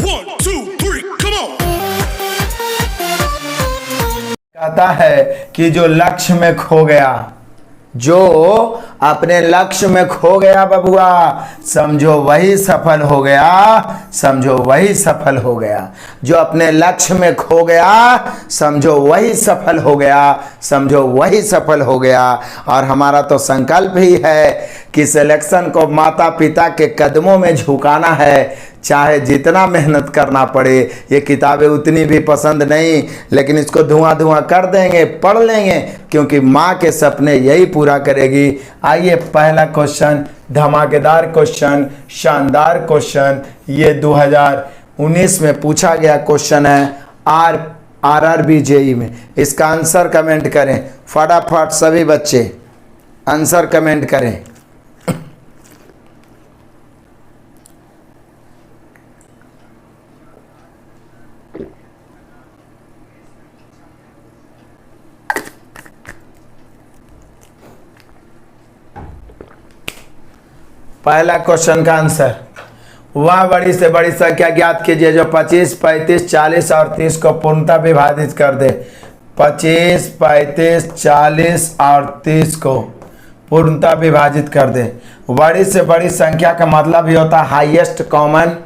1, 2, 3, come on. कहता है कि जो लक्ष्य में खो गया, जो अपने लक्ष्य में खो गया बबुआ, समझो वही सफल हो गया, समझो वही सफल हो गया। जो अपने लक्ष्य में खो गया, समझो वही सफल हो गया, समझो वही सफल हो गया। और हमारा तो संकल्प ही है कि सिलेक्शन को माता पिता के कदमों में झुकाना है, चाहे जितना मेहनत करना पड़े। ये किताबें उतनी भी पसंद नहीं, लेकिन इसको धुआं धुआं कर देंगे, पढ़ लेंगे, क्योंकि माँ के सपने यही पूरा करेगी। आइए पहला क्वेश्चन, धमाकेदार क्वेश्चन, शानदार क्वेश्चन, ये 2019 में पूछा गया क्वेश्चन है आरआरबी जेई में। इसका आंसर कमेंट करें फटाफट, सभी बच्चे आंसर कमेंट करें। पहला क्वेश्चन का आंसर, वह बड़ी से बड़ी संख्या ज्ञात कीजिए जो 25, 35, 40 और 30 को पूर्णतः विभाजित कर दे। 25, 35, 40 और 30 को पूर्णतः विभाजित कर दे। बड़ी से बड़ी संख्या का मतलब ही होता है highest common,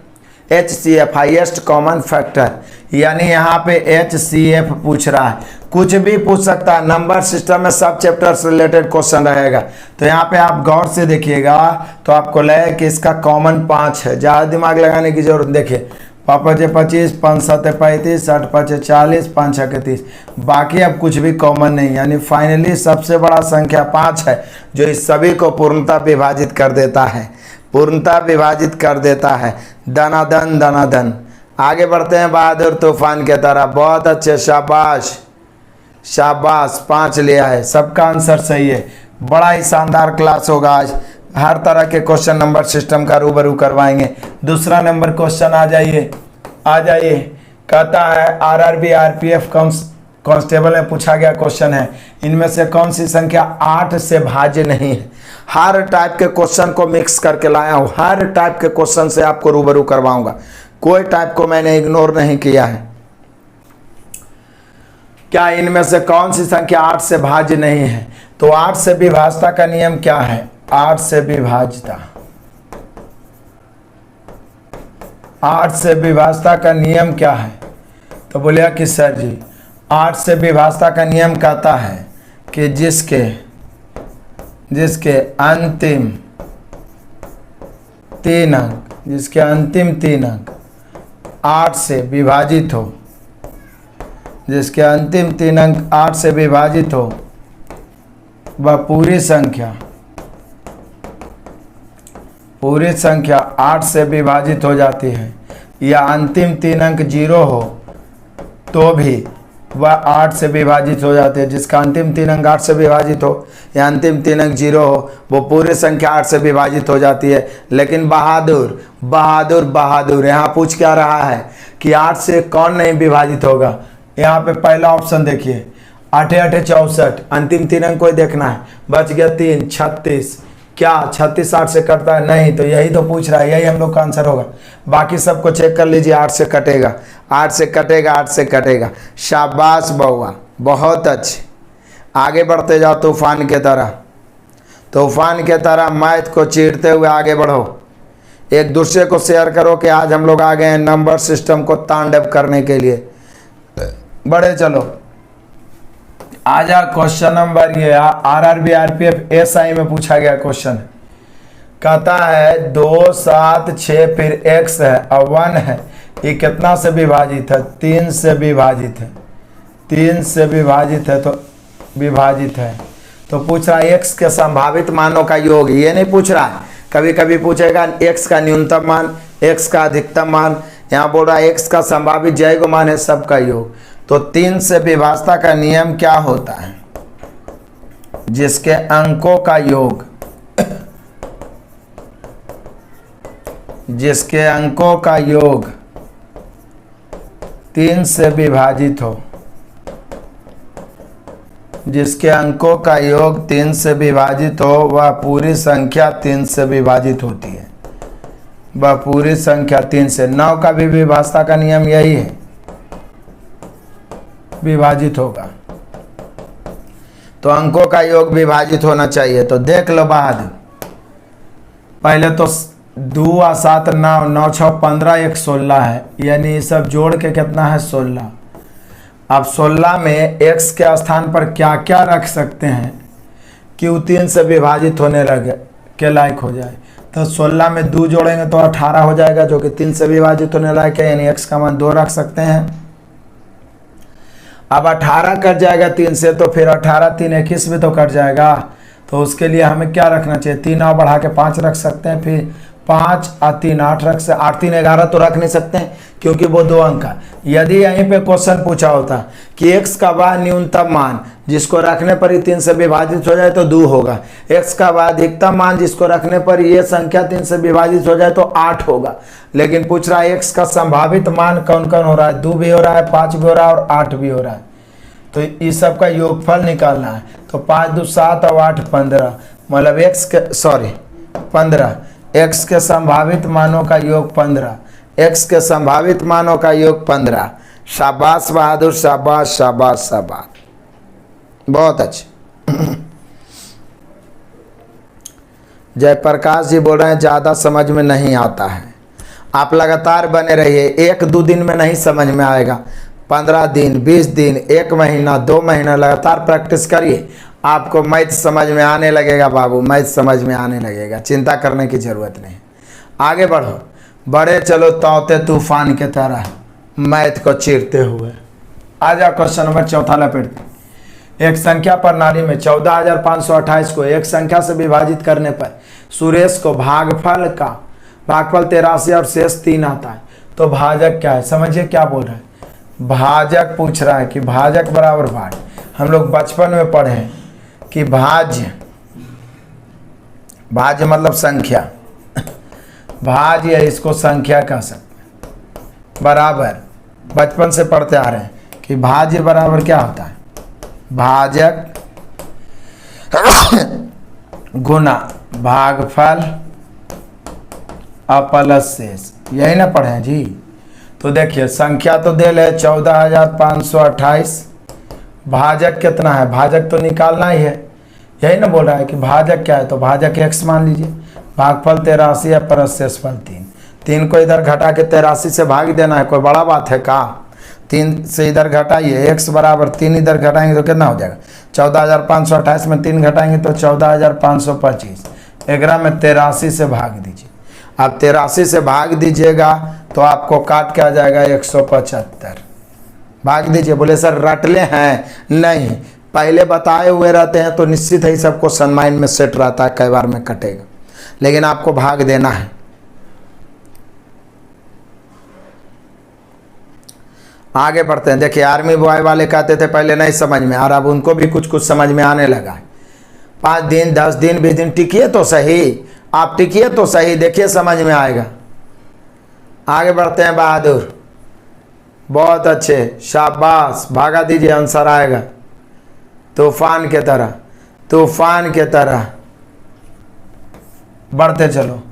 HCF highest common factor, यानी यहाँ पे HCF पूछ रहा है। कुछ भी पूछ सकता है, नंबर सिस्टम में सब चैप्टर से रिलेटेड क्वेश्चन रहेगा। तो यहाँ पे आप गौर से देखिएगा तो आपको लगे कि इसका कॉमन 5 है, ज़्यादा दिमाग लगाने की जरूरत। देखिए 5 5 25, 5 7 35, 8 5 40, 5 6 30, बाकी अब कुछ भी कॉमन नहीं, यानी फाइनली सबसे बड़ा संख्या 5 है जो इस सभी को पूर्णतः विभाजित कर देता है, पूर्णतः विभाजित कर देता है। दनादन दनादन। आगे बढ़ते हैं बहादुर तूफान के तरह। बहुत अच्छे, शाबाश शाबाश, 5 लिया है, सबका आंसर सही है। बड़ा ही शानदार क्लास होगा आज, हर तरह के क्वेश्चन नंबर सिस्टम का रूबरू करवाएंगे। दूसरा नंबर क्वेश्चन आ जाइए, आ जाइए। कहता है आरआरबी आरपीएफ कांस्टेबल में पूछा गया क्वेश्चन है, इनमें से कौन सी संख्या 8 से भाज्य नहीं है। हर टाइप के क्वेश्चन को मिक्स करके लाया हूँ, हर टाइप के क्वेश्चन से आपको रूबरू करवाऊंगा, कोई टाइप को मैंने इग्नोर नहीं किया है। क्या इनमें से कौन सी संख्या 8 से भाज्य नहीं है? तो 8 से विभाज्यता का नियम क्या है? 8 से विभाज्यता, 8 से विभाज्यता का नियम क्या है? तो बोलिए कि सर जी 8 से विभाज्यता का नियम कहता है कि जिसके अंतिम 3 अंक, जिसके अंतिम 3 अंक 8 से विभाजित हो, जिसके अंतिम 3 अंक 8 से विभाजित हो, वह पूरी संख्या 8 से विभाजित हो जाती है। या अंतिम 3 अंक 0 हो तो भी वह 8 से विभाजित हो जाते हैं। जिसका अंतिम 3 अंक 8 से विभाजित हो या अंतिम 3 अंक 0 हो, वो पूरी संख्या 8 से विभाजित हो जाती है। लेकिन बहादुर बहादुर बहादुर यहाँ पूछ क्या रहा है कि 8 से कौन नहीं विभाजित होगा। यहाँ पे पहला ऑप्शन देखिए, 8 8 64, अंतिम 3 अंक को ही देखना है, बच गया 3 36। क्या 36 8 से कटता है? नहीं, तो यही तो पूछ रहा है, यही हम लोग का आंसर होगा। बाकी सबको चेक कर लीजिए, 8 से कटेगा, 8 से कटेगा, 8 से कटेगा। शाबाश बउआ, बहुत अच्छे। आगे बढ़ते जाओ तूफान के तरह, तूफान के तरह मैथ को चीरते हुए आगे बढ़ो। एक दूसरे को शेयर करो कि आज हम लोग आ गए हैं नंबर सिस्टम को तांडव करने के लिए। बड़े चलो, आजा क्वेश्चन नंबर ये आरआरबी आरपीएफ एसआई में पूछा गया क्वेश्चन। कहता है 2 7 6 फिर x है और 1 है, ये कितना से विभाजित है? 3 से विभाजित है, 3 से विभाजित है, तो विभाजित है। तो पूछ रहा है x के संभावित मानों का योग, ये नहीं पूछ रहा है। कभी कभी पूछेगा x का न्यूनतम मान, x का अधिकतम मान, यहाँ बोल रहा है x का संभावित जैव मान है, सबका योग। तो 3 से विभाज्यता का नियम क्या होता है? जिसके अंकों का योग, जिसके अंकों का योग 3 से विभाजित हो, जिसके अंकों का योग 3 से विभाजित हो, वह पूरी संख्या 3 से विभाजित होती है। व पूरी संख्या 3 से। 9 का भी विभाजता का नियम यही है, विभाजित होगा तो अंकों का योग विभाजित होना चाहिए। तो देख लो बहादुर, पहले तो 2 और 7 9, 9 6 15, 1 16 है, यानी सब जोड़ के कितना है 16। अब 16 में x के स्थान पर क्या क्या रख सकते हैं कि वो 3 से विभाजित होने लगे के लायक हो जाए। तो 16 में 2 जोड़ेंगे तो 18 हो जाएगा, जो कि 3 से विभाजित होने लायक है, यानी x का मान 2 रख सकते हैं। अब 18 कट जाएगा 3 से, तो फिर 18 3 21 भी तो कट जाएगा। तो उसके लिए हमें क्या रखना चाहिए, 3 और बढ़ा के 5 रख सकते हैं, फिर 5 और 3 8 रख से 8 3 11 तो रख नहीं सकते हैं, क्योंकि वो 2 अंक का। यदि यहीं पे क्वेश्चन पूछा होता कि x का वह न्यूनतम मान जिसको रखने पर ही 3 से विभाजित हो जाए तो 2 होगा, x का वह अधिकतम मान जिसको रखने पर ये संख्या 3 से विभाजित हो जाए तो 8 होगा। लेकिन पूछ रहा है x का संभावित मान कौन कौन हो रहा है, 2 भी हो रहा है, 5 भी हो रहा है और 8 भी हो रहा है। तो इस सब का योगफल निकालना है। तो 5 2 7 और 8 15, मतलब 15, x के संभावित मानों का योग 15, x के संभावित मानों का योग 15। शाबाश बहादुर, शाबाश शाबाश शाबाश, बहुत अच्छे। जयप्रकाश जी बोल रहे हैं ज़्यादा समझ में नहीं आता है, आप लगातार बने रहिए, 1-2 दिन में नहीं समझ में आएगा, 15 दिन 20 दिन 1 महीना 2 महीना लगातार प्रैक्टिस करिए, आपको मैथ समझ में आने लगेगा बाबू, मैथ समझ में आने लगेगा, चिंता करने की ज़रूरत नहीं। आगे बढ़ो, बड़े चलो तौते तूफान के तरह मैथ को चीरते हुए। आ जाओ क्वेश्चन नंबर 4 लपेटते। एक संख्या प्रणाली में 14,528 को एक संख्या से विभाजित करने पर सुरेश को भागफल 83 और शेष 3 आता है, तो भाजक क्या है? समझिए क्या बोल रहा है, भाजक पूछ रहा है कि भाजक बराबर भाज्य। हम लोग बचपन में पढ़े हैं कि भाज्य मतलब संख्या, भाज्य है, इसको संख्या कह सकते हैं। बराबर बचपन से पढ़ते आ रहे हैं कि भाज्य बराबर क्या होता है, भाजक गुना भागफल प्लस शेष, यही ना पढ़े हैं जी। तो देखिए संख्या तो दे ले 14,528, भाजक कितना है, भाजक तो निकालना ही है, यही ना बोल रहा है कि भाजक क्या है, तो भाजक x मान लीजिए, भागफल 83 है प्लस शेषफल 3 को इधर घटा के 83 से भाग देना है, कोई बड़ा बात है का। 3 से इधर घटाइए, x बराबर 3 इधर घटाएंगे तो कितना हो जाएगा, 14,528 में 3 घटाएंगे तो 14,525, 11 में 83 से भाग दीजिए। अब 83 से भाग दीजिएगा तो आपको काट के आ जाएगा 175, भाग दीजिए। बोले सर रटले हैं, नहीं, पहले बताए हुए रहते हैं तो निश्चित ही सब क्वेश्चन माइंड में सेट रहता है, कई बार में कटेगा, लेकिन आपको भाग देना है। आगे बढ़ते हैं। देखिए आर्मी बॉय वाले कहते थे पहले नहीं समझ में, और अब उनको भी कुछ कुछ समझ में आने लगा है। 5 दिन 10 दिन 20 दिन टिकिए तो सही, आप टिकिए तो सही, देखिए समझ में आएगा। आगे बढ़ते हैं बहादुर, बहुत अच्छे, शाबाश, भागा दीजिए, आंसर आएगा तूफान के तरह, तूफान के तरह बढ़ते चलो।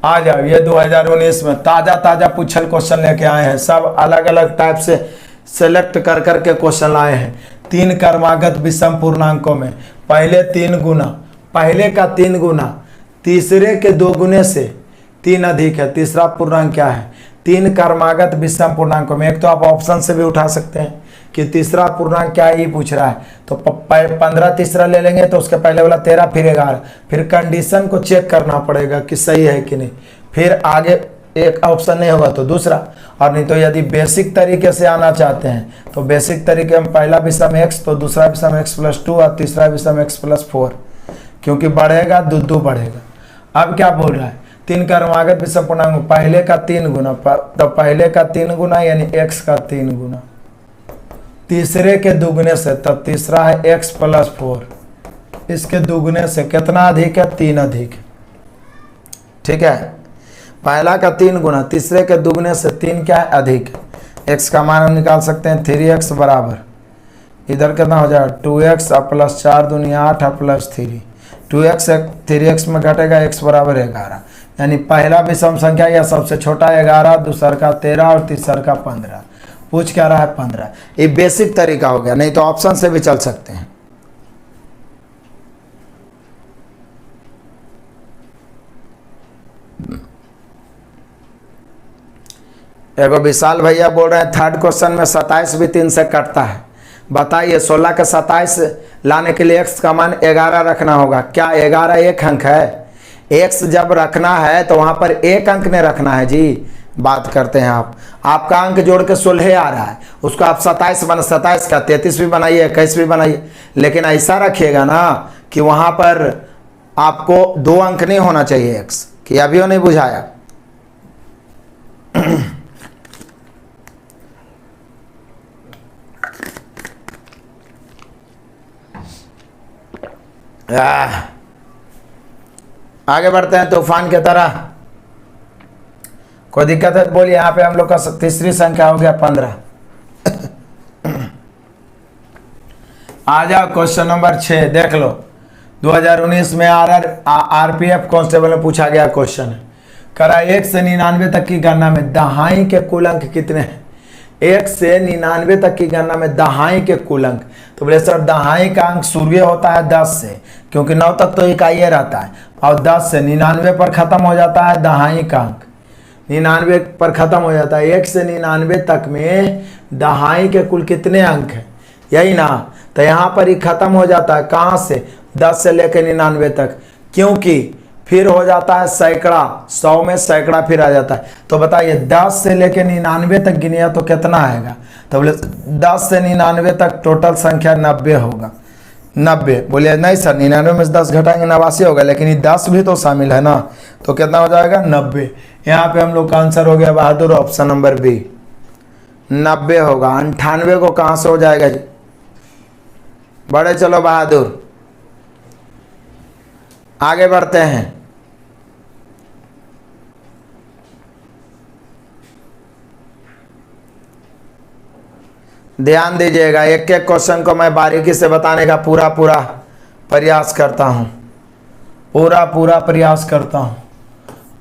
आ जाओ, ये 2019 में ताज़ा ताज़ा पूछल क्वेश्चन लेके आए हैं, सब अलग अलग टाइप से सेलेक्ट कर करके क्वेश्चन लाए हैं। 3 क्रमागत विषम पूर्णांकों में पहले 3 गुना, पहले का 3 गुना तीसरे के 2 गुने से 3 अधिक है, तीसरा पूर्णांक क्या है। 3 क्रमागत विषम पूर्णांकों में, एक तो आप ऑप्शन से भी उठा सकते हैं कि तीसरा पूर्णांक क्या है, ये पूछ रहा है, तो 15 तीसरा ले लेंगे तो उसके पहले वाला 13 फिर 11, फिर कंडीशन को चेक करना पड़ेगा कि सही है कि नहीं, फिर आगे एक ऑप्शन नहीं होगा तो दूसरा, और नहीं तो यदि बेसिक तरीके से आना चाहते हैं तो बेसिक तरीके में पहला विषम x तो दूसरा विषम x + 2 और तीसरा विषम x + 4, क्योंकि बढ़ेगा 2 बढ़ेगा। अब क्या बोल रहा है, 3 क्रमागत विषम पूर्णांक, पहले का 3 गुना, तो पहले का 3 गुना यानी x का 3 गुना, तीसरे के दुगने से, तब तीसरा है x + 4, इसके दुगने से कितना अधिक है, 3 अधिक, ठीक है। पहला का 3 गुना, तीसरे के दुगने से 3 क्या है, अधिक। x का मान हम निकाल सकते हैं 3x बराबर, इधर कितना हो जाएगा 2x + 4 दूनी 8 + 3, 2x 3x में घटेगा x बराबर 11, यानी पहला विषम संख्या या सबसे छोटा 11, दूसर का 13 और तीसर का 15। पूछ क्या रहा है 15। ये बेसिक तरीका हो गया, नहीं तो ऑप्शन से भी चल सकते हैं। एगो विशाल भैया बोल रहे हैं थर्ड क्वेश्चन में 27 भी 3 से कटता है। बताइए 16 के 27 लाने के लिए x का मान 11 रखना होगा। क्या 11 एक अंक है? x जब रखना है तो वहां पर एक अंक ने रखना है जी। बात करते हैं आपका अंक जोड़ के 16 आ रहा है, उसको आप 27 का 33 भी बनाइए, 21 भी बनाइए, लेकिन ऐसा रखिएगा ना कि वहां पर आपको 2 अंक नहीं होना चाहिए x। कि अभी वो नहीं बुझाया। आगे बढ़ते हैं तूफान की तरह। कोई दिक्कत है तो बोलिए। यहाँ पे हम लोग का तीसरी संख्या हो गया 15। आ जाओ क्वेश्चन नंबर 6 देख लो। 2019 में आरपीएफ कांस्टेबल में पूछा गया क्वेश्चन है। करा 1 से 99 तक की गणना में दहाई के कुल अंक कितने हैं? 1 से 99 तक की गणना में दहाई के कुल अंक। तो बोले सर दहाई का अंक शुरू होता है 10 से, क्योंकि 9 तक तो इकाई रहता है, और 10 से 99 पर खत्म हो जाता है दहाई का अंक। 99 पर खत्म हो जाता है। 1 से 99 तक में दहाई के कुल कितने अंक हैं? यही ना। तो यहाँ पर ही खत्म हो जाता है। कहाँ से? 10 से लेकर 99 तक, क्योंकि फिर हो जाता है सैकड़ा। 100 में सैकड़ा फिर आ जाता है। तो बताइए 10 से लेकर 99 तक गिनिया तो कितना आएगा? तो बोले 10 से 99 तक टोटल संख्या 90 होगा। 90 बोलिए नहीं सर 99 में से 10 घटाएंगे 89 होगा, लेकिन ये 10 भी तो शामिल है ना, तो कितना हो जाएगा 90। यहाँ पे हम लोग का आंसर हो गया बहादुर, ऑप्शन नंबर बी 90 होगा। 98 को कहाँ से हो जाएगा जी? बड़े चलो बहादुर। आगे बढ़ते हैं। ध्यान दीजिएगा, एक एक क्वेश्चन को मैं बारीकी से बताने का पूरा प्रयास करता हूं। पूरा प्रयास करता हूं।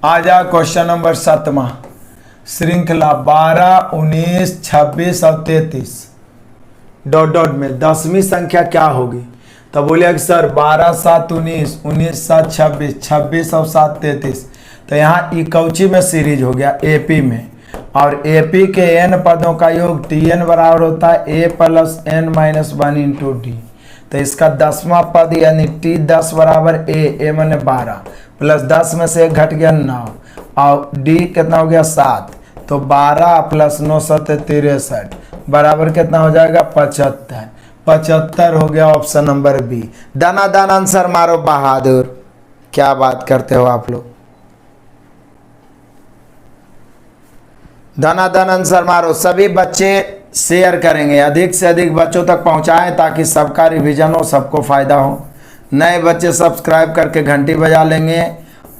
आ जा क्वेश्चन नंबर 7वां। श्रृंखला 12, 19, 26 और 33 डॉट डॉट में 10वीं संख्या क्या होगी? तो बोलिए सर 12 7 19, 19 7 26, 26 और 7 33। तो यहाँ इकौची में सीरीज हो गया एपी में, और एपी के n पदों का योग tn बराबर होता है a plus n minus 1 into D. तो इसका 10वां पद यानी t 10 बराबर a मैंने 12 प्लस 10 में से 1 घट गया 9, और d कितना हो गया 7। तो 12 प्लस 9 7 63 बराबर कितना हो जाएगा 75। 75 हो गया ऑप्शन नंबर बी। दाना दान आंसर मारो बहादुर। क्या बात करते हो आप लोग? धना धन आंसर मारो। सभी बच्चे शेयर करेंगे, अधिक से अधिक बच्चों तक पहुंचाएं ताकि सबका रिवीजन हो, सबको फायदा हो। नए बच्चे सब्सक्राइब करके घंटी बजा लेंगे,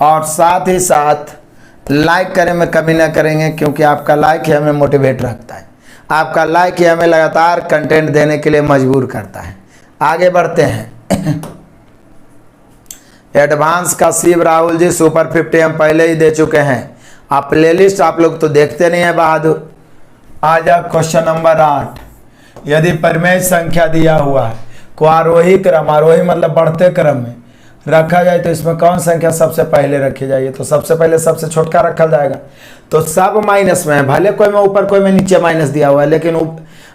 और साथ ही साथ लाइक करने में कमी ना करेंगे, क्योंकि आपका लाइक ही हमें मोटिवेट रखता है। आपका लाइक ही हमें लगातार कंटेंट देने के लिए मजबूर करता है। आगे बढ़ते हैं। एडवांस का शिव राहुल जी सुपर 50 हम पहले ही दे चुके हैं। आप प्लेलिस्ट आप लोग तो देखते नहीं है बहादुर। आ जा क्वेश्चन नंबर 8। यदि परिमेय संख्या दिया हुआ है को आरोही क्रम, आरोही मतलब बढ़ते क्रम में रखा जाए तो इसमें कौन संख्या सबसे पहले रखी जाएगी? तो सबसे पहले सबसे छोटका रखा जाएगा। तो सब माइनस में है, भले कोई में ऊपर कोई में नीचे माइनस दिया हुआ है, लेकिन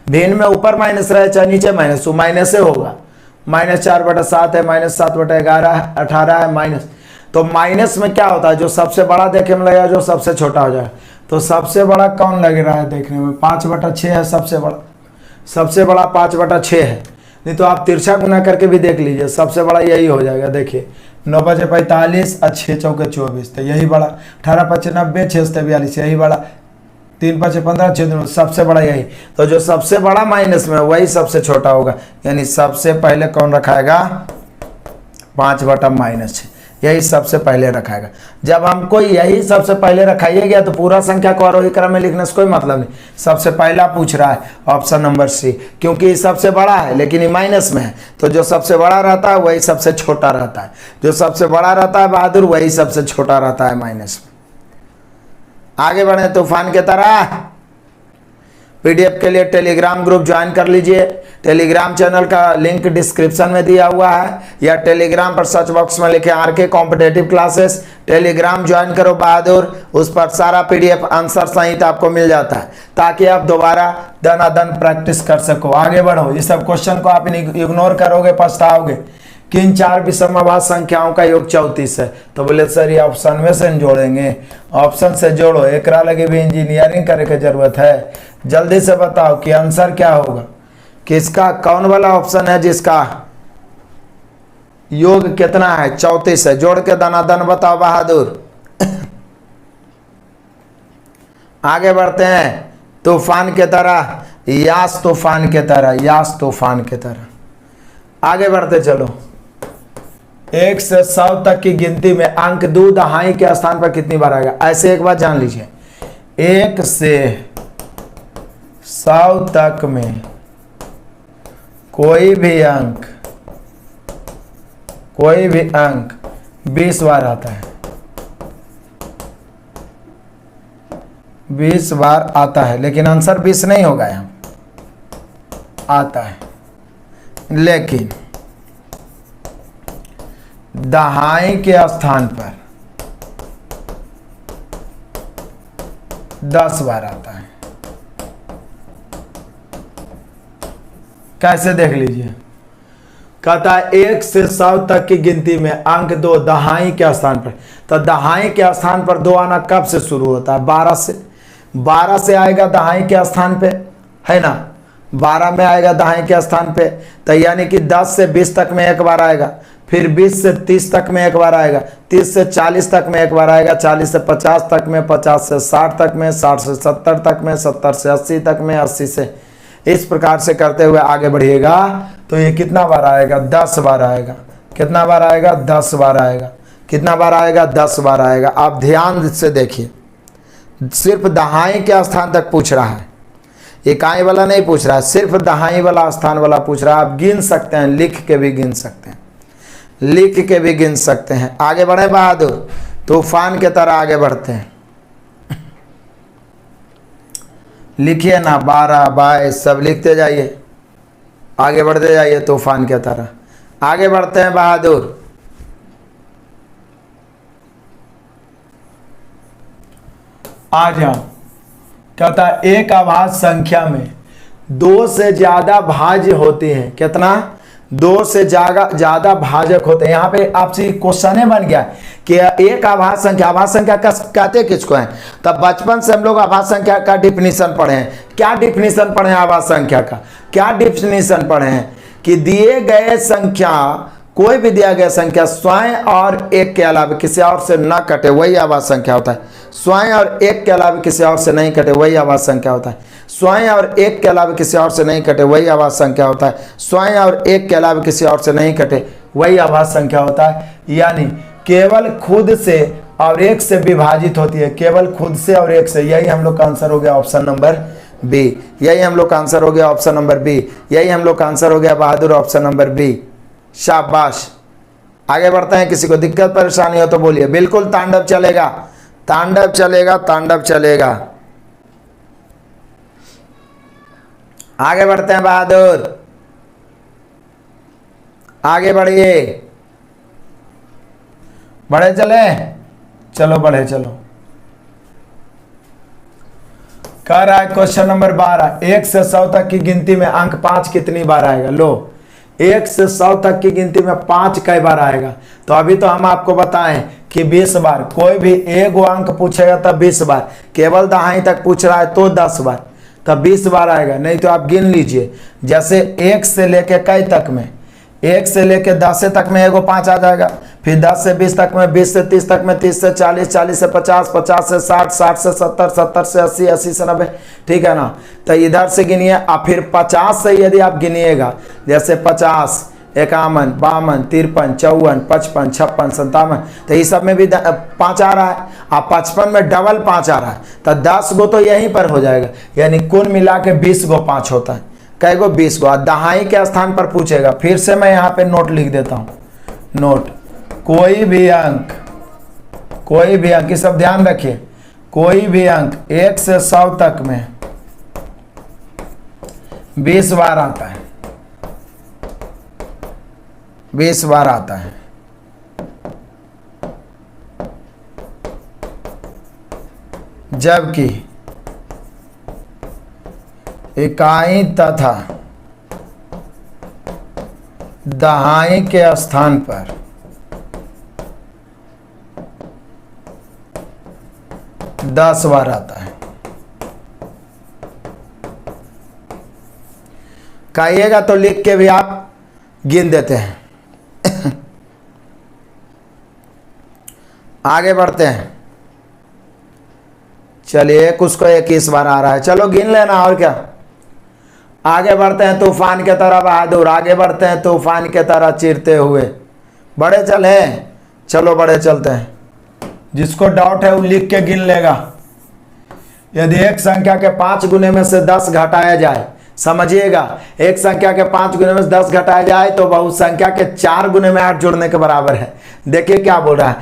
भिन्न में ऊपर माइनस रहे चाहे नीचे माइनस, वो माइनस से होगा। -4/7 है, -7/11 है, 18 है माइनस। तो माइनस में क्या होता है? जो सबसे बड़ा देखने में लगेगा, जो सबसे छोटा हो जाएगा। तो सबसे बड़ा कौन लग रहा है देखने में? 5/6 है सबसे बड़ा। सबसे बड़ा 5/6 है। नहीं तो आप तिरछा गुना करके भी देख लीजिए, सबसे बड़ा यही हो जाएगा। देखिए 9 × 45 और 6 × 24, तो यही बड़ा। 18 × 5 = 90, 6 × 42 यही बड़ा। 3 × 5 = 15, 6 सबसे बड़ा यही। तो जो सबसे बड़ा माइनस में वही सबसे छोटा होगा, यानी सबसे पहले कौन रखाएगा? 5/-6। यही सबसे पहले रखाएगा। जब हमको यही सबसे पहले रखाइएगा तो पूरा संख्या को आरोही क्रम में लिखने से कोई मतलब नहीं। सबसे पहला पूछ रहा है ऑप्शन नंबर सी, क्योंकि ये सबसे बड़ा है लेकिन ये माइनस में है, तो जो सबसे बड़ा रहता है वही सबसे छोटा रहता है, जो सबसे बड़ा रहता है बहादुर वही सबसे छोटा रहता है माइनस में। आगे बढ़े तूफान की तरह। पीडीएफ के लिए टेलीग्राम ग्रुप ज्वाइन कर लीजिए। टेलीग्राम चैनल का लिंक डिस्क्रिप्शन में दिया हुआ है, या टेलीग्राम पर सर्च बॉक्स में लिखे RK competitive classes, Telegram join करो बहादुर। उस पर सारा पीडीएफ आंसर सहित आपको मिल जाता है, ताकि आप दोबारा दनादन प्रैक्टिस कर सको। आगे बढ़ो। ये सब क्वेश्चन को आप इग्नोर करोगे पछताओगे। किन 4 विषमाभाज्य संख्याओं का योग 34 है? तो बोले सर ये ऑप्शन में से जोड़ेंगे। ऑप्शन से जोड़ो, एकरा लगे भी इंजीनियरिंग करे की जरूरत है। जल्दी से बताओ कि आंसर क्या होगा, किसका कौन वाला ऑप्शन है जिसका योग कितना है? 34 है। जोड़ के दनादन बताओ बहादुर। आगे बढ़ते हैं तूफान की तरह, यास तूफान की तरह, यास तूफान की तरह आगे बढ़ते चलो। 1 से 100 तक की गिनती में अंक दो दहाई के स्थान पर कितनी बार आएगा? ऐसे एक बात जान लीजिए, 1 से 100 तक में कोई भी अंक 20 बार आता है, 20 बार आता है, लेकिन आंसर 20 नहीं होगा यहाँ, आता है। लेकिन दहाई के स्थान पर 10 बार आता है। कैसे देख लीजिए, कहता है 1 से 100 तक की गिनती में अंक 2 दहाई के स्थान पर। तो दहाई के स्थान पर 2 आना कब से शुरू होता है? 12 से आएगा दहाई के स्थान पे, है ना? 12 में आएगा दहाई के स्थान पे, तो यानी कि 10 से 20 तक में एक बार आएगा, फिर 20 से 30 तक में एक बार आएगा, 30 से 40 तक में एक बार आएगा, 40 से 50 तक में, 50 से 60 तक में, 60 से 70 तक में, 70 से 80 तक में, 80 से, इस प्रकार से करते हुए आगे बढ़िएगा तो ये कितना बार आएगा? 10 बार आएगा। कितना बार आएगा? 10 बार आएगा। कितना बार आएगा? 10 बार आएगा। आप ध्यान से देखिए, सिर्फ दहाई के स्थान तक पूछ रहा है, इकाई वाला नहीं पूछ रहा है, सिर्फ दहाई वाला स्थान वाला पूछ रहा है। आप गिन सकते हैं, लिख के भी गिन सकते हैं, लिख के भी गिन सकते हैं। आगे बढ़े बहादुर, तूफान की तरह आगे बढ़ते हैं। लिखिए ना, 12, 22 सब लिखते जाइए, आगे बढ़ते जाइए तूफान की तरह। आगे बढ़ते हैं बहादुर। आ जाओ। कहता है एक अभाज्य संख्या में 2 से ज्यादा भाज्य होते हैं। कितना? 2 से ज्यादा भाजक होते हैं। यहाँ पे आपसे क्वेश्चन बन गया कि एक आभाज्य संख्या कहते किसको है? तब बचपन से हम लोग आभाज्य संख्या का डिफिनीशन पढ़े हैं। क्या डिफिनीशन पढ़े हैं आभाज्य संख्या का? क्या डिफिनीशन पढ़े हैं कि दिए गए संख्या, कोई भी दिया गया संख्या स्वयं और एक के अलावा किसी और से न कटे, वही आभाज्य संख्या होता है। स्वयं और एक के अलावा किसी और से नहीं कटे, वही आभाज्य संख्या होता है। स्वयं और एक के अलावा किसी और से नहीं कटे, वही आभाज्य संख्या होता है। स्वयं और एक के अलावा किसी और से नहीं कटे, वही आभाज्य संख्या होता है। यानी केवल खुद से और एक से विभाजित होती है, केवल खुद से और एक से। यही हम लोग का आंसर हो गया ऑप्शन नंबर बी। यही हम लोग का आंसर हो गया ऑप्शन नंबर बी। यही हम लोग का आंसर हो गया बहादुर, ऑप्शन नंबर बी। शाबाश। आगे बढ़ते हैं। किसी को दिक्कत परेशानी हो तो बोलिए। बिल्कुल तांडव चलेगा, तांडव चलेगा, तांडव चलेगा। आगे बढ़ते हैं बहादुर, आगे बढ़िए। बढ़े चले, चलो बढ़े चलो। कह रहा है क्वेश्चन नंबर 12, 1 से 100 तक की गिनती में अंक 5 कितनी बार आएगा? लो, 1 से 100 तक की गिनती में 5 कई बार आएगा? तो अभी तो हम आपको बताएं कि 20 बार। कोई भी एक अंक पूछेगा तब 20 बार, केवल दहाई तक पूछ रहा है तो 10 बार, तब 20 बार आएगा। नहीं तो आप गिन लीजिए, जैसे 1 से लेके कई तक में, 1 से लेके 10 तक में एगो 5 आ जाएगा, फिर 10 से 20 तक में, 20 से 30 तक में, 30 से 40, 40 से 50, 50 से 60, 60 से 70, 70 से 80, 80 से 90, ठीक है ना? तो इधर से गिनिए। और फिर 50 से यदि आप गिनिएगा, जैसे 50, 51, 52, 53, 54, 55, 56, 57, तो ये सब में भी 5 आ रहा है। अब 55 में डबल 5 आ रहा है, तो 10 गो तो यहीं पर हो जाएगा, यानी कुल मिला के 20 गो 5 होता है। कै गो? 20 गो। दहाई के स्थान पर पूछेगा, फिर से मैं यहाँ पे नोट लिख देता हूँ। नोट, कोई भी अंक, ये सब ध्यान रखिए, कोई भी अंक 1 से 100 तक में 20 बार आता है, 20 बार आता है। जबकि इकाई तथा दहाई के स्थान पर 10 बार आता है। कहिएगा तो लिख के भी आप गिन देते हैं। आगे बढ़ते हैं। चलिए, उसको 21 बार आ रहा है, चलो गिन लेना, और क्या। आगे बढ़ते हैं, तूफान के तरह बहादुर, आगे बढ़ते हैं, तूफान के तरह चीरते हुए। बड़े चले, चलो बड़े चलते हैं। जिसको डाउट है वो लिख के गिन लेगा। यदि एक संख्या के 5 गुने में से 10 घटाया जाए, समझिएगा, एक संख्या के 5 गुने में से 10 घटाया जाए तो बहुसंख्या के 4 गुने में 8 जोड़ने के बराबर है। देखिए क्या बोल रहा है,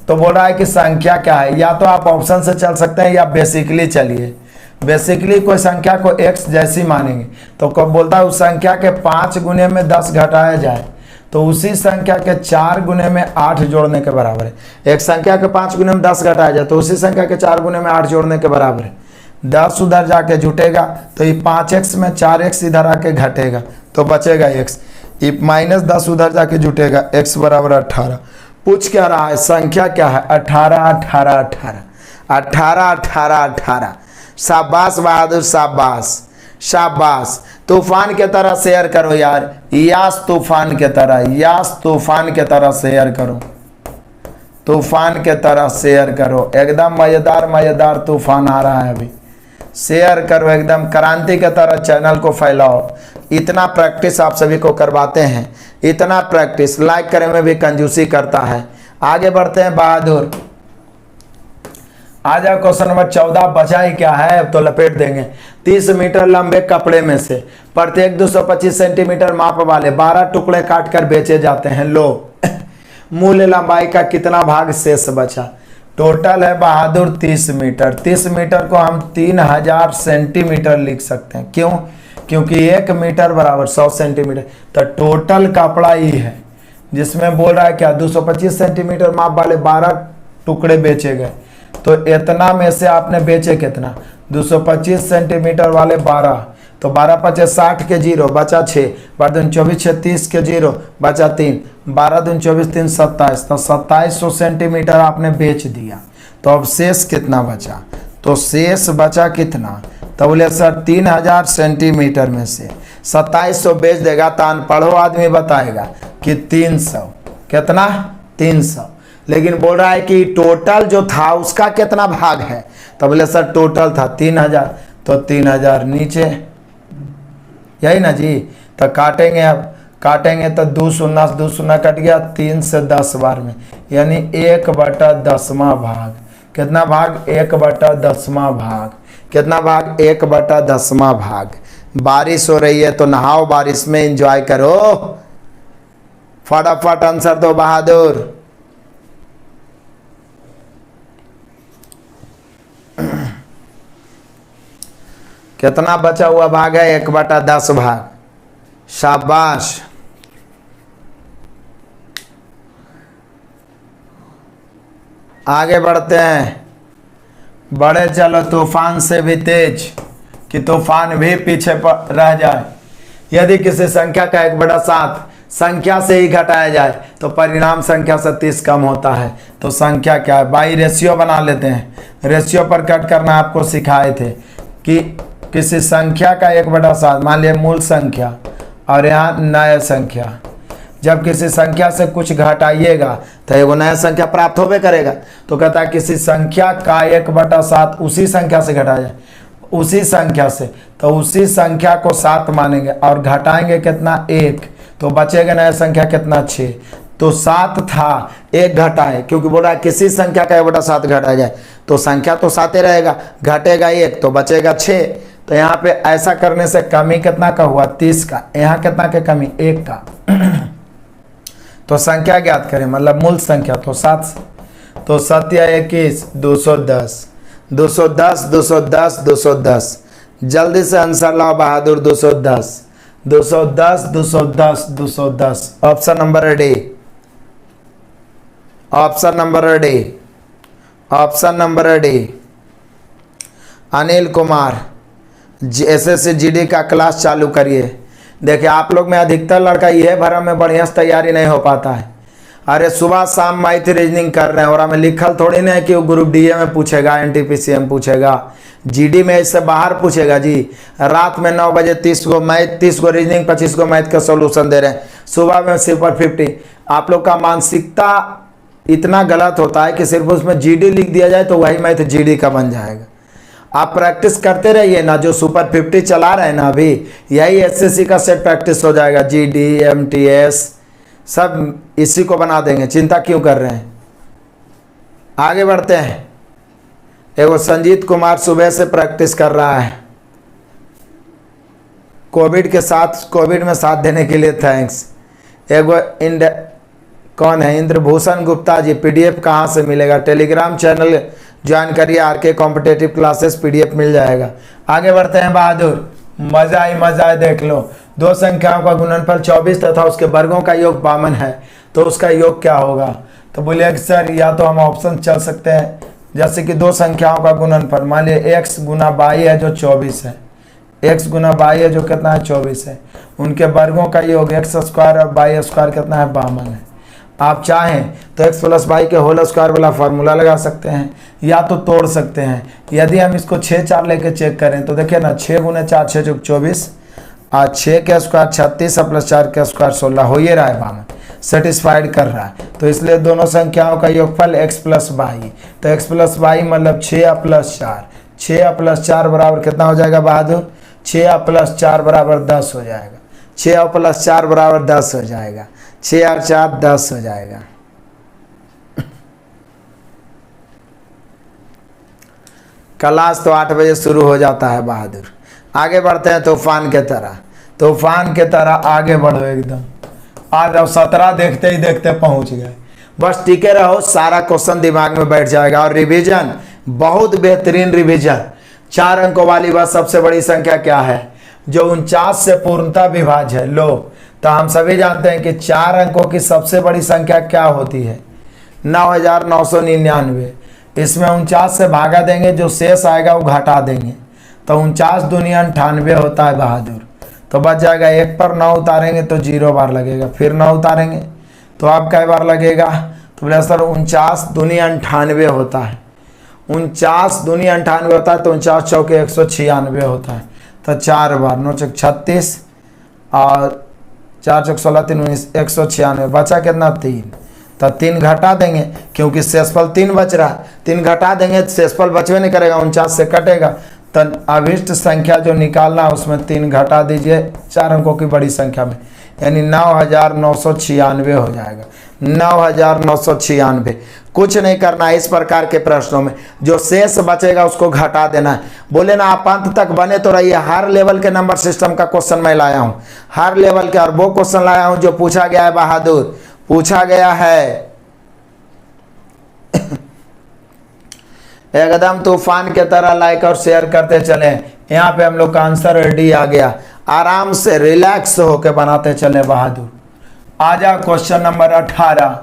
तो बोल रहा है कि संख्या क्या है। या तो आप ऑप्शन से चल सकते हैं या बेसिकली चलिए। बेसिकली कोई संख्या को x जैसी मानेंगे, तो कब बोलता है उस संख्या के 5 गुने में 10 घटाया जाए तो उसी संख्या के 4 गुने में 8 जोड़ने के बराबर है। एक संख्या के 5 गुने में 10 घटाया जाए तो उसी संख्या के 4 गुने में 8 जोड़ने के बराबर है। 10 उधर जाके जुटेगा तो ये 5x में 4x इधर आके घटेगा तो बचेगा x। ये -10 उधर जाके जुटेगा, x बराबर 18। पूछ क्या रहा है, संख्या क्या है? 18, 18, 18, 18, 18, 18। शाबाश बहादुर, शाबाश, शाबाश। तूफान के तरह शेयर करो यार, यास तूफान के तरह, यास तूफान के तरह शेयर करो, तूफान के तरह शेयर करो। एकदम मजेदार मजेदार तूफान आ रहा है अभी, शेयर करो एकदम क्रांति के तरह, चैनल को फैलाओ। इतना प्रैक्टिस आप सभी को करवाते हैं, इतना प्रैक्टिस, लाइक करने में भी कंजूसी करता है। आगे बढ़ते हैं, बहादुर आ जाओ। क्वेश्चन नंबर 14, बचा ही क्या है, अब तो लपेट देंगे। 30 मीटर लंबे कपड़े में से प्रत्येक 225 सेंटीमीटर माप वाले 12 टुकड़े काटकर बेचे जाते हैं। लो मूल लंबाई का कितना भाग शेष बचा? टोटल है बहादुर 30 मीटर। 30 मीटर को हम 3000 सेंटीमीटर लिख सकते हैं। क्यों? क्योंकि 1 मीटर बराबर 100 सेंटीमीटर। तो टोटल कपड़ा ही है, जिसमें बोल रहा है क्या, 225 सेंटीमीटर माप वाले 12 टुकड़े बेचे गए। तो इतना में से आपने बेचे कितना? 225 सेंटीमीटर वाले 12, तो 12 5 60 के 0 बचा 6, 12 दूनी 24 6 30 के 0 बचा 3, 12 दूनी 24 3 27, तो 2700 सेंटीमीटर आपने बेच दिया। तो अब शेष कितना बचा? तो शेष बचा कितना? तो बोले सर 3000 सेंटीमीटर में से 2700 बेच देगा, तो अनपढ़ो आदमी बताएगा कि 300। कितना? 300। लेकिन बोल रहा है कि टोटल जो था उसका कितना भाग है? तो बोले सर टोटल था 3000, तो 3000 नीचे, यही ना जी। तो काटेंगे, अब काटेंगे तो 2 शून्य 2 शून्य कट गया, 3 से 10 बार में, यानी 1/10वां भाग। कितना भाग? 1/10वां भाग। कितना भाग? 1/10वां भाग। बारिश हो रही है तो नहाओ, बारिश में एंजॉय करो। फटाफट आंसर दो बहादुर। कितना बचा हुआ भाग है? 1/10 भाग। शाबाश। आगे बढ़ते हैं, बड़े चलो। तूफान से भी तेज, कि तूफान भी पीछे रह जाए। यदि किसी संख्या का 1/7 संख्या से ही घटाया जाए तो परिणाम संख्या से 30 कम होता है। तो संख्या क्या है? बाई रेशियो बना लेते हैं। रेशियो पर कट करना आपको सिखाए थे कि किसी संख्या का 1/7, मान लिया मूल संख्या और यहाँ नया संख्या। जब किसी संख्या से कुछ घटाइएगा तो एगो नया संख्या प्राप्त होबे करेगा। तो कहता है किसी संख्या का 1/7 उसी संख्या से घटाया जाए, उसी संख्या से, तो उसी संख्या को 7 मानेंगे और घटाएंगे कितना? 1। तो बचेगा नया संख्या कितना 6। तो 7 था, 1 घटा है, क्योंकि बोला किसी संख्या का 1/7 घटा जाए तो संख्या तो 7 ही रहेगा, घटेगा 1 तो बचेगा 6। तो यहाँ पे ऐसा करने से कमी कितना का हुआ 30 का, यहाँ कितना के कमी 1 का। तो संख्या ज्ञात करें, मतलब मूल संख्या तो 7। तो 7 या 21 210, 210 210 210। जल्दी से आंसर लाओ बहादुर, 210 210 210 210। Option number D, option number D, option number D. Anil Kumar SSC GD का क्लास चालू करिए। देखिए आप लोग में अधिकतर लड़का यह भरम में बढ़िया से तैयारी नहीं हो पाता है। अरे सुबह शाम मैथ रीजनिंग कर रहे हैं और हमें लिखल थोड़ी ना है कि वो ग्रुप डीए में पूछेगा, एनटीपीसी में पूछेगा, जीडी में इससे बाहर पूछेगा जी। रात में 9 बजे 30 को मैथ, 30 को रीजनिंग, 25 को मैथ का सोल्यूशन दे रहे हैं, सुबह में सुपर 50। आप लोग का मानसिकता इतना गलत होता है कि सिर्फ उसमें जीडी लिख दिया जाए तो वही मैथ जीडी का बन जाएगा। आप प्रैक्टिस करते रहिए ना, जो सुपर 50 चला रहे हैं ना अभी, यही एसएससी का सेट प्रैक्टिस हो जाएगा। जीडी, एमटीएस सब इसी को बना देंगे, चिंता क्यों कर रहे हैं। आगे बढ़ते हैं। एगो संजीत कुमार सुबह से प्रैक्टिस कर रहा है। कोविड में साथ देने के लिए थैंक्स। एगो कौन है, इंद्रभूषण गुप्ता जी, पीडीएफ कहाँ से मिलेगा? टेलीग्राम चैनल ज्वाइन करिए, आरके कॉम्पिटेटिव क्लासेस, पीडीएफ मिल जाएगा। आगे बढ़ते हैं बहादुर, मजा ही मजा है। देख लो, दो संख्याओं का गुणनफल 24 तथा उसके वर्गों का योग 52 है, तो उसका योग क्या होगा? तो बोलिए कि सर या तो हम ऑप्शन चल सकते हैं, जैसे कि दो संख्याओं का गुणनफल, मान लिया x गुना 22 है जो 24 है, x गुना 22 है जो कितना है 24 है, उनके वर्गों का योग x स्क्वायर और y स्क्वायर कितना है 52 है। आप चाहें तो x प्लस वाई के होल स्क्वायर वाला फार्मूला लगा सकते हैं, या तो तोड़ सकते हैं। यदि हम इसको 6 4 लेके चेक करें तो देखिए ना, 6 गुना 4 6 24, और 6 के स्क्वायर 36 और प्लस 4 के स्क्वायर 16, हो ये रहा है 52, सेटिस्फाइड कर रहा है। तो इसलिए दोनों संख्याओं का योगफल x प्लस वाई, तो x प्लस वाई मतलब 6 प्लस 4, 6 प्लस 4 बराबर कितना हो जाएगा बहादुर? 6 प्लस 4 बराबर 10 हो जाएगा, 6 प्लस 4 बराबर 10 हो जाएगा, 6 और 4 10 हो जाएगा। क्लास तो 8 बजे शुरू हो जाता है बहादुर। आगे बढ़ते हैं तूफान के तरह, तूफान के तरह आगे बढ़ो एकदम। आज अब 17 देखते ही देखते पहुंच गए। बस टिके रहो, सारा क्वेश्चन दिमाग में बैठ जाएगा। और रिवीजन, बहुत बेहतरीन रिवीजन। 4 अंकों वाली वह सबसे बड़ी संख्या क्या है जो 49 से पूर्णतः विभाज्य है? लो, तो हम सभी जानते हैं कि 4 अंकों की सबसे बड़ी संख्या क्या होती है? 9999। इसमें 49 से भागा देंगे, जो शेष आएगा वो घटा देंगे, तो 49 दूनी 98 होता है बहादुर। तो बच जाएगा, 1 पर 9 उतारेंगे तो 0 बार लगेगा, फिर 9 उतारेंगे तो अब कई बार लगेगा? तो बोले सर 49 दूनी 98 होता है, 49 दूनी 98 होता है, तो 49 चौके 196 होता है, तो 4 बार 9 चौक 36 और 4 चौक 16 3 19 196। बचा कितना? 3। तो 3 घटा देंगे, क्योंकि शेषफल 3 बच रहा है, 3 घटा देंगे शेषफल बचवे नहीं करेगा, 49 से कटेगा। तो अभिष्ट संख्या जो निकालना है उसमें 3 घटा दीजिए 4 अंकों की बड़ी संख्या में, यानी 9996 हो जाएगा, 9996। कुछ नहीं करना है इस प्रकार के प्रश्नों में, जो शेष बचेगा उसको घटा देना है। बोले ना आप अंत तक बने तो रहिए। हर लेवल के नंबर सिस्टम का क्वेश्चन मैं लाया हूँ, हर लेवल के, और वो क्वेश्चन लाया हूँ जो पूछा गया है बहादुर, पूछा गया है एकदम तूफान के तरह। लाइक और शेयर करते चले। यहाँ पे हम लोग का आंसर रेडी आ गया, आराम से रिलैक्स होके बनाते चले बहादुर। आ जा क्वेश्चन नंबर 18।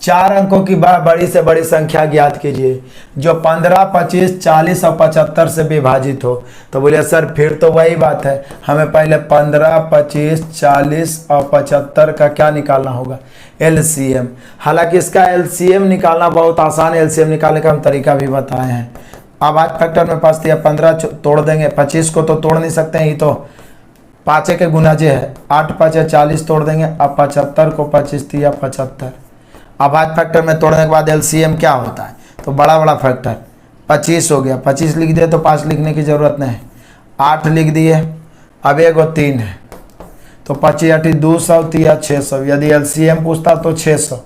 4 अंकों की बड़ी से बड़ी संख्या ज्ञात कीजिए जो 15, 25, 40 और 75 से विभाजित हो। तो बोलिए सर फिर तो वही बात है, हमें पहले 15, 25, 40 और 75 का क्या निकालना होगा? एलसीएम। हालांकि इसका एलसीएम निकालना बहुत आसान है, एलसीएम निकालने का हम तरीका भी बताए हैं। अब आज फैक्टर में पास दिया, 15 तोड़ देंगे, 25 को तो तोड़ नहीं सकते हैं, ये तो 5 के गुना जे है, 8 5 40 तोड़ देंगे। अब 75 को 25 दिया 75। अब आज फैक्टर में तोड़ने के बाद एलसीएम क्या होता है? तो बड़ा बड़ा फैक्टर 25 हो गया, 25 लिख दिए तो 5 लिखने की जरूरत नहीं है, 8 लिख दिए। अब एगो 3 है, तो 25 8 200 तिया 600। यदि एलसीएम पूछता तो 600,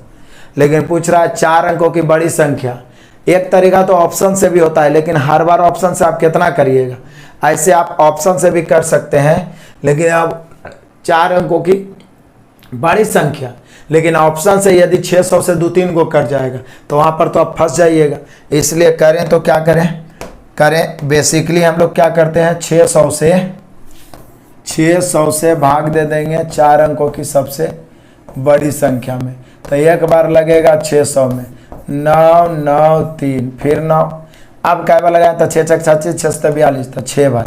लेकिन पूछ रहा है 4 अंकों की बड़ी संख्या। एक तरीका तो ऑप्शन से भी होता है, लेकिन हर बार ऑप्शन से आप कितना करिएगा। ऐसे आप ऑप्शन से भी कर सकते हैं, लेकिन अब 4 अंकों की बड़ी संख्या, लेकिन ऑप्शन से यदि 600 से 2-3 को कट जाएगा तो वहाँ पर तो आप फंस जाइएगा। इसलिए करें तो क्या करें बेसिकली हम लोग क्या करते हैं, 600 से भाग दे देंगे 4 अंकों की सबसे बड़ी संख्या में। तो एक बार लगेगा 600 में 9 9 3 फिर 9। अब क्या बार लगाया तो 6 6 36 642 तो 6 बार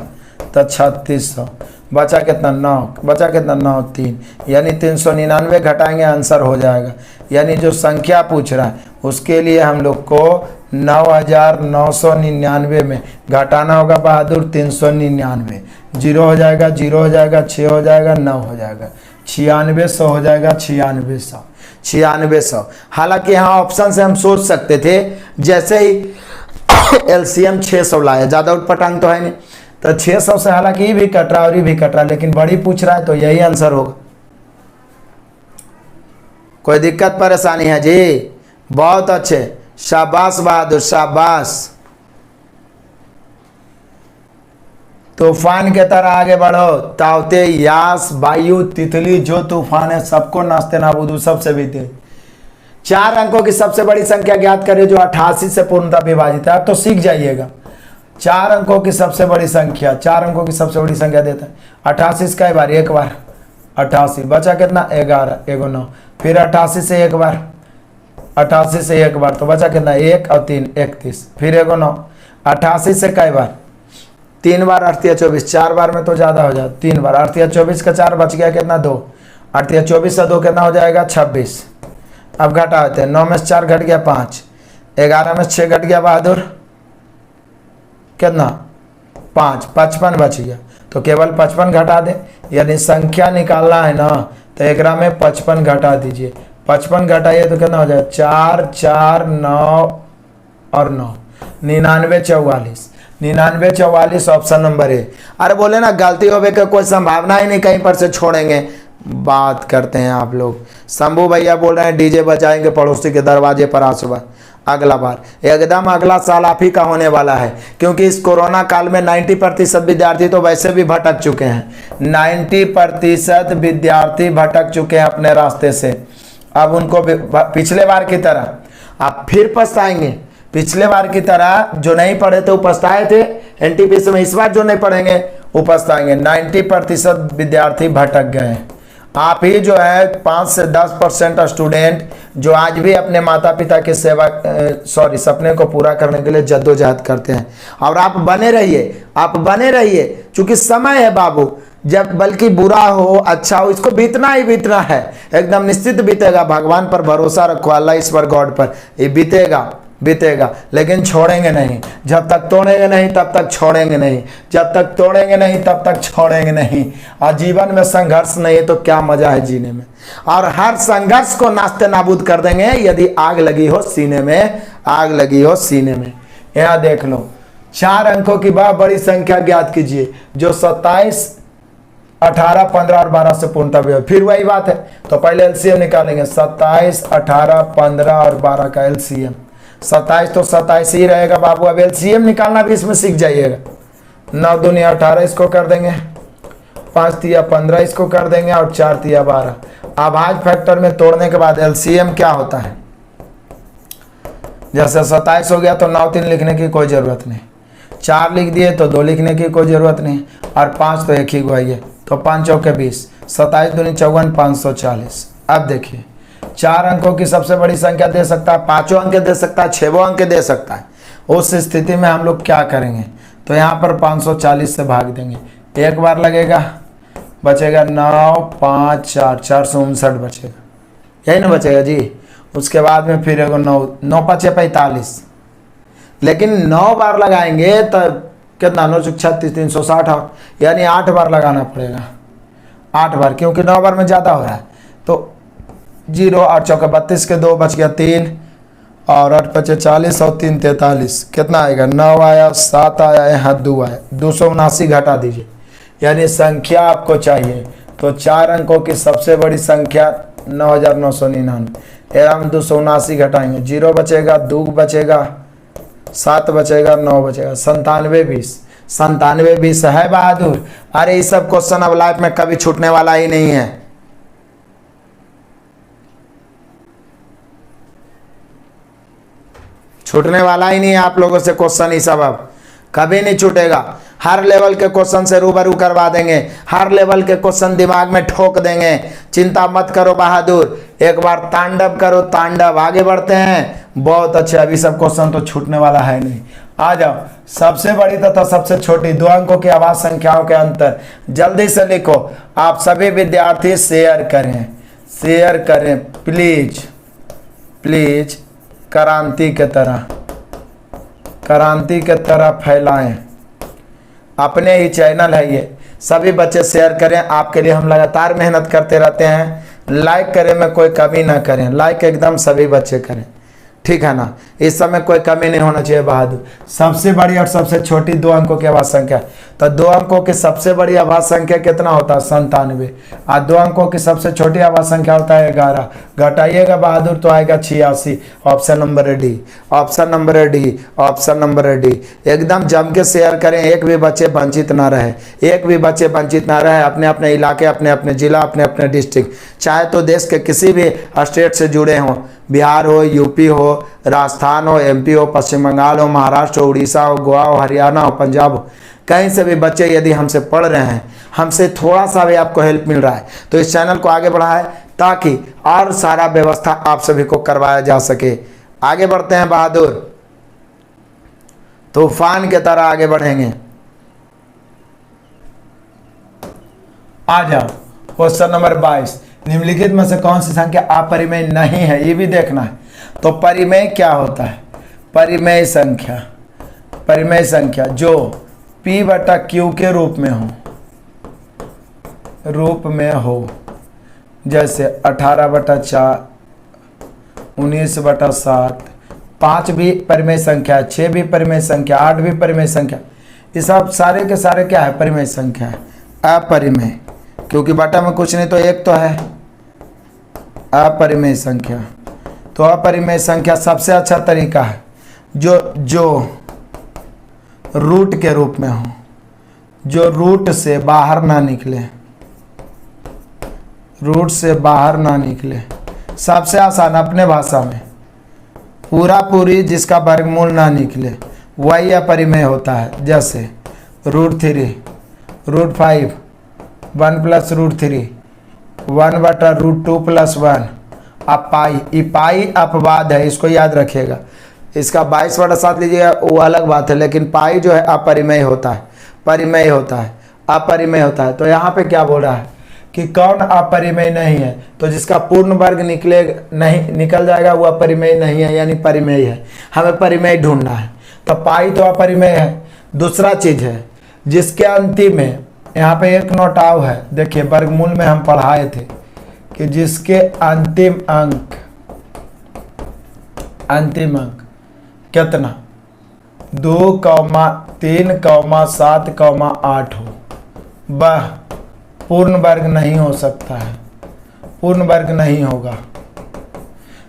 तो 3600। बचा कितना 9, बचा कितना 9 3, यानी 399 घटाएंगे आंसर हो जाएगा। यानी जो संख्या पूछ रहा है उसके लिए हम लोग को 9999 में घटाना होगा बहादुर 399। 0 हो जाएगा, 0 हो जाएगा, 6 हो जाएगा, 9 हो जाएगा, 9600 हो जाएगा, 9600। हालांकि यहाँ ऑप्शन से हम सोच सकते थे, जैसे ही एलसीएम 600 लाया, ज़्यादा उटपटांग तो है नहीं, तो 600 से हालांकि ये भी कट रहा और ये भी कट रहा, लेकिन बड़ी पूछ रहा है तो यही आंसर होगा। कोई दिक्कत परेशानी है जी? बहुत अच्छे, शाबाश बहादुर शाबाश। तूफान के तरह आगे बढ़ो, तावते यास वायु तितली जो तूफान है सबको नाचते नाबूद सबसे भी तेज। 4 अंकों की सबसे बड़ी संख्या ज्ञात करें जो 88 से पूर्णतः विभाजित है। अब तो सीख जाइएगा। 4 अंकों की सबसे बड़ी संख्या, 4 अंकों की सबसे बड़ी संख्या देता है 88 का बार, एक बार 88, बचा कितना 11 एगो 9, फिर 88 से एक बार, 88 से एक बार तो बचा कितना 1 और 3 31, फिर एगो 9, 88 से कई बार 3 बार 8 या 24, 4 बार में तो ज़्यादा हो जाए, 3 बार 8 या 24 का 4 बच गया कितना 2, 8 या 24 से 2 कितना हो जाएगा 26। अब घटा होते हैं, 9 में से 4 घट गया 5, 11 में 6 घट गया बहादुर कितना 5, 55 बच गया। तो केवल 55 घटा दे, यानी संख्या निकालना है ना, तो 11 में 55 घटा दीजिए। 55 घटाइए तो कितना हो जाए 4 4 9 और 9, 99 44। 99 44 ऑप्शन नंबर है। अरे बोले ना गलती होने का कोई संभावना ही नहीं, कहीं पर से छोड़ेंगे। बात करते हैं आप लोग। शंभू भैया बोल रहे हैं डीजे बजाएंगे पड़ोसी के दरवाजे पर आज सुबह। अगला बार एकदम अगला साल आप ही का होने वाला है, क्योंकि इस कोरोना काल में 90% विद्यार्थी तो वैसे भी भटक चुके हैं। 90% विद्यार्थी भटक चुके हैं अपने रास्ते से। अब उनको पिछले बार की तरह आप फिर पछताएंगे। पिछले बार की तरह जो नहीं पढ़े थे वो पछताए थे एनटीपीसी में, इस बार जो नहीं पढ़ेंगे वो पछताएंगे। 90% विद्यार्थी भटक गए हैं। आप ही जो है 5 से 10% स्टूडेंट जो आज भी अपने माता पिता की सेवा सपने को पूरा करने के लिए जद्दोजहद करते हैं। और आप बने रहिए, चूंकि समय है बाबू, जब बल्कि बुरा हो अच्छा हो इसको बीतना ही बीतना है, एकदम निश्चित बीतेगा। भगवान पर भरोसा रखो, अल्लाह ईश्वर गॉड पर, ये बीतेगा, लेकिन छोड़ेंगे नहीं। जब तक तोड़ेंगे नहीं तब तक छोड़ेंगे नहीं, जब तक तोड़ेंगे नहीं तब तक छोड़ेंगे नहीं। और जीवन में संघर्ष नहीं है तो क्या मजा है जीने में। और हर संघर्ष को नाश्ते नाबूद कर देंगे यदि आग लगी हो सीने में, यहाँ देख लो। 4 अंकों की बहुत बड़ी संख्या ज्ञात कीजिए जो 27 18 15 और 12 से पूर्णतः। फिर वही बात है, तो पहले एलसीएम निकालेंगे। 27 18 15 और 12 का एलसीएम। 27 तो 27 ही रहेगा बाबू। अब एलसीएम निकालना भी इसमें सीख जाइएगा। 9 दूनी 18 इसको कर देंगे, 5 तिया 15 इसको कर देंगे और 4 तिया 12। अभाज्य फैक्टर में तोड़ने के बाद एलसीएम क्या होता है, जैसे 27 हो गया तो 9 3 लिखने की कोई ज़रूरत नहीं, 4 लिख दिए तो 2 लिखने की कोई ज़रूरत नहीं, और 5 तो एक ही गवाइए, तो 5 चौके 20, 27 दूनी 54 540। अब देखिए 4 अंकों की सबसे बड़ी संख्या दे सकता है, 5 अंक दे सकता है, 6 अंक दे सकता है। उस स्थिति में हम लोग क्या करेंगे, तो यहाँ पर 540 से भाग देंगे। एक बार लगेगा, बचेगा 9 5 4 459 बचेगा, यही ना बचेगा जी। उसके बाद में फिर 9 5 45, लेकिन 9 बार लगाएंगे तो कितना 9 36 360, यानी 8 बार लगाना पड़ेगा। 8 बार, क्योंकि 9 बार में ज़्यादा हो रहा है। तो 0 8 चौके 32 के 2 बच गया 3 और 8 5 40 और 3 43, कितना आएगा 9 आया, 7 आया, यहाँ 2 आया, 279 घटा दीजिए। यानी संख्या आपको चाहिए तो 4 अंकों की सबसे बड़ी संख्या 9999। हम 279 घटाएंगे, 0 बचेगा, 2 बचेगा, 7 बचेगा, 9 बचेगा, 9720। 9720 है बहादुर। अरे ये सब क्वेश्चन अब लाइफ में कभी छूटने वाला ही नहीं है। छूटने वाला ही नहीं है आप लोगों से क्वेश्चन, ही सब अब कभी नहीं छूटेगा। हर लेवल के क्वेश्चन से रूबरू करवा देंगे, हर लेवल के क्वेश्चन दिमाग में ठोक देंगे। चिंता मत करो बहादुर, एक बार तांडव करो तांडव। आगे बढ़ते हैं, बहुत अच्छे। अभी सब क्वेश्चन तो छूटने वाला है नहीं। आ जाओ, सबसे बड़ी तथा सबसे छोटी 2 अंकों की आवाज संख्याओं के अंतर जल्दी से लिखो। आप सभी विद्यार्थी शेयर करें, शेयर करें प्लीज प्लीज। क्रांति के तरह, क्रांति के तरह फैलाएं। अपने ही चैनल है ये, सभी बच्चे शेयर करें। आपके लिए हम लगातार मेहनत करते रहते हैं। लाइक करें में कोई कमी ना करें, लाइक एकदम सभी बच्चे करें, ठीक है ना। इस समय कोई कमी नहीं होना चाहिए बहादुर। सबसे बड़ी और सबसे छोटी 2 अंकों की आवाज संख्या, तो 2 अंकों की सबसे बड़ी आवाज संख्या कितना होता है? 97। और 2 अंकों की सबसे छोटी आवाज संख्या होता है 11। घटाइएगा बहादुर तो आएगा 86। Option number D, option number D, option number D. एकदम जम के शेयर करें, एक भी बच्चे वंचित ना रहे, एक भी बच्चे वंचित ना रहे। अपने अपने इलाके, अपने अपने जिला, अपने अपने डिस्ट्रिक्ट, चाहे तो देश के किसी भी स्टेट से जुड़े हों, बिहार हो, यूपी हो, राजस्थान हो, एमपी हो, पश्चिम बंगाल हो, महाराष्ट्र हो, उड़ीसा हो, गोवा हो, हरियाणा हो, पंजाब हो, कहीं से भी बच्चे यदि हमसे पढ़ रहे हैं, हमसे थोड़ा सा भी आपको हेल्प मिल रहा है, तो इस चैनल को आगे बढ़ाएं ताकि और सारा व्यवस्था आप सभी को करवाया जा सके। आगे बढ़ते हैं बहादुर, तूफान की तरह आगे बढ़ेंगे। आ जाओ, क्वेश्चन नंबर 22। निम्नलिखित में से कौन सी संख्या अपरिमेय नहीं है, ये भी देखना है। तो परिमेय क्या होता है? परिमेय संख्या, परिमेय संख्या जो P बटा Q के रूप में हो, रूप में हो। जैसे 18 बटा 4, 19 बटा 7, 5 भी परिमेय संख्या, 6 भी परिमेय संख्या, 8 भी परिमेय संख्या। ये सब सारे के सारे क्या है? परिमेय संख्या है। अपरिमेय, क्योंकि बटा में कुछ नहीं तो एक तो है। अपरिमेय संख्या, तो अपरिमेय संख्या सबसे अच्छा तरीका है जो रूट के रूप में हो, जो रूट से बाहर ना निकले, रूट से बाहर ना निकले। सबसे आसान अपने भाषा में पूरा पूरी जिसका वर्गमूल ना निकले वही अपरिमेय होता है। जैसे √3, √5, 1 + √3, 1 बटा √2 + 1। अब पाई अपवाद है, इसको याद रखिएगा। इसका 22 बटा 7 लीजिएगा वो अलग बात है, लेकिन पाई जो है अपरिमेय होता है, परिमेय होता है, अपरिमेय होता है। तो यहाँ पे क्या बोल रहा है कि कौन अपरिमेय नहीं है? तो जिसका पूर्ण वर्ग निकल जाएगा वो अपरिमेय नहीं है, यानी परिमेय है। हमें परिमेय ढूंढना है, तो पाई तो अपरिमेय है। दूसरा चीज है जिसके अंतिम में, यहाँ पे एक नोट आव है, देखिए वर्गमूल में हम पढ़ाए थे कि जिसके अंतिम अंक कितना 2, 3, 7, 8 हो, वह पूर्ण वर्ग नहीं हो सकता है, पूर्ण वर्ग नहीं होगा।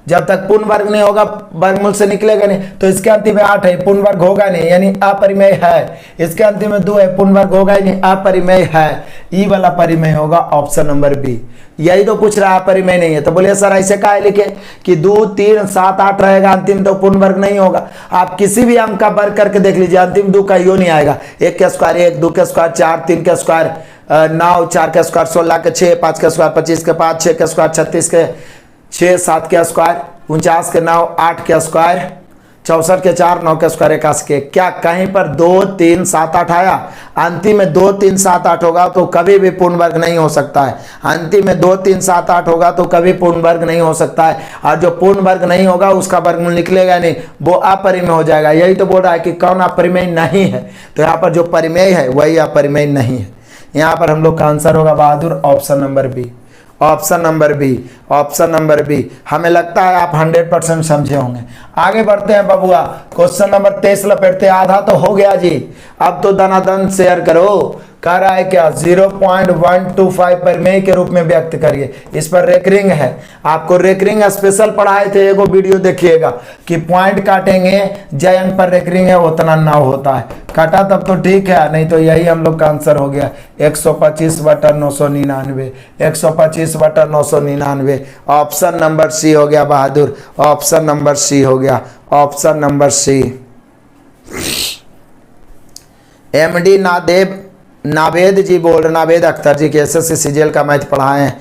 जब तक पूर्ण वर्ग नहीं होगा वर्गमूल से निकलेगा नहीं, तो इसके अंतिम में 8 है, पूर्ण वर्ग होगा नहीं, यानी अपरिमेय है। इसके अंतिम में 2 है, पूर्ण वर्ग होगा ही नहीं, अपरिमेय है। ई वाला परिमेय होगा, ऑप्शन नंबर बी। यही तो पूछ रहा है, अपरिमेय नहीं है। तो बोलिए सर ऐसे काहे लिखे कि 2, 3, 7, 8 रहेगा अंतिम, तो पूर्ण वर्ग नहीं होगा। आप किसी भी अंक का वर्ग करके देख लीजिए, अंतिम 2 का यो नहीं आएगा। 1 के स्क्वायर 1, 2 के स्क्वायर 4, 3 के स्क्वायर 9, 4 के स्क्वायर 16 के 6, 5 के स्क्वायर 25 के 5, 6 के स्क्वायर 36 के 6, 7 के स्क्वायर 49 के 9, 8 के स्क्वायर 64 के 4, 9 के स्क्वायर 81 के। क्या कहीं पर 2, 3, 7, 8 आया? अंतिम में 2, 3, 7, 8 होगा तो कभी भी पूर्ण वर्ग नहीं हो सकता है। अंतिम में 2, 3, 7, 8 होगा तो कभी पूर्ण वर्ग नहीं हो सकता है। और जो पूर्ण वर्ग नहीं होगा उसका वर्गमूल निकलेगा नहीं, वो अपरिमेय हो जाएगा। यही तो बोल रहा है कि कौन अपरिमेय नहीं है। तो यहाँ पर जो परिमेय है वही अपरिमेय नहीं है। यहाँ पर हम लोग का आंसर होगा बहादुर option number B, option number B. Option number B. हमें लगता है आप 100% समझे होंगे। आगे बढ़ते हैं बबुआ, क्वेश्चन नंबर 23 लपेटते, आधा तो हो गया जी, अब तो दनादन शेयर करो। कह रहा है क्या 0.125 परिमेय के रूप में व्यक्त करिए। इस पर रेकरिंग है, आपको रेकरिंग स्पेशल पढ़ाए थे, एगो वीडियो देखिएगा कि पॉइंट काटेंगे जयन पर रेकरिंग है उतना ना होता है, काटा तब तो ठीक है, नहीं तो यही हम लोग का आंसर हो गया 125/999, 125/999। ऑप्शन नंबर सी हो गया बहादुर, ऑप्शन नंबर सी हो गया, option number C. MD Naved ji बोल रहे, नावेद अख्तर जी के एसएससी सीजीएल का मैथ पढ़ाए हैं।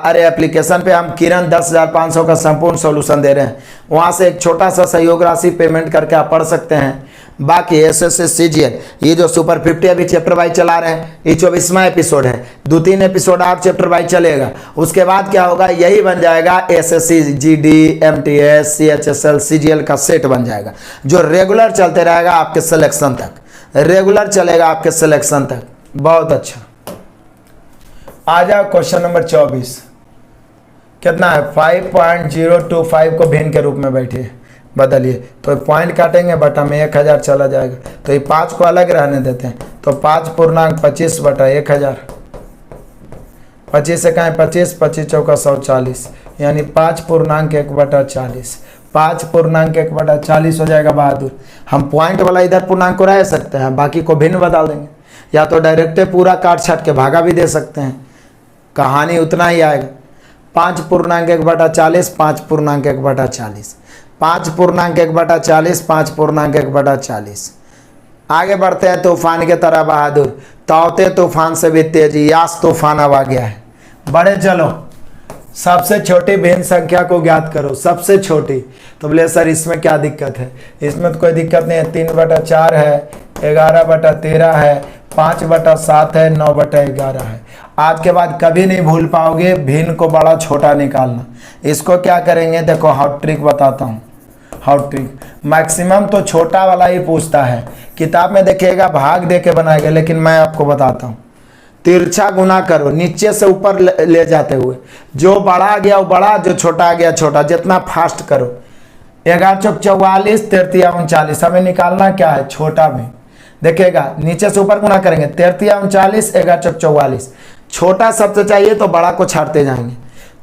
अरे एप्लीकेशन पे हम किरण 10,500 का संपूर्ण सॉल्यूशन दे रहे हैं, वहाँ से एक छोटा सा सहयोग राशि पेमेंट करके आप पढ़ सकते हैं। बाकी एसएससी सीजीएल ये जो सुपर 50 अभी चैप्टर वाइज चला रहे हैं, ये 24वां एपिसोड है, 2-3 एपिसोड और चैप्टर वाइज चलेगा। उसके बाद क्या होगा, यही बन जाएगा SSC GD MTS CHSL CGL का सेट बन जाएगा, जो रेगुलर चलते रहेगा आपके सिलेक्शन तक, रेगुलर चलेगा आपके सिलेक्शन तक। बहुत अच्छा। आ जाओ क्वेश्चन नंबर 24, कितना है 5.025 को भिन्न के रूप में बैठिए, बदलिए तो पॉइंट काटेंगे बटा में 1000 चला जाएगा, तो ये 5 को अलग रहने देते हैं, तो 5.25/1000, 25 से कहें 25, 25 चौका 140, यानी 5.1/40, 5.1/40 हो जाएगा बहादुर। हम पॉइंट वाला इधर पूर्णांक को रह सकते हैं, बाकी को भिन्न बदल देंगे, या तो डायरेक्ट पूरा काट छाट के भागा भी दे सकते हैं, कहानी उतना ही आएगा। 5.1/40, 5.1/40, 5.1/40, 5.1/40। आगे बढ़ते हैं तूफान के तरह बहादुर, तौते तूफान से भी तेजी, यास तूफान अब आ गया है। बड़े चलो, सबसे छोटी भिन्न संख्या को ज्ञात करो, सबसे छोटी। तो बोले सर इसमें क्या दिक्कत है, इसमें तो कोई दिक्कत नहीं है, 3/4 है, 11/13 है, 5/7 है, 9/11 है। आज के बाद कभी नहीं भूल पाओगे भिन्न को बड़ा छोटा निकालना। इसको क्या करेंगे, देखो हाउ ट्रिक बताता हूँ, हाउ ट्रिक। मैक्सिमम तो छोटा वाला ही पूछता है, किताब में देखिएगा भाग दे के बनाएगा, लेकिन मैं आपको बताता हूँ तिरछा गुना करो, नीचे से ऊपर ले जाते हुए, जो बड़ा गया वो बड़ा, जो छोटा गया छोटा, जितना फास्ट करो। 11 चौक 44, 33 39, हमें निकालना क्या है, छोटा में। देखिएगा नीचे से ऊपर गुना करेंगे, 33 39, 11 चौक 44, छोटा सबसे चाहिए तो बड़ा को छाड़ते जाएंगे।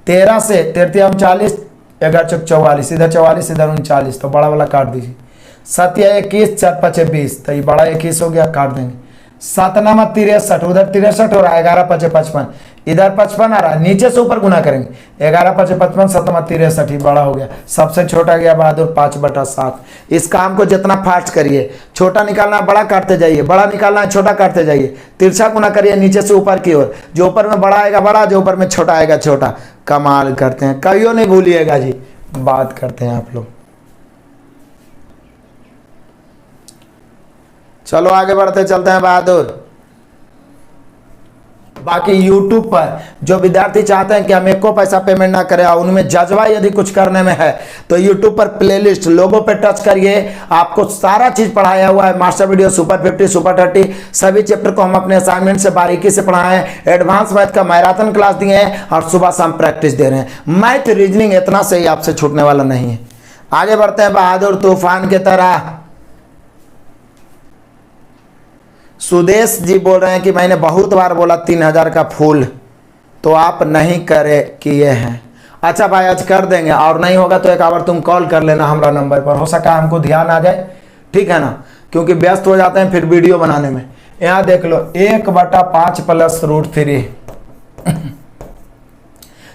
13 से 33 39, 11 चौक 44, इधर 44 इधर 39, तो बड़ा वाला काट दीजिए। 7 या 21, 4 5 20, तो ये बड़ा 21 हो गया, काट देंगे। 7 9 63, उधर 63 हो रहा है, 11 5 55, इधर 55 आ रहा है, नीचे से ऊपर गुना करेंगे, 11 5 55, 7 9 63, बड़ा हो गया। सबसे छोटा गया बहादुर 5/7। इस काम को जितना फास्ट करिए, छोटा निकालना बड़ा काटते जाइए, बड़ा निकालना छोटा काटते जाइए, तिरछा गुना करिए नीचे से ऊपर की ओर, जो ऊपर में बड़ा आएगा बड़ा, जो ऊपर में छोटा आएगा छोटा। कमाल करते हैं, कहियो नहीं भूलिएगा जी, बात करते हैं आप लोग। चलो आगे बढ़ते चलते हैं बहादुर। बाकी YouTube पर जो विद्यार्थी चाहते हैं कि हम एको पैसा पेमेंट ना करें और उनमें जज्बा यदि कुछ करने में है, तो YouTube पर प्लेलिस्ट लोगों पे टच करिए, आपको सारा चीज पढ़ाया हुआ है। मास्टर वीडियो, सुपर 50, सुपर 30, सभी चैप्टर को हम अपने असाइनमेंट से बारीकी से पढ़ाए हैं। एडवांस मैथ का मैराथन क्लास दिए हैं और सुबह शाम प्रैक्टिस दे रहे हैं। मैथ रीजनिंग इतना से ही आपसे छूटने वाला नहीं है। आगे बढ़ते हैं बहादुर तूफान की तरह। सुदेश जी बोल रहे हैं कि मैंने बहुत बार बोला 3000 का फूल, तो आप नहीं किए हैं। अच्छा भाई आज कर देंगे, और नहीं होगा तो एक बार तुम कॉल कर लेना हमारा नंबर पर, हो सका हमको ध्यान आ जाए, ठीक है ना, क्योंकि व्यस्त हो जाते हैं फिर वीडियो बनाने में। यहाँ देख लो 1/5 + √3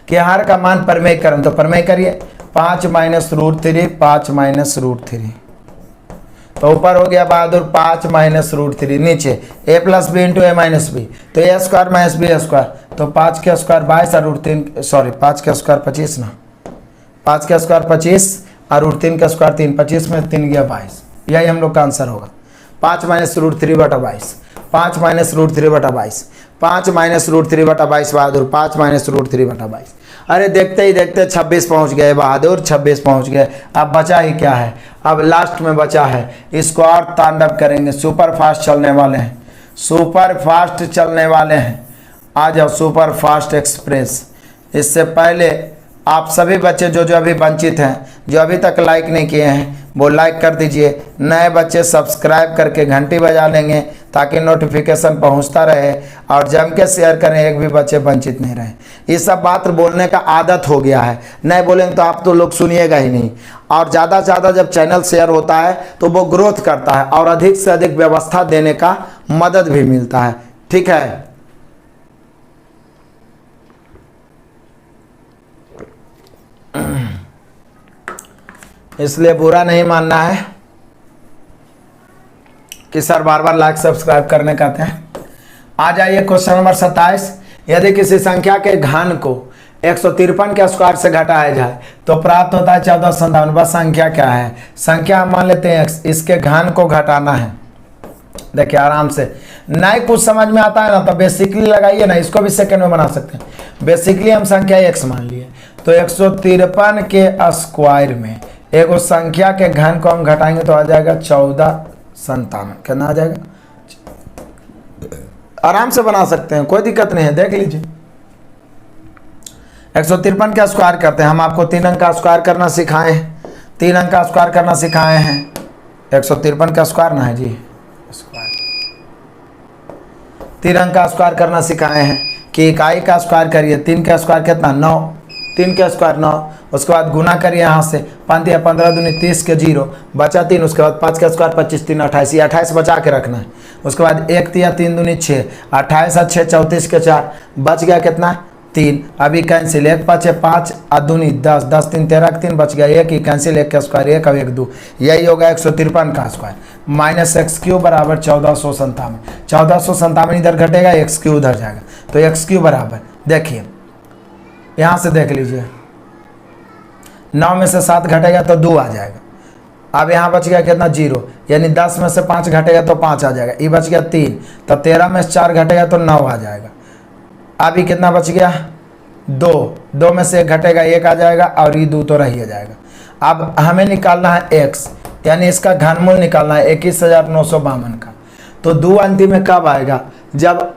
कि हर का मान परमेय करें, तो परमेय करिए 5 - √3, 5 - √3, तो ऊपर हो गया बहादुर 5 - √3, नीचे a + b × a - b, तो a² - b², तो 5 के स्क्वायर 22 और √3, सॉरी 5 के स्क्वायर 25 ना, 5 के स्क्वायर 25 और √3 का स्क्वायर 3, 25 में 3 गया 22, यही हम लोग का आंसर होगा। 5 - √3/22, 5 - √3/22, 5 - √3/22 बहादुर, 5 - √3/22। अरे देखते ही देखते 26 पहुंच गए बहादुर, 26 पहुंच गए। अब बचा ही क्या है, अब लास्ट में बचा है इसको और तांडव करेंगे। सुपर फास्ट चलने वाले हैं, सुपर फास्ट चलने वाले हैं। आ जाओ सुपर फास्ट एक्सप्रेस। इससे पहले आप सभी बच्चे जो जो अभी वंचित हैं, जो अभी तक लाइक नहीं किए हैं, वो लाइक कर दीजिए। नए बच्चे सब्सक्राइब करके घंटी बजा लेंगे ताकि नोटिफिकेशन पहुंचता रहे, और जम के शेयर करें, एक भी बच्चे वंचित नहीं रहे। ये सब बात बोलने का आदत हो गया है, नहीं बोलेंगे तो आप तो लोग सुनिएगा ही नहीं। और ज़्यादा से ज़्यादा जब चैनल शेयर होता है तो वो ग्रोथ करता है और अधिक से अधिक व्यवस्था देने का मदद भी मिलता है। ठीक है, इसलिए बुरा नहीं मानना है कि सर बार बार लाइक सब्सक्राइब करने कहते हैं। आ जाइए क्वेश्चन नंबर 27। यदि किसी संख्या के घन को 153 के स्क्वायर से घटाया जाए तो प्राप्त होता है 1457। बस संख्या क्या है? संख्या हम मान लेते हैं x, इसके घन को घटाना है। देखिए आराम से, नहीं कुछ समझ में आता है ना तो बेसिकली लगाइए ना, इसको भी सेकंड में बना सकते हैं। बेसिकली हम संख्या x मान लिए तो 153 के स्क्वायर में एक संख्या के घन को हम घटाएंगे तो आ जाएगा 1457। कितना आ जाएगा? आराम से बना सकते हैं, कोई दिक्कत नहीं है, देख लीजिए। 153 का स्क्वायर करते हैं, हम आपको 3 अंक का स्क्वायर करना सिखाए हैं, 3 अंक का स्क्वायर करना सिखाए हैं। 153 का स्क्वायर ना है जी, स्क्वायर 3 अंक का स्क्वायर करना सिखाए हैं कि इकाई का स्क्वायर करिए। 3 का स्क्वायर कितना? 9। 3 का स्क्वायर 9, उसके बाद गुना करिए यहाँ से, 5 या 15 दूनी 30 के 0 बचा 3। उसके बाद 5 का स्क्वायर 25 3 28, ये 28 बचा के रखना है। उसके बाद 1 या 3 दूनी 6, 28 और 6 34 के 4 बच गया कितना? 3। अभी कैंसिल, 1 5 5 दूनी 10, 10 3 13 3 बच गया 1 ही कैंसिल, 1 का स्क्वायर 1 और 1 2, यही होगा 153 का स्क्वायर। माइनस एक्स क्यू बराबर 1457। 1457 इधर घटेगा, एक्स क्यू उधर जाएगा, तो एक्स क्यू बराबर, देखिए यहाँ से देख लीजिए, 9 में से 7 घटेगा तो 2 आ जाएगा। अब यहाँ बच गया कितना? 0, यानी 10 में से 5 घटेगा तो 5 आ जाएगा। ये बच गया 3, तो 13 में से 4 घटेगा तो 9 आ जाएगा। अभी कितना बच गया? 2, 2 में से 1 घटेगा 1 आ जाएगा, और ये 2 तो रह ही जाएगा। अब हमें निकालना है x, यानी इसका घनमूल निकालना है 21,952 का। तो 2 अंतिम में कब आएगा? जब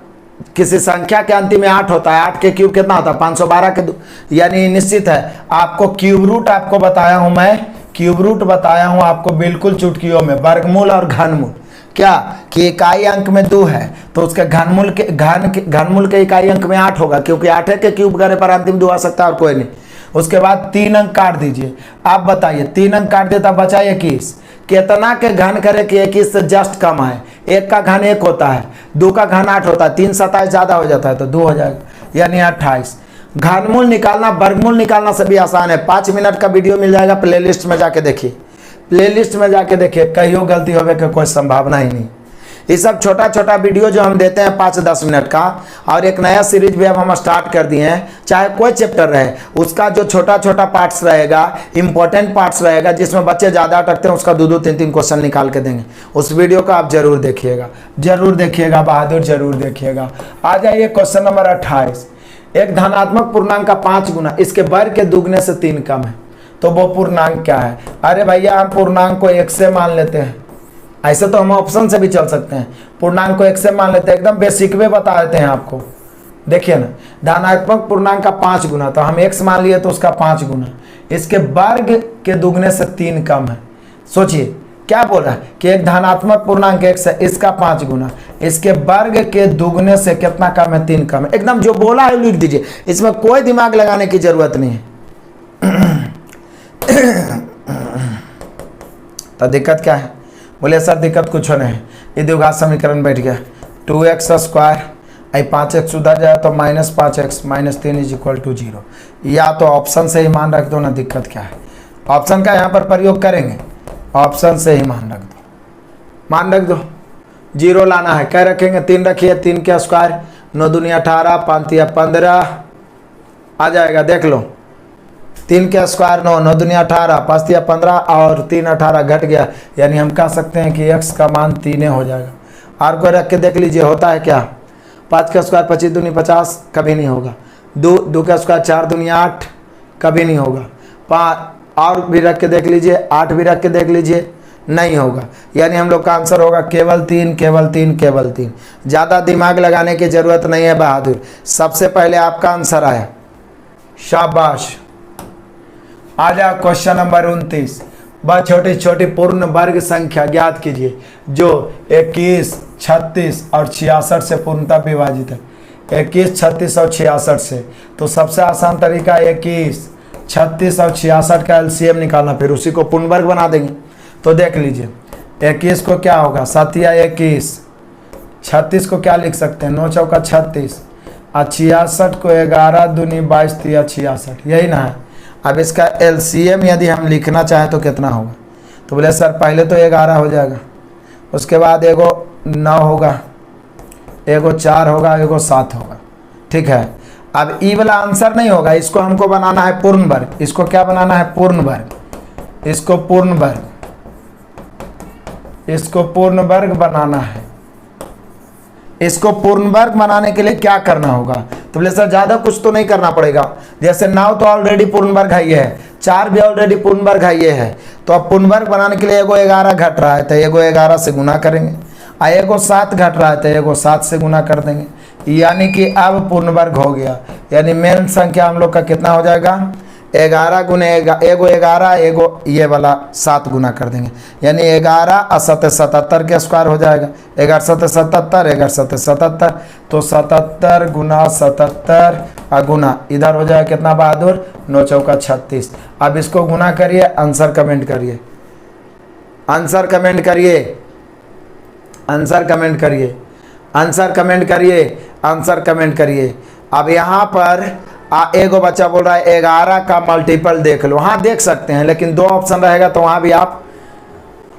किसी संख्या के अंतिम में 8 होता है। 8 के क्यूब कितना होता है? 512 के 2, यानी निश्चित है। आपको क्यूब रूट आपको बताया हूं मैं, क्यूब रूट बताया हूं आपको बिल्कुल चुटकियों में, वर्गमूल और घनमूल। क्या कि इकाई अंक में 2 है तो उसके घनमूल के इकाई अंक में 8 होगा, क्योंकि 8 के क्यूब करने पर अंतिम 2 आ सकता है और कोई नहीं। उसके बाद 3 अंक काट दीजिए। आप बताइए, 3 अंक काट दिए तब बचा 21। कितना के घन करे कि 21 से जस्ट कम है। 1 का घन 1 होता है, 2 का घन 8 होता है, 3 27 ज्यादा हो जाता है तो 2 हो जाएगा, यानी 28। घनमूल निकालना, वर्गमूल निकालना सभी आसान है। 5 मिनट का वीडियो मिल जाएगा, प्लेलिस्ट में जाके देखिए, प्लेलिस्ट में जाके देखिए, कहीं गलती होने की कोई संभावना ही नहीं। ये सब छोटा छोटा वीडियो जो हम देते हैं 5-10 मिनट का, और एक नया सीरीज भी अब हम स्टार्ट कर दिए हैं। चाहे कोई चैप्टर रहे, उसका जो छोटा छोटा पार्ट्स रहेगा, इंपॉर्टेंट पार्ट्स रहेगा, जिसमें बच्चे ज़्यादा अटकते हैं, उसका 2-2 3-3 क्वेश्चन निकाल के देंगे। उस वीडियो को आप जरूर देखिएगा, जरूर देखिएगा बहादुर, जरूर देखिएगा। आ जाइए क्वेश्चन नंबर 28। एक धनात्मक पूर्णांक का 5 गुना इसके वर्ग के दुगने से 3 कम है, तो वो पूर्णांक क्या है? अरे भैया, हम पूर्णांक को 1 से मान लेते हैं। ऐसे तो हम ऑप्शन से भी चल सकते हैं, पूर्णांक को 1 से मान लेते हैं, एकदम बेसिक वे बता देते हैं आपको। देखिए ना, धनात्मक पूर्णांक का 5 गुना, तो हम x मान लिए तो उसका 5 गुना, इसके वर्ग के दुगने से 3 कम है। सोचिए क्या बोल रहा है कि एक धनात्मक पूर्णांक x है, इसका 5 गुना, इसके वर्ग के दुगने से कितना कम है? 3 कम है। एकदम जो बोला है लिख दीजिए, इसमें कोई दिमाग लगाने की जरूरत नहीं है। तो दिक्कत क्या है? बोले सर दिक्कत कुछ नहीं है, ये द्विघात समीकरण बैठ गया। 2x स्क्वायर, 5x उधर जाए तो -5x -3 = 0। या तो ऑप्शन से ही मान रख दो ना, दिक्कत क्या है? ऑप्शन का यहाँ पर प्रयोग करेंगे, ऑप्शन से ही मान रख दो, मान रख दो। 0 लाना है, क्या रखेंगे? 3 रखिए, 3 के स्क्वायर 9 दूनी 18, 5 या 15 आ जाएगा, देख लो। 3 के स्क्वायर 9, 9 दूनी 18, 5 या 15 और 3 18 घट गया, यानी हम कह सकते हैं कि x का मान 3 हो जाएगा। और को रख के देख लीजिए होता है क्या? 5 का स्क्वायर 25 दूनी 50, कभी नहीं होगा। 2 का स्क्वायर 4 दूनी 8, कभी नहीं होगा। 5 और भी रख के देख लीजिए, 8 भी रख के देख लीजिए, नहीं होगा। यानी हम लोग का आंसर होगा केवल 3, केवल 3, केवल 3। ज़्यादा दिमाग लगाने की जरूरत नहीं है बहादुर, सबसे पहले आपका आंसर आया, शाबाश। आ जाओ क्वेश्चन नंबर 29। वह छोटी छोटी पूर्ण वर्ग संख्या ज्ञात कीजिए जो 21, 36 और 66 से पूर्णतः विभाजित है। 21, 36 और 66 से, तो सबसे आसान तरीका 21, 36 और 66 का एलसीएम निकालना, फिर उसी को पूर्ण वर्ग बना देंगे। तो देख लीजिए 21 को क्या होगा 7 या 21, 36 को क्या लिख सकते हैं 9 चौका 36, और 66 को 11 दूनी 22 तिया 66, यही ना है। अब इसका एलसीएम यदि हम लिखना चाहें तो कितना होगा, तो बोले सर पहले तो 11 हो जाएगा, उसके बाद एगो 9 होगा, एगो 4 होगा, एगो 7 होगा, ठीक है। अब ई वाला आंसर नहीं होगा, इसको हमको बनाना है पूर्ण वर्ग। इसको क्या बनाना है पूर्ण वर्ग, इसको पूर्ण वर्ग, इसको पूर्ण वर्ग बनाना है। इसको पूर्ण वर्ग बनाने के लिए क्या करना होगा, तो बोले सर ज्यादा कुछ तो नहीं करना पड़ेगा। जैसे 9 तो ऑलरेडी पूर्ण वर्ग है, ये है 4 भी ऑलरेडी पूर्ण वर्ग है, ये है। तो अब पूर्ण वर्ग बनाने के लिए एगो 11 घट रहा है तो एगो 11 से गुना करेंगे, और एगो 7 घट रहा है तो एगो 7 से गुना कर देंगे, यानी कि अब पूर्ण वर्ग हो गया। यानी मेन संख्या हम लोग का कितना हो जाएगा 11 गुने एगो 11, एगो ये वाला 7 गुना कर देंगे, यानी 11 और 7 77 के स्क्वायर हो जाएगा। 11 7 77, 11 7 77, तो 77 गुना 77 और गुना इधर हो जाएगा कितना बहादुर 9 चौका 36। अब इसको गुना करिए, आंसर कमेंट करिए, आंसर कमेंट करिए, आंसर कमेंट करिए, आंसर कमेंट करिए, आंसर कमेंट करिए। अब यहाँ पर एगो बच्चा बोल रहा है 11 का मल्टीपल देख लो। हाँ देख सकते हैं, लेकिन 2 ऑप्शन रहेगा तो वहाँ भी आप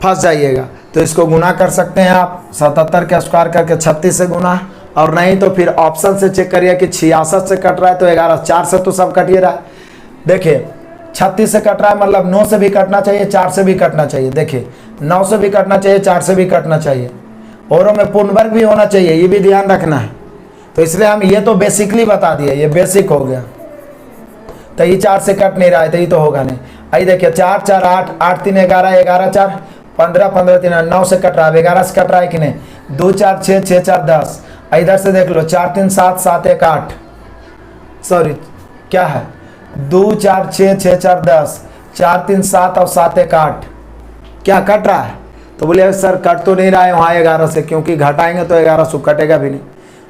फंस जाइएगा। तो इसको गुना कर सकते हैं आप 77 का स्क्वायर करके 36 से गुना, और नहीं तो फिर ऑप्शन से चेक करिए कि 66 से कट रहा है तो 11, 4 से तो सब कटिए रहा है। देखिए 36 से कट रहा है मतलब 9 से भी कटना चाहिए, 4 से भी कटना चाहिए। देखिए 9 से भी कटना चाहिए, 4 से भी कटना चाहिए, औरों में पूर्ण वर्ग भी होना चाहिए, ये भी ध्यान रखना है। तो इसलिए हम ये तो बेसिकली बता दिए, ये बेसिक हो गया। तो ये 4 से कट नहीं रहा है तो ये तो होगा नहीं। आई देखिए 4 4 8, 8 3 11, 11 4 15, 15 3 9 से कट रहा है, 11 से कट रहा है कि नहीं। 2 4 6, 6 4 10, इधर से देख लो 4 3 7, 7 1 8, सॉरी क्या है 2 4 6, 6 4 10, 4 3 7 और 7 1 8, क्या कट रहा है। तो बोले सर कट तो नहीं रहा है वहाँ 11 से, क्योंकि घटाएंगे तो 11 से कटेगा भी नहीं।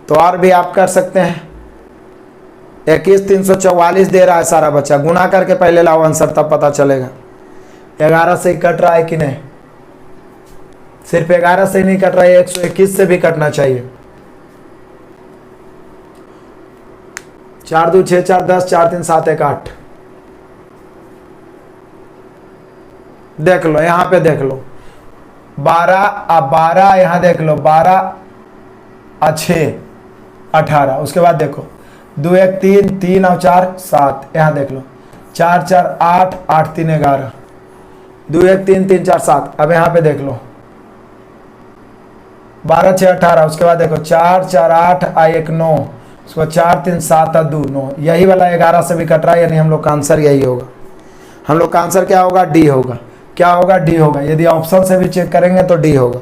तो और भी आप कर सकते हैं, 21 344 दे रहा है सारा बच्चा, गुना करके पहले लाओ आंसर, तब पता चलेगा 11 से ही कट रहा है कि नहीं। सिर्फ 11 से ही नहीं कट रहा है, 121 से भी कटना चाहिए। 4 2 6 4 10, 4 3 7 1 8, देख लो यहाँ पे देख लो 12 अब 12 यहाँ देख लो 12 और 6 18, उसके बाद देखो 2 1 3, 3 और 4 7, यहाँ देख लो 4 4 8, 8 3 11, 2 1 3 3 4 7। अब यहाँ पे देख लो 12 6 18, उसके बाद देखो 4 4 8 और 1 9, उसके बाद 4 3 7 और 2 9, यही वाला 11 से भी कट रहा है, यानी हम लोग का आंसर यही होगा। हम लोग का आंसर क्या होगा डी होगा। क्या होगा डी होगा। यदि ऑप्शन से भी चेक करेंगे तो डी होगा,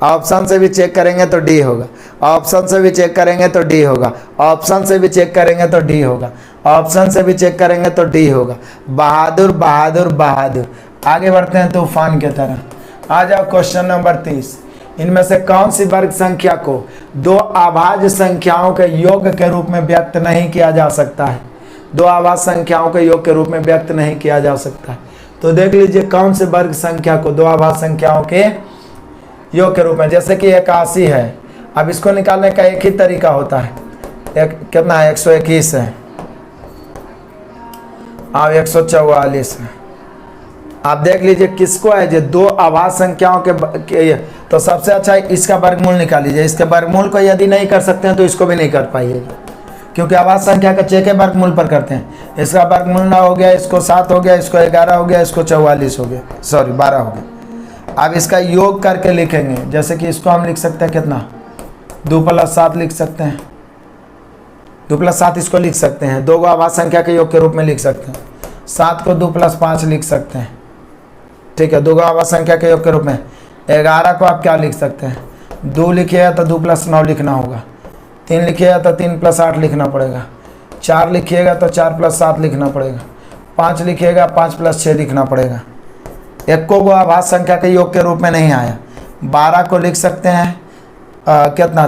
ऑप्शन से भी चेक करेंगे तो डी होगा, ऑप्शन से भी चेक करेंगे तो डी होगा, ऑप्शन से भी चेक करेंगे तो डी होगा, ऑप्शन से भी चेक करेंगे तो डी होगा। बहादुर बहादुर बहादुर। आगे बढ़ते हैं तूफान की तरह। आ जाओ क्वेश्चन नंबर 30। इनमें से कौन सी वर्ग संख्या को 2 अभाज्य संख्याओं के योग के रूप में व्यक्त नहीं किया जा सकता है। 2 अभाज्य संख्याओं के योग के रूप में व्यक्त नहीं किया जा सकता है। तो देख लीजिए कौन से वर्ग संख्या को 2 अभाज्य संख्याओं के योग के रूप में, जैसे कि 81 है। अब इसको निकालने का एक ही तरीका होता है, कितना है 121 है, अब 144 है। आप देख लीजिए किसको है जो 2 अभाज्य संख्याओं के तो सबसे अच्छा है इसका वर्गमूल निकाल लीजिए। इसके वर्गमूल को यदि नहीं कर सकते हैं तो इसको भी नहीं कर पाइएगा, क्योंकि अभाज्य संख्या का चेक है वर्गमूल पर करते हैं। इसका वर्गमूल 9 हो गया, इसको 7 हो गया, इसको 11 हो गया, इसको 44 हो गया, सॉरी 12 हो गया। अब इसका योग करके लिखेंगे, जैसे कि इसको हम लिख सकते हैं कितना 2 + 7 लिख सकते हैं, 2 + 7 इसको लिख सकते हैं, 2 को अभाज्य संख्या के योग के रूप में लिख सकते हैं। 7 को 2 + 5 लिख सकते हैं, ठीक है, 2 को अभाज्य संख्या के योग के रूप में। 11 को आप क्या लिख सकते हैं, 2 लिखिएगा तो 2 + 9 लिखना होगा, 3 लिखिएगा तो 3 + 8 लिखना पड़ेगा, 4 लिखिएगा तो 4 + 7 लिखना पड़ेगा, 5 लिखिएगा, 5 + 6 लिखना पड़ेगा। एको को अभाज्य संख्या के योग के रूप में नहीं आया। 12 को लिख सकते हैं कितना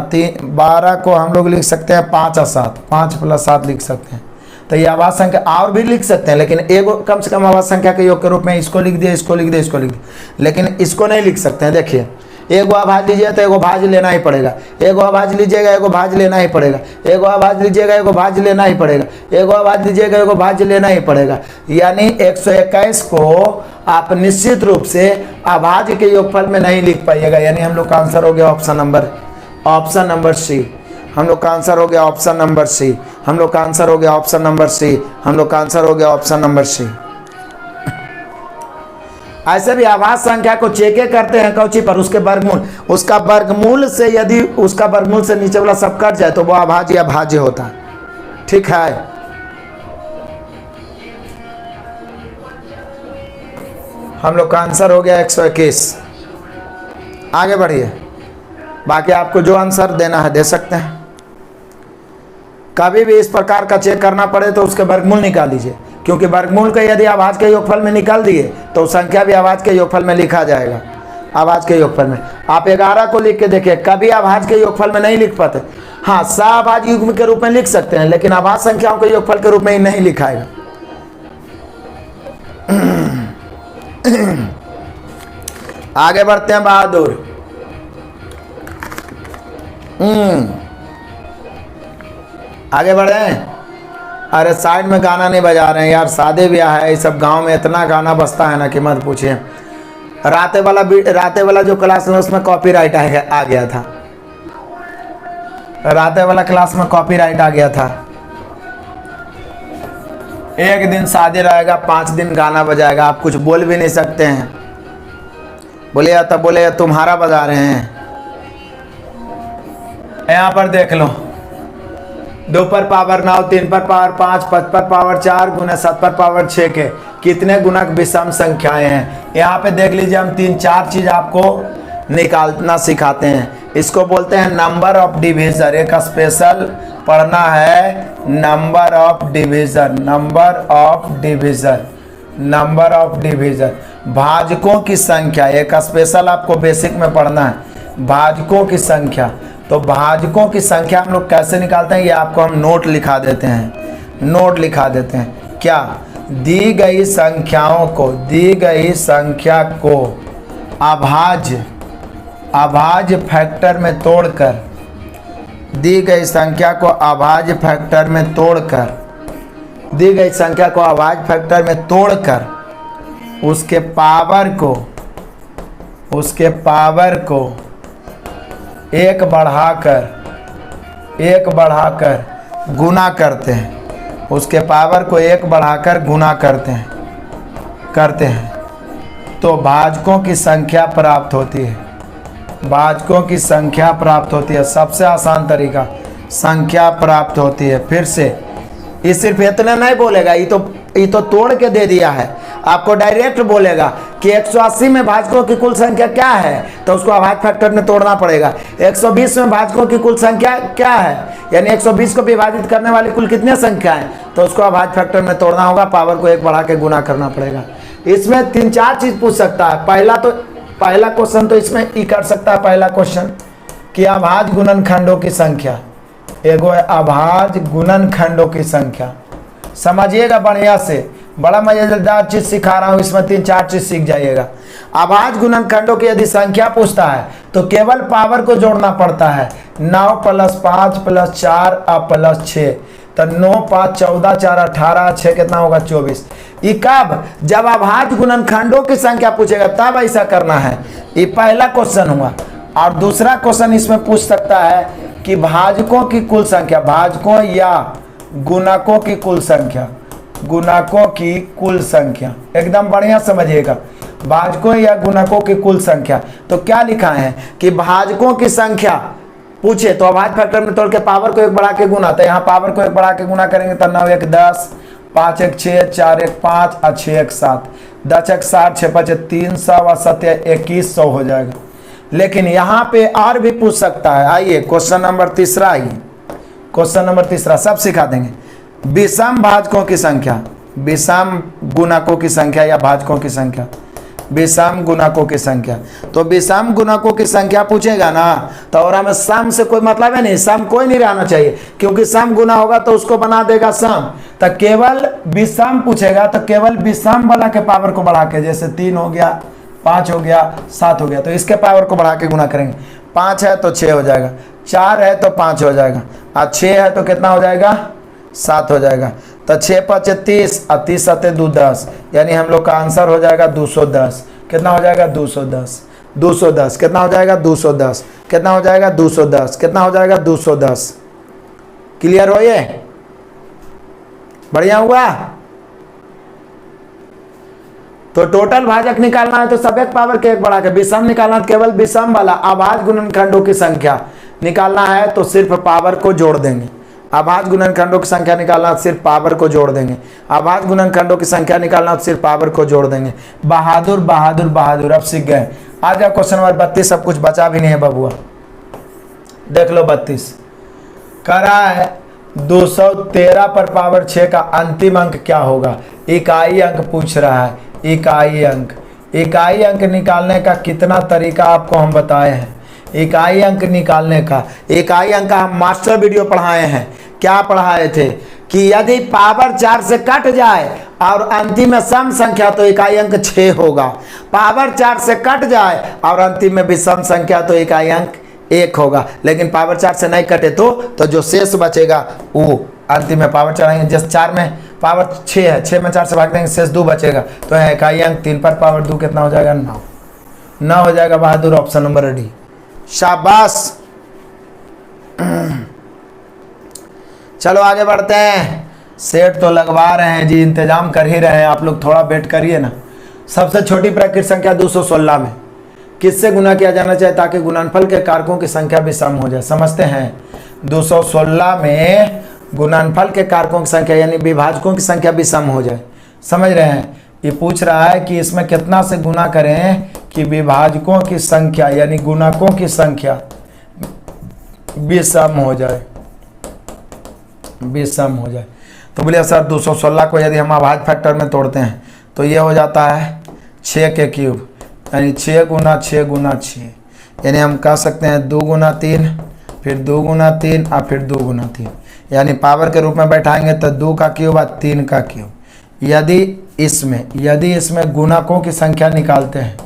12 को हम लोग लिख सकते हैं 5 और 7, 5 + 7 लिख सकते हैं। तो ये अभाज्य संख्या और भी लिख सकते हैं, लेकिन एगो कम से कम अभाज्य संख्या के योग के रूप में इसको लिख दिए, इसको लिख दिए, इसको लिख दिए, लेकिन इसको नहीं लिख सकते हैं। देखिए एगो अभाज्य लीजिए तो एगो भाज्य लेना ही पड़ेगा, एगो अभाज्य लीजिएगा एगो भाज्य लेना ही पड़ेगा, एगो अभाज्य लीजिएगा एगो भाज्य लेना ही पड़ेगा, एगो अभाज्य लीजिएगा एगो भाज्य लेना ही पड़ेगा। यानी 121 को आप निश्चित रूप से अभाज्य के योगफल में नहीं लिख पाइएगा। यानी हम लोग का आंसर हो गया ऑप्शन नंबर सी। हम लोग का आंसर हो गया ऑप्शन नंबर सी। हम लोग का आंसर हो गया ऑप्शन नंबर सी। हम लोग का आंसर हो गया ऑप्शन नंबर सी। ऐसे भी अभाज्य संख्या को चेक करते हैं कौची पर, उसके वर्गमूल, उसका वर्गमूल से यदि उसका वर्गमूल से नीचे वाला सब कट जाए तो वो अभाज्य या भाज्य होता है। ठीक है, हम लोग का आंसर हो गया 121। आगे बढ़िए, बाकी आपको जो आंसर देना है दे सकते हैं। कभी भी इस प्रकार का चेक करना पड़े तो उसके वर्गमूल निकाल लीजिए, क्योंकि वर्गमूल को यदि अभाज्य के योगफल में निकाल दिए तो संख्या भी अभाज्य के योगफल में लिखा जाएगा। अभाज्य के योगफल में आप 11 को लिख के देखिए, कभी अभाज्य के योगफल में नहीं लिख पाते। हाँ, सअभाज्य युग्म के रूप में लिख सकते हैं, लेकिन अभाज्य संख्याओं के योगफल के रूप में ही नहीं लिखाएगा। आगे बढ़ते हैं बहादुर। आगे बढ़े। अरे साइड में गाना नहीं बजा रहे हैं यार, शादी ब्याह है, इस सब गांव में इतना गाना बजता है ना कि मत पूछिए। राते वाला जो क्लास में उसमें कॉपीराइट आ गया था। राते वाला क्लास में कॉपीराइट आ गया था। एक दिन शादी रहेगा, 5 दिन गाना बजाएगा, आप कुछ बोल भी नहीं सकते हैं। बोले या तब बोले या तुम्हारा बजा रहे हैं। यहाँ पर देख लो, 2 पर पावर 9, 3 पर पावर 5, 5 पर पावर 4 गुना 7 पर पावर 6 के कितने गुणक विषम संख्याएं हैं। यहाँ पे देख लीजिए, हम 3-4 चीज आपको निकालना सिखाते हैं। इसको बोलते हैं नंबर ऑफ डिवीजन। एक स्पेशल पढ़ना है number of division. Number of division, number of division, भाजकों की संख्या। एक स्पेशल आपको बेसिक में पढ़ना है भाजकों की संख्या। तो भाजकों की संख्या हम लोग कैसे निकालते हैं, ये आपको हम नोट लिखा देते हैं। नोट लिखा देते हैं क्या, दी गई संख्याओं को, दी गई संख्या को अभाज्य फैक्टर में तोड़कर, दी गई संख्या को अभाज्य फैक्टर में तोड़कर, दी गई संख्या को अभाज्य फैक्टर में तोड़कर उसके पावर को एक बढ़ाकर गुना करते हैं। उसके पावर को 1 बढ़ाकर गुना करते हैं तो भाजकों की संख्या प्राप्त होती है। भाजकों की संख्या प्राप्त होती है। सबसे आसान तरीका, संख्या प्राप्त होती है। फिर से ये सिर्फ इतना नहीं बोलेगा, ये तो तोड़ के दे दिया है। आपको डायरेक्ट बोलेगा कि 180 में भाजकों की कुल संख्या क्या है, तो उसको अभाज्य फैक्टर में तोड़ना पड़ेगा। 120 में भाजकों की कुल संख्या क्या है, यानी 120 को विभाजित करने वाली कुल कितने संख्या है, तो उसको अभाज्य फैक्टर में तोड़ना होगा। पावर को 1 बढ़ा के गुना करना पड़ेगा। इसमें 3-4 चीज पूछ सकता है। पहला क्वेश्चन तो इसमें ही कर सकता है। पहला क्वेश्चन कि अभाज्य गुणनखंडों की संख्या, एगो अभाज्य गुणनखंडों की संख्या। समझिएगा बढ़िया से, बड़ा मजेदार चीज सिखा रहा हूं, इसमें 3-4 चीज सीख जाइएगा। अभाज्य गुणनखंडों की यदि संख्या पूछता है तो केवल पावर को जोड़ना पड़ता है। 9 + 5 + 4 + 6, तो 9 × 5 = 14, 4 = 18, 6 कितना होगा 24। ये कब, जब अभाज्य गुणनखंडों की संख्या पूछेगा तब ऐसा करना है। ये पहला क्वेश्चन हुआ। और दूसरा क्वेश्चन इसमें पूछ सकता है कि भाजकों की कुल संख्या, भाजकों या गुणकों की कुल संख्या, गुणकों की कुल संख्या। एकदम बढ़िया समझिएगा, भाजकों या गुणकों की कुल संख्या। तो क्या लिखा है कि भाजकों की संख्या पूछे तो अभाज्य फैक्टर में तोड़ के पावर को 1 बढ़ा के गुना। तो यहाँ पावर को 1 बढ़ा के गुना करेंगे तो 9 × 1 = 10, 5 × 1 = 6, 4 × 1 = 5 और 6 × 1 = 7, 10 × 1 = 60, 6 × 5 = 300 और 7 × 1 = 2100 हो जाएगा। लेकिन यहाँ पे और भी पूछ सकता है। आइए क्वेश्चन नंबर 3 आइए, क्वेश्चन नंबर 3 सब सिखा देंगे। विषम भाजकों की संख्या, विषम गुणकों की संख्या या भाजकों की संख्या, विषम गुणकों की संख्या। तो विषम गुणकों की संख्या पूछेगा ना तो और हमें सम से कोई मतलब है नहीं, सम कोई नहीं रहना चाहिए, क्योंकि सम गुना होगा तो उसको बना देगा सम। तो केवल विषम पूछेगा तो केवल विषम वाला के पावर को बढ़ा के, जैसे 3 हो गया, 5 हो गया, 7 हो गया, तो इसके पावर को बढ़ा के गुना करेंगे। 5 है तो 6 हो जाएगा, 4 है तो 5 हो जाएगा, और 6 है तो कितना हो जाएगा, 7 हो जाएगा। तो 6 5 30 और 30 7 2 10, यानी हम लोग का आंसर हो जाएगा 210। कितना हो जाएगा, 210। 210 कितना हो जाएगा, 210 कितना हो जाएगा, 210 कितना हो जाएगा, 210। क्लियर हो ये, बढ़िया हुआ। तो टोटल भाजक निकालना है तो सब एक पावर के एक बढ़ा के, विषम निकालना है केवल विषम वाला अभाज्य गुणनखंडों की संख्या निकालना है तो सिर्फ पावर को जोड़ देंगे। अभाज्य गुणनखंडों की संख्या निकालना सिर्फ पावर को जोड़ देंगे। अभाज्य गुणनखंडों की संख्या निकालना सिर्फ पावर को जोड़ देंगे। बहादुर बहादुर बहादुर, अब सीख गए। आ जाओ क्वेश्चन नंबर 32, सब कुछ बचा भी नहीं है बबुआ, देख लो। 32 कह रहा है 213 पर पावर 6 का अंतिम अंक क्या होगा। इकाई अंक पूछ रहा है, इकाई अंक। इकाई अंक निकालने का कितना तरीका आपको हम बताए हैं। इकाई अंक निकालने का, इकाई अंक का हम मास्टर वीडियो पढ़ाए हैं। क्या पढ़ाए थे कि यदि पावर 4 से कट जाए और अंतिम में सम संख्या तो इकाई अंक 6 होगा। पावर 4 से कट जाए और अंतिम में भी सम संख्या तो इकाई अंक 1 होगा। लेकिन पावर 4 से नहीं कटे तो जो शेष बचेगा वो अंतिम में पावर 4 आएंगे। जैसे 4 में पावर 6 है, 6 में 4 से भाग देंगे, शेष 2 बचेगा तो है इकाई अंक 3 पर पावर 2 कितना हो जाएगा, 9। 9 हो जाएगा बहादुर, ऑप्शन नंबर डी। शाबाश। चलो आगे बढ़ते हैं। सेट तो लगवा रहे हैं जी, इंतजाम कर ही रहे हैं, आप लोग थोड़ा वेट करिए ना। सबसे छोटी प्राकृत संख्या 216 में किससे गुना किया जाना चाहिए ताकि गुणनफल के कारकों की संख्या भी सम हो जाए। समझते हैं 216 में गुणनफल के कारकों की संख्या यानी विभाजकों की संख्या भी सम हो जाए। समझ रहे हैं, ये पूछ रहा है कि इसमें कितना से गुना करें कि विभाजकों की संख्या यानी गुणकों की संख्या भी सम हो जाए, भी सम हो जाए। तो बोलिए सर 216 को यदि हम अभाज्य फैक्टर में तोड़ते हैं तो ये हो जाता है 6 के क्यूब, यानी 6 गुना 6 गुना 6, यानी हम कह सकते हैं 2 गुना 3, फिर 2 गुना 3 और फिर 2 गुना 3, यानी पावर के रूप में बैठाएंगे तो 2 का क्यूब और 3 का क्यूब। यदि इसमें गुणकों की संख्या निकालते हैं,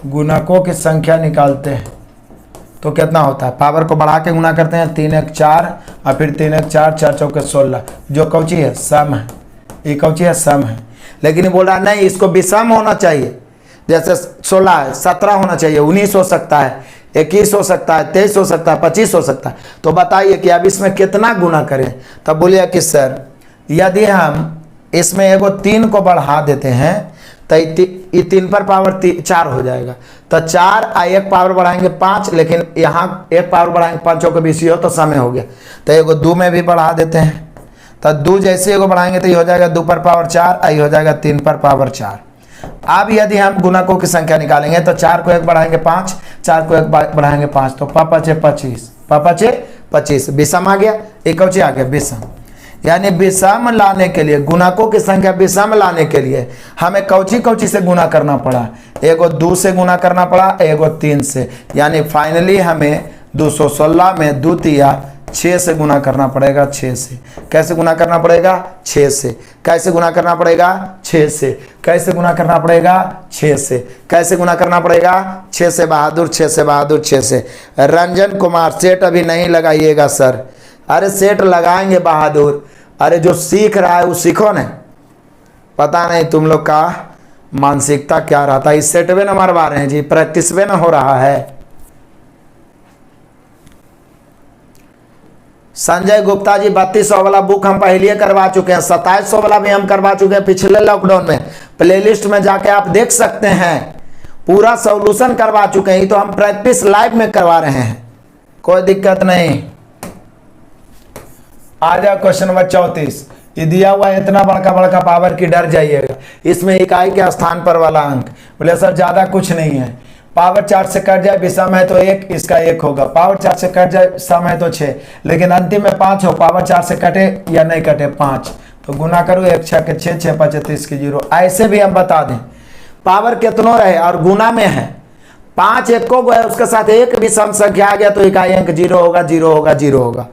गुणकों की संख्या निकालते हैं तो कितना होता है, पावर को बढ़ा के गुना करते हैं, 3 1 4 और फिर 3 1 4 4 चौके 16, जो कौची है सम है, ये कौची है सम है। लेकिन ये बोल रहा नहीं इसको विषम होना चाहिए, जैसे 16 है 17 होना चाहिए, 19 हो सकता है, 21 हो सकता है, 23 हो सकता है, 25 हो सकता है। तो बताइए कि अब इसमें कितना गुना करें। तब बोलिए कि सर यदि हम इसमें एगो 3 को बढ़ा देते हैं तो ये 3 पर पावर 4 हो जाएगा, तो 4 और 1 पावर बढ़ाएंगे 5, लेकिन यहाँ 1 पावर बढ़ाएंगे 5 को 20 हो तो समय हो गया। तो एगो 2 में भी बढ़ा देते हैं, तो 2 जैसे एगो बढ़ाएंगे तो ये हो जाएगा 2 पर पावर 4 और ये हो जाएगा 3 पर पावर 4। अब यदि हम गुणकों की संख्या निकालेंगे तो 4 को 1 बढ़ाएंगे 5, 4 को 1 बढ़ाएंगे 5, तो पापा 25, पापा 25 विषम आ गया, एक आ गया विषम। यानी विषम लाने के लिए, गुणकों की संख्या विषम लाने के लिए हमें कौची से गुना करना पड़ा, एगो 2 से गुना करना पड़ा, एगो 3 से। यानी फाइनली हमें 216 में 2 तिया 6 से गुना करना पड़ेगा, 6 से। कैसे गुना करना पड़ेगा, 6 से। कैसे गुना करना पड़ेगा, 6 से। कैसे गुना करना पड़ेगा, 6 से। कैसे गुना करना पड़ेगा, 6 से बहादुर, 6 से बहादुर, 6 से। रंजन कुमार सेट अभी नहीं लगाइएगा सर। अरे सेट लगाएंगे बहादुर, अरे जो सीख रहा है वो सीखो ना। पता नहीं तुम लोग का मानसिकता क्या रहता है, इस सेट में न मरवा रहे हैं जी, प्रैक्टिस में न हो रहा है। संजय गुप्ता जी 3200 वाला बुक हम पहले करवा चुके हैं, 2700 वाला भी हम करवा चुके हैं पिछले लॉकडाउन में। प्लेलिस्ट में जाके आप देख सकते हैं, पूरा सॉल्यूशन करवा चुके हैं। ये तो हम प्रैक्टिस लाइव में करवा रहे हैं, कोई दिक्कत नहीं। आ जाओ क्वेश्चन नंबर 34। ये दिया हुआ है इतना बड़का बड़का पावर की डर जाइएगा, इसमें इकाई के स्थान पर वाला अंक। बोले सर ज्यादा कुछ नहीं है, पावर 4 से कट जाए विषम है तो 1, इसका 1 होगा। पावर 4 से कट जाए सम है तो 6, लेकिन अंतिम में 5 हो, पावर 4 से कटे या नहीं कटे 5, तो गुना करो 1 6 के 6 6 5 30 के 0। ऐसे भी हम बता दें पावर कितनों रहे और गुना में है 5 एक को है उसके साथ एक भी सम संख्या आ गया तो इकाई अंक 0 होगा 0 होगा 0 होगा,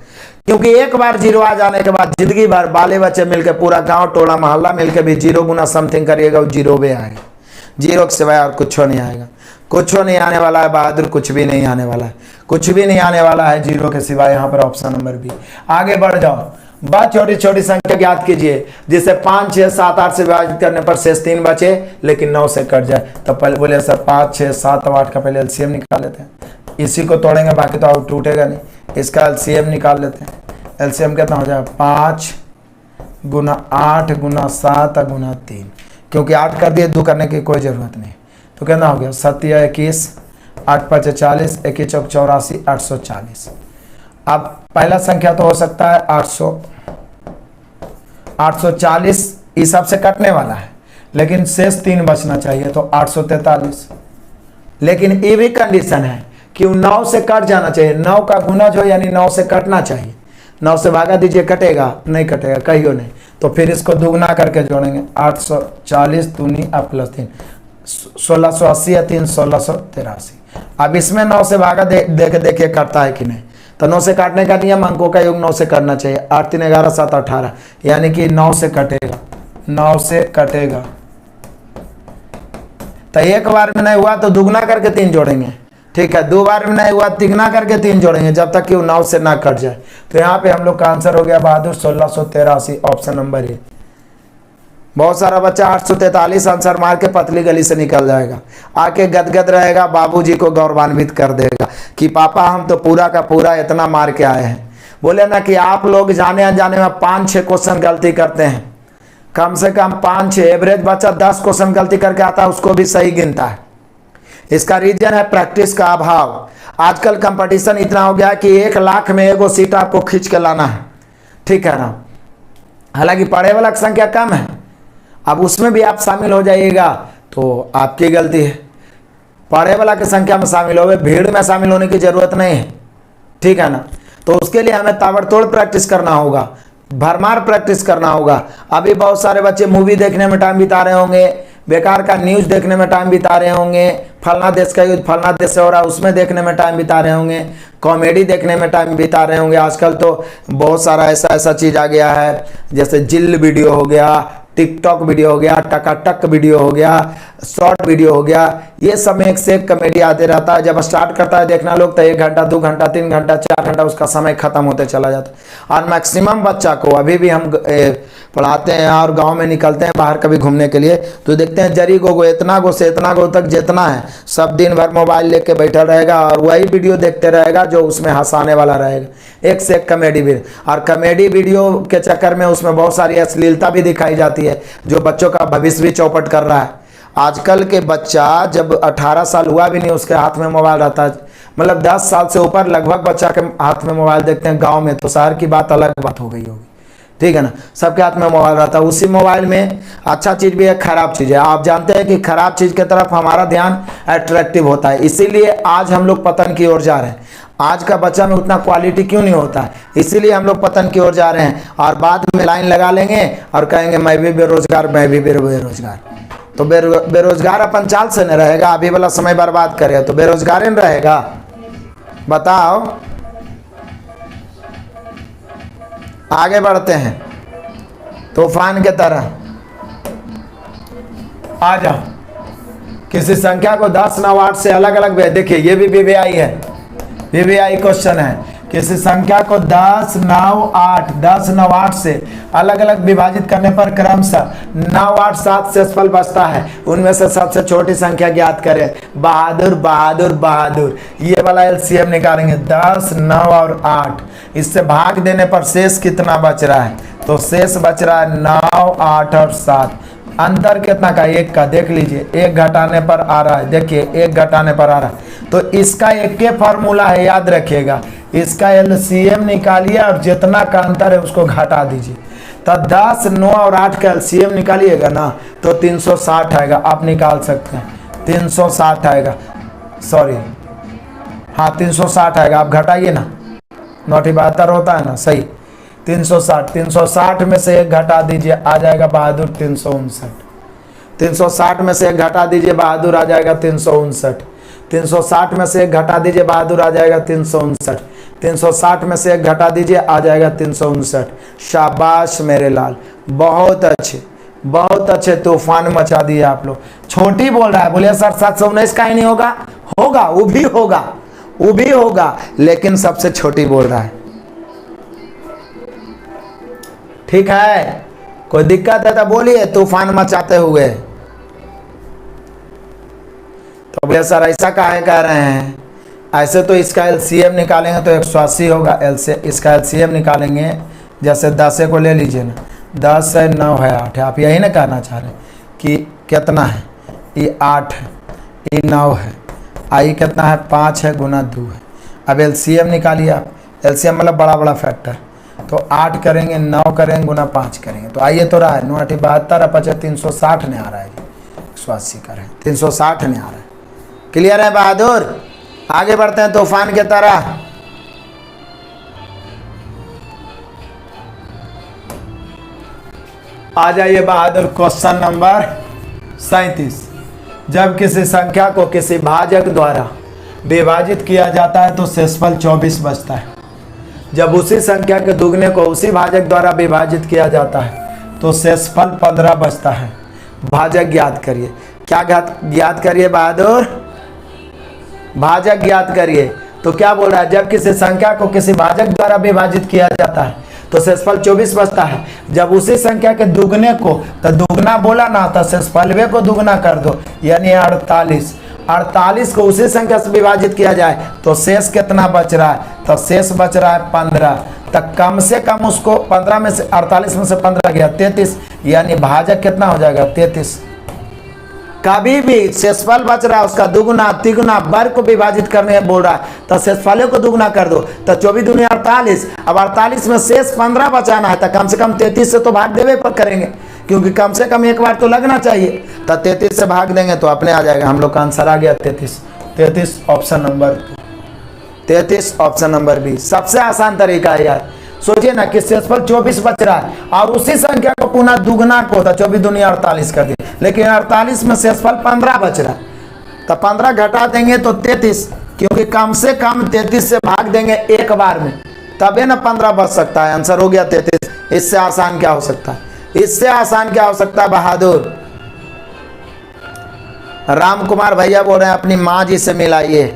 क्योंकि एक बार 0 आ जाने के बाद जिंदगी भर बाले बच्चे मिलकर पूरा गांव टोला मोहल्ला मिलकर भी 0 गुना समथिंग करिएगा वो 0 में आएगा, 0 के सिवाय और कुछ नहीं आएगा। कुछ नहीं आने वाला है बहादुर, कुछ भी नहीं आने वाला है, कुछ भी नहीं आने वाला है 0 के सिवाय। यहाँ पर ऑप्शन नंबर बी। आगे बढ़ जाओ, बस छोटी छोटी संख्या ज्ञात कीजिए जिसे 5 6 7 8 से विभाजित करने पर शेष 3 बचे लेकिन 9 से कट जाए। तो पहले बोले सर 5 6 7 और 8 का पहले एलसीएम निकाल लेते हैं, इसी को तोड़ेंगे बाकी तो आउट टूटेगा नहीं, इसका एलसीएम निकाल लेते हैं। एलसीएम कितना हो जाएगा 5 गुना 8 गुना 7 गुना 3, क्योंकि 8 कर दिए 2 करने की कोई ज़रूरत नहीं। तो कितना हो गया 7 21 8 5 40 1 चौक 84 840। अब पहला संख्या तो हो सकता है 840 इस सब से कटने वाला है लेकिन शेष 3 बचना चाहिए तो 843। लेकिन ये भी कंडीशन है कि 9 से कट जाना चाहिए, 9 का गुणज हो यानी 9 से कटना चाहिए। 9 से भागा दीजिए कटेगा नहीं, कटेगा कहियो नहीं, तो फिर इसको दुगना करके जोड़ेंगे 840 दूनी प्लस 3 1680 या 3 1683। अब इसमें 9 से भागा देखिए कटता है कि नहीं। तो 9 से काटने का नियम अंकों का योग 9 से करना चाहिए। 8 3 11 7 18 यानी कि 9 से कटेगा, 9 से कटेगा। तो एक बार में नहीं हुआ तो दुगना करके 3 जोड़ेंगे, ठीक है। 2 बार में नहीं हुआ तिगना करके 3 जोड़ेंगे जब तक कि वो 9 से ना कट जाए। तो यहाँ पे हम लोग का आंसर हो गया बहादुर 1683, ऑप्शन नंबर ए। बहुत सारा बच्चा 843 आंसर मार के पतली गली से निकल जाएगा, आके गदगद रहेगा, बाबूजी को गौरवान्वित कर देगा कि पापा हम तो पूरा का पूरा इतना मार के आए हैं। बोले ना कि आप लोग जाने अनजाने में 5-6 क्वेश्चन गलती करते हैं, कम से कम 5-6, एवरेज बच्चा 10 क्वेश्चन गलती करके आता है उसको भी सही गिनता है। इसका रीजन है प्रैक्टिस का अभाव। आजकल कंपटीशन इतना हो गया कि 1 लाख में एगो सीट आपको खींच के लाना है, ठीक है ना। हालांकि पढ़े वाला की संख्या कम है, अब उसमें भी आप शामिल हो जाइएगा तो आपकी गलती है। पढ़े वाला की संख्या में शामिल हो गए, भीड़ में शामिल होने की जरूरत नहीं है, ठीक है ना। तो उसके लिए हमें ताबड़तोड़ प्रैक्टिस करना होगा, भरमार प्रैक्टिस करना होगा। अभी बहुत सारे बच्चे मूवी देखने में टाइम बिता रहे होंगे, बेकार का न्यूज़ देखने में टाइम बिता रहे होंगे, फलना देश का युद्ध फलना देश से हो रहा है उसमें देखने में टाइम बिता रहे होंगे, कॉमेडी देखने में टाइम बिता रहे होंगे। आजकल तो बहुत सारा ऐसा चीज़ आ गया है जैसे जिल वीडियो हो गया, टिकटॉक वीडियो हो गया, टकाटक वीडियो हो गया, शॉर्ट वीडियो हो गया, ये सब में एक से एक कॉमेडी आते रहता है। जब स्टार्ट करता है देखना लोग तो 1 घंटा 2 घंटा 3 घंटा 4 घंटा उसका समय खत्म होते चला जाता है। और मैक्सिमम बच्चा को अभी भी हम पढ़ाते हैं और गांव में निकलते हैं बाहर कभी घूमने के लिए तो देखते हैं जरी गो इतना गो से इतना गो तक जितना है सब दिन भर मोबाइल लेके बैठा रहेगा और वही वीडियो देखते रहेगा जो उसमें हंसाने वाला रहेगा, एक से एक कॉमेडी वीडियो। और कॉमेडी वीडियो के चक्कर में उसमें बहुत सारी अश्लीलता भी दिखाई जाती है जो बच्चों का भविष्य भी चौपट कर रहा है। आजकल के बच्चा जब 18 साल हुआ भी नहीं उसके हाथ में मोबाइल रहता है, मतलब 10 साल से ऊपर लगभग बच्चा के हाथ में मोबाइल देखते हैं गांव में, तो शहर की बात अलग बात हो गई होगी, ठीक है ना। सबके हाथ में मोबाइल रहता है, उसी मोबाइल में अच्छा चीज़ भी है खराब चीज़ है। आप जानते हैं कि खराब चीज़ की तरफ हमारा ध्यान अट्रैक्टिव होता है, इसीलिए आज हम लोग पतन की ओर जा रहे हैं। आज का बच्चा में उतना क्वालिटी क्यों नहीं होता है, इसीलिए हम लोग पतन की ओर जा रहे हैं। और बाद में लाइन लगा लेंगे और कहेंगे मैं भी बेरोजगार, मैं भी बेरोजगार। तो बेरोजगार अपन चाल से नहीं रहेगा, अभी वाला समय बर्बाद करे तो बेरोजगार नहीं रहेगा। बताओ, आगे बढ़ते हैं तूफान के तरह। आ जाओ, किसी संख्या को 10 9 8 से अलग अलग देखिए ये भी वीवीआई है, वीवीआई क्वेश्चन है। किसी संख्या को 10 9 8 से अलग अलग विभाजित करने पर क्रमशः 9 8 7 शेषफल बचता है, उनमें से सबसे छोटी संख्या ज्ञात करें। बहादुर बहादुर बहादुर, ये वाला एलसीएम निकालेंगे 10 9 और 8, इससे भाग देने पर शेष कितना बच रहा है, तो शेष बच रहा है 9 8 और 7। अंतर कितना का, 1 का, देख लीजिए 1 घटाने पर आ रहा है, देखिए 1 घटाने पर आ रहा है। तो इसका एक ही फॉर्मूला है, याद रखिएगा, इसका एलसीएम निकालिए और जितना का अंतर है उसको घटा दीजिए। तो 10 9 और 8 का एलसीएम निकालिएगा ना तो 360 आएगा, आप निकाल सकते हैं 360 आएगा, सॉरी हाँ 360 आएगा। आप घटाइए ना, 9 72 होता है ना, सही 360, 360 में से एक घटा दीजिए, आ जाएगा बहादुर 359। 360 में से एक घटा दीजिए, बहादुर आ जाएगा 359। 360 में से एक घटा दीजिए, बहादुर आ जाएगा 359। 360 में से एक घटा दीजिए, आ जाएगा 359। शाबाश मेरे लाल, बहुत अच्छे, बहुत अच्छे, तूफान मचा दिए आप लोग। छोटी बोल रहा है, बोलिए सर 719 का ही नहीं होगा, होगा, वो भी होगा, वो भी होगा, लेकिन सबसे छोटी बोल रहा है। ठीक है, कोई दिक्कत है तो बोलिए, तूफान मचाते हुए। तो बोले सर ऐसा काहे कह रहे हैं, ऐसे तो इसका एलसीएम निकालेंगे तो 180 होगा, इसका एलसीएम निकालेंगे, जैसे 10 को ले लीजिए ना, 10 है 9 है 8 है, आप यही ना कहना चाह रहे कि कितना है, ये 8 है, ये 9 है, आई कितना है 5 है गुना 2 है। अब एलसीएम निकालिए आप, एलसीएम मतलब बड़ा बड़ा फैक्टर, तो 8 करेंगे 9 करेंगे गुना 5 करेंगे, तो आइए तो रहा है 9 8 72 पचे 360 नहीं आ रहा है, 180 का है, 360 नहीं आ रहा है। क्लियर है बहादुर, आगे बढ़ते हैं तूफान की तरह। आ जाइए बहादुर, क्वेश्चन नंबर 37। जब किसी संख्या को किसी भाजक द्वारा विभाजित किया जाता है तो शेषफल 24 बचता है। जब उसी संख्या के दुगने को उसी भाजक द्वारा विभाजित किया जाता है तो शेषफल 15 बचता है। भाजक ज्ञात करिए। क्या ज्ञात करिए बहादुर? भाजक ज्ञात करिए। तो क्या बोल रहा है, जब किसी संख्या को किसी भाजक द्वारा विभाजित किया जाता है तो शेषफल 24 बचता है। जब उसी संख्या के दुगने को, तो दुगना बोला ना, तो शेषफलवे को दुगना कर दो, यानी 48। 48 को उसी संख्या से विभाजित किया जाए तो शेष कितना बच रहा है, तो शेष बच रहा है 15। तक कम से कम उसको 15 में से 48 में से 15 गया 33, यानी भाजक कितना हो जाएगा 33। कभी भी शेषफल बच रहा है उसका दुगुना तिगुना वर्ग को विभाजित करने बोल रहा है तो शेषफल को दुगुना कर दो, तो 24 दूनी 48। अब 48 में शेष 15 बचाना है तो कम से कम 33 से तो भाग देवे पर करेंगे, क्योंकि कम से कम एक बार तो लगना चाहिए। तो 33 से भाग देंगे तो अपने आ जाएगा, हम लोग का आंसर आ गया 33। 33 option number 33 option number B सबसे आसान तरीका है यार। सोचिए ना कि शेषफल 24 बच रहा है और उसी संख्या को पुनः दुगना को, तो 24 दूनी 48 कर दिए, लेकिन 48 में शेषफल 15 बच रहा है, तो 15 घटा देंगे तो 33, क्योंकि कम से कम 33 से भाग देंगे एक बार में, तबे ना 15 बच सकता है। आंसर हो गया 33। इससे आसान क्या हो सकता है, इससे आसान क्या हो सकता है बहादुर? राम कुमार भैया बोल रहे हैं अपनी माँ जी से मिलाइए।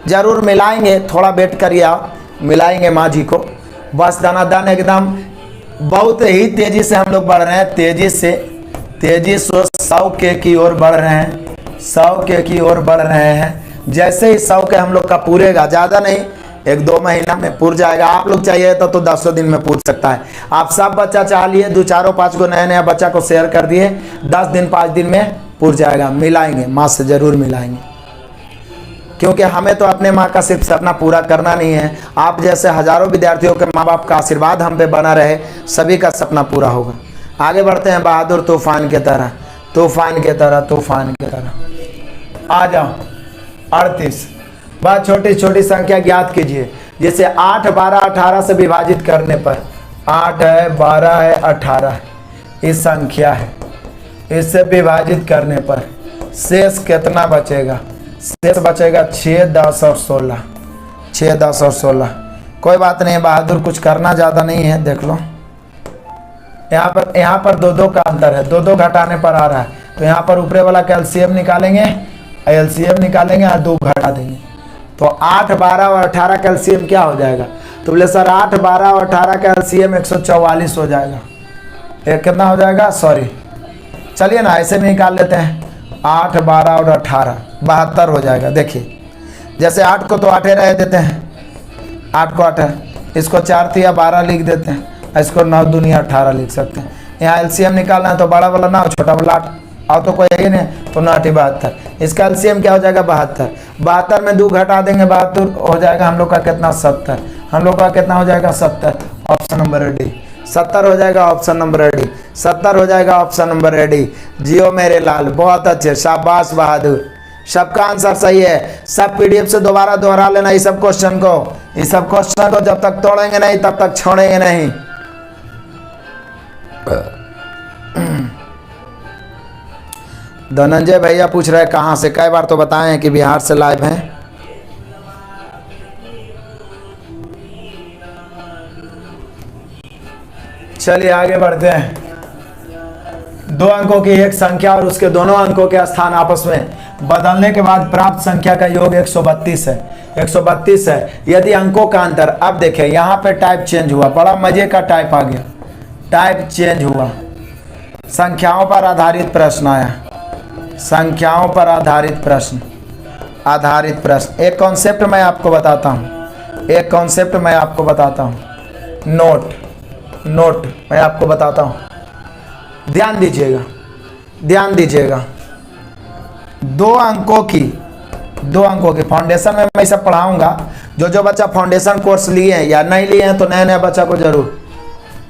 जरूर मिलाएंगे, थोड़ा वेट करिए, आप मिलाएंगे माँ जी को। बस दानादान एकदम बहुत ही तेजी से हम लोग बढ़ रहे हैं, तेजी से 100 के की ओर बढ़ रहे हैं, 100 के की ओर बढ़ रहे हैं। जैसे ही 100 के हम लोग का पूरेगा, ज़्यादा नहीं 1-2 महीना में पूर जाएगा। आप लोग चाहिए तो 10 दिन में पूर सकता है। आप सब बच्चा चाह लिए 2-4-5 को नया बच्चा को शेयर कर दिए, 10 दिन 5 दिन में पूर जाएगा। मिलाएंगे, माँ से ज़रूर मिलाएंगे, क्योंकि हमें तो अपने माँ का सिर्फ सपना पूरा करना नहीं है, आप जैसे हजारों विद्यार्थियों के माँ बाप का आशीर्वाद हम पे बना रहे, सभी का सपना पूरा होगा। आगे बढ़ते हैं बहादुर, तूफान की तरह, तूफान की तरह, तूफान की तरह। आ जाओ 38। बहुत छोटी छोटी संख्या ज्ञात कीजिए, जैसे 8, 12, 18 से विभाजित करने पर 8 है, 12 है, 18 है, इस संख्या है, इससे विभाजित करने पर शेष कितना बचेगा? शेष बचेगा 6, 10 और 16। 6, 10 और 16। कोई बात नहीं बहादुर, कुछ करना ज़्यादा नहीं है, देख लो यहाँ पर 2-2 का अंतर है, 2-2 घटाने पर आ रहा है, तो यहाँ पर ऊपरे वाला का एलसीएम निकालेंगे, एलसीएम निकालेंगे और 2 घटा देंगे, तो 8, 12 और 18 का एलसीएम क्या हो जाएगा? तो बोले सर 8, 12 और 18 का एलसीएम 144 हो जाएगा। एक कितना हो जाएगा, सॉरी चलिए ना ऐसे में निकाल लेते हैं, 8, 12 और 18 72 हो जाएगा। देखिए जैसे 8 को तो 8 रह देते हैं, 8 को 8, इसको 4 तिया 12 लिख देते हैं, इसको 9 दूनी 18 लिख सकते हैं। यहाँ एलसीएम निकालना है तो बड़ा वाला 9, छोटा वाला 8, और तो कोई है ही नहीं, तो 9 8 72। इसका एलसीएम क्या हो जाएगा 72। 72 में 2 घटा देंगे, 72 हो जाएगा हम लोग का कितना 70। हम लोग का कितना हो जाएगा 70, ऑप्शन नंबर डी 70 हो जाएगा, ऑप्शन नंबर डी 70 हो जाएगा, ऑप्शन नंबर डी। जियो मेरे लाल, बहुत अच्छे, शाबाश बहादुर, सबका आंसर सही है। सब पीडीएफ से दोबारा दोहरा लेना इस सब क्वेश्चन को, इस सब क्वेश्चन को जब तक तोड़ेंगे नहीं तब तक छोड़ेंगे नहीं। धनंजय भैया पूछ रहे हैं कहाँ से, कई बार तो बताए हैं कि बिहार से लाइव हैं। चलिए आगे बढ़ते हैं। दो अंकों की एक संख्या और उसके दोनों अंकों के स्थान आपस में बदलने के बाद प्राप्त संख्या का योग 132 है। 132 है। यदि अंकों का अंतर, अब देखें यहाँ पे टाइप चेंज हुआ, बड़ा मजे का टाइप आ गया, टाइप चेंज हुआ। संख्याओं पर आधारित प्रश्न आया, संख्याओं पर आधारित प्रश्न, आधारित प्रश्न। एक कॉन्सेप्ट मैं आपको बताता हूँ, एक कॉन्सेप्ट मैं आपको बताता हूँ, नोट मैं आपको बताता हूँ, ध्यान दीजिएगा, ध्यान दीजिएगा। दो अंकों की फाउंडेशन में मैं सब पढ़ाऊंगा। जो बच्चा फाउंडेशन कोर्स लिए हैं या नहीं लिए हैं तो नए नए बच्चा को जरूर,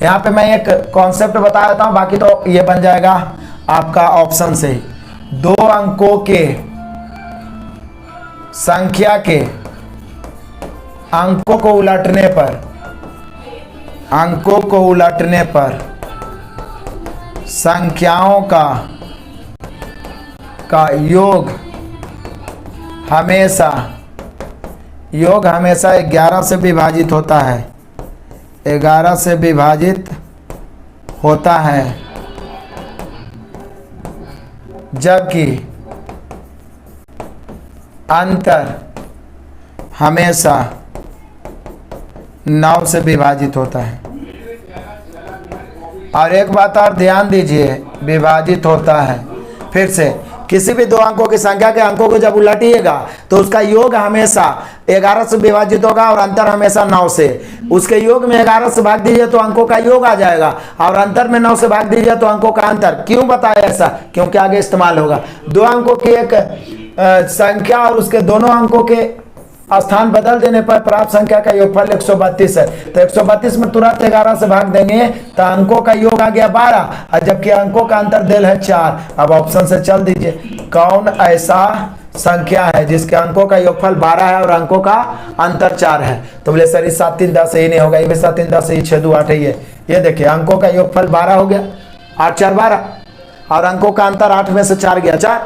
यहाँ पे मैं एक कॉन्सेप्ट बता देता हूँ, बाकी तो ये बन जाएगा आपका ऑप्शन से ही। दो अंकों के संख्या के अंकों को उलटने पर, अंकों को उलटने पर संख्याओं का योग हमेशा 11 से विभाजित होता है, 11 से विभाजित होता है, जबकि अंतर हमेशा 9 से विभाजित होता है। और एक बात और ध्यान दीजिए, विभाजित होता है। फिर से, किसी भी दो अंकों की संख्या के अंकों को जब उलटिएगा तो उसका योग हमेशा 11 से विभाजित होगा और अंतर हमेशा 9 से। उसके योग में 11 से भाग दीजिए तो अंकों का योग आ जाएगा और अंतर में 9 से भाग दीजिए तो अंकों का अंतर। क्यों बताया ऐसा? क्योंकि आगे इस्तेमाल होगा। दो अंकों की एक संख्या और उसके दोनों अंकों के स्थान बदल देने पर प्राप्त संख्या का योगफल 132 है। तो 132 में तुरंत 11 से भाग देंगे तो अंकों का योग आ गया 12, और जबकि अंकों का अंतर दिल है 4। अब ऑप्शन से चल दीजिए, कौन ऐसा संख्या है जिसके अंकों का योगफल 12 है और अंकों का अंतर 4 है? तो बोले सर इस 7 3 10 ही नहीं होगा, ये भी 7 3 10 ही 6 2 8 ही है। ये देखिए अंकों का योगफल 12 हो गया, 8 4 12, और अंकों का अंतर 8 में से 4 गया 4।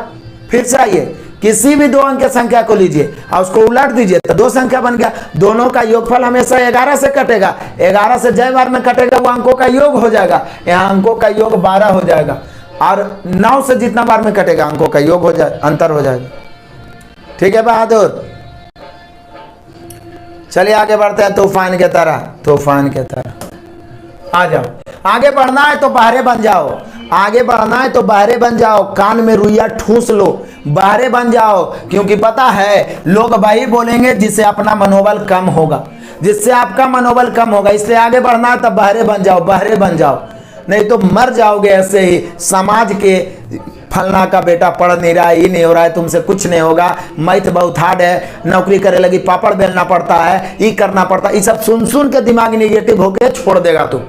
फिर से आइए, किसी भी दो अंक की संख्या को लीजिए और उसको उलट दीजिए तो दो संख्या बन गया। दोनों का योगफल हमेशा 11 से कटेगा, 11 से जय बार में कटेगा वो अंकों का योग हो जाएगा। यहाँ अंकों का योग 12 हो जाएगा और 9 से जितना बार में कटेगा अंकों का योग हो जाए, अंतर हो जाएगा। ठीक है बहादुर, चलिए आगे बढ़ते हैं। तूफान के तरह, तूफान के तरह आ जाओ। आगे बढ़ना है तो बहरे बन जाओ, आगे बढ़ना है तो बहरे बन जाओ, कान में रुइया ठूस लो, बहरे बन जाओ। क्योंकि पता है लोग वही बोलेंगे जिससे अपना मनोबल कम होगा, जिससे आपका मनोबल कम होगा। इसलिए आगे बढ़ना है तो बहरे बन जाओ, बहरे बन जाओ, नहीं तो मर जाओगे ऐसे ही। समाज के फलना का बेटा पढ़ नहीं रहा है, ये नहीं हो रहा है, तुमसे कुछ नहीं होगा, मैथ बहुत हार्ड है, नौकरी करे लगी पापड़ बेलना पड़ता है, ये करना पड़ता है, ये सब सुन सुन के दिमाग निगेटिव होके छोड़ देगा तुम।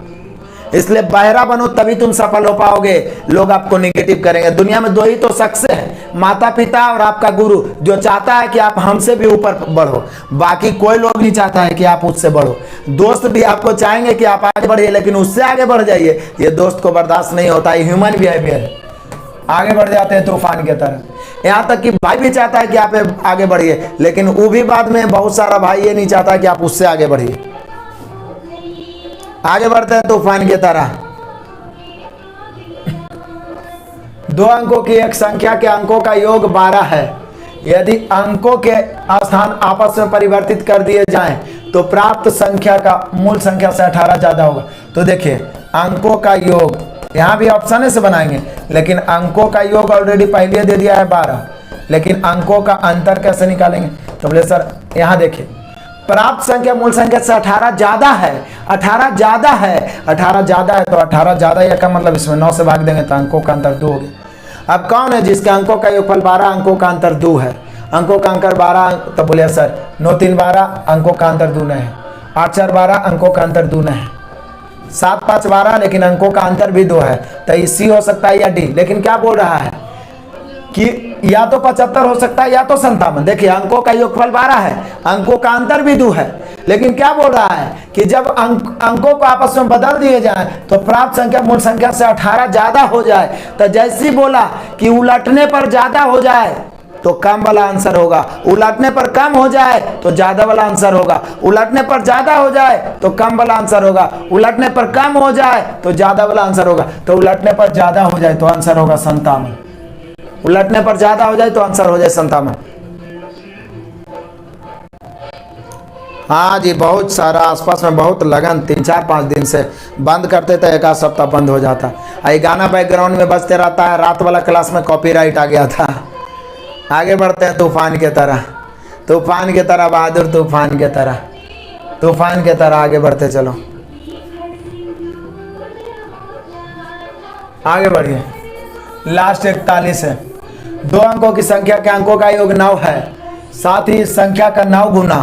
इसलिए बहरा बनो तभी तुम सफल हो पाओगे। लोग आपको निगेटिव करेंगे। दुनिया में दो ही तो शख्स है, माता पिता और आपका गुरु, जो चाहता है कि आप हमसे भी ऊपर बढ़ो। बाकी कोई लोग नहीं चाहता है कि आप उससे बढ़ो। दोस्त भी आपको चाहेंगे कि आप आगे बढ़िए, लेकिन उससे आगे बढ़ जाइए, ये दोस्त को बर्दाश्त नहीं होता है। ह्यूमन बिहेवियर है। आगे बढ़ जाते हैं तूफान की तरह। यहाँ तक कि भाई भी चाहता है कि आप आगे बढ़िए, लेकिन वो भी बाद में बहुत सारा भाई ये नहीं चाहता कि आप उससे आगे बढ़िए। आगे बढ़ते हैं तूफान की तरह। दो अंकों की एक संख्या के अंकों का योग 12 है। यदि अंकों के स्थान आपस में परिवर्तित कर दिए जाएं तो प्राप्त संख्या का मूल संख्या से 18 ज्यादा होगा। तो देखिए अंकों का योग, यहाँ भी ऑप्शन से बनाएंगे, लेकिन अंकों का योग ऑलरेडी पहले दे दिया है 12, लेकिन अंकों का अंतर कैसे निकालेंगे? तो बोले सर यहाँ देखिए, प्राप्त संख्या मूल संख्या से 18 ज्यादा है, 18 ज्यादा है, 18 ज्यादा है, तो 18 ज्यादा या का मतलब इसमें 9 से भाग देंगे तो अंकों का अंतर 2 हो गया। अब कौन है जिसके अंकों का योगफल 12, अंकों का अंतर 2 है? अंकों का अंतर 12, तो बोले सर 9 3 12, अंकों का अंतर 2 है, 8 4 12, अंकों का अंतर 2 है, 7 5 12, लेकिन अंकों का अंतर भी 2 है। तो सी हो सकता है या डी। लेकिन क्या बोल रहा है कि या तो 75 हो सकता है या तो 57। देखिए अंकों का योगफल 12 है, अंकों का अंतर भी 2 है, लेकिन क्या बोल रहा है कि जब अंकों को आपस में बदल दिए जाए तो प्राप्त संख्या मूल संख्या से 18 ज्यादा हो जाए। तो जैसे ही बोला कि उलटने पर ज्यादा हो जाए तो कम वाला आंसर होगा, उलटने पर कम हो जाए तो ज्यादा वाला आंसर होगा, उलटने पर ज्यादा हो जाए तो कम वाला आंसर होगा, उलटने पर कम हो जाए तो ज्यादा वाला आंसर होगा। तो उलटने पर ज्यादा हो जाए तो आंसर होगा 57, उलटने पर ज्यादा हो जाए तो आंसर हो जाए 57। हाँ जी, बहुत सारा आसपास में बहुत लगन, 3-4-5 दिन से बंद करते थे, एक आध सप्ताह बंद हो जाता। ये गाना बैकग्राउंड में बजते रहता है। रात वाला क्लास में कॉपीराइट आ गया था। आगे बढ़ते हैं तूफान की तरह, तूफान की तरह बहादुर, तूफान की तरह, तूफान की तरह आगे बढ़ते चलो, आगे बढ़िए। लास्ट 41 है। 2 अंकों की संख्या के अंकों का योग 9 है, साथ ही इस संख्या का 9 गुना,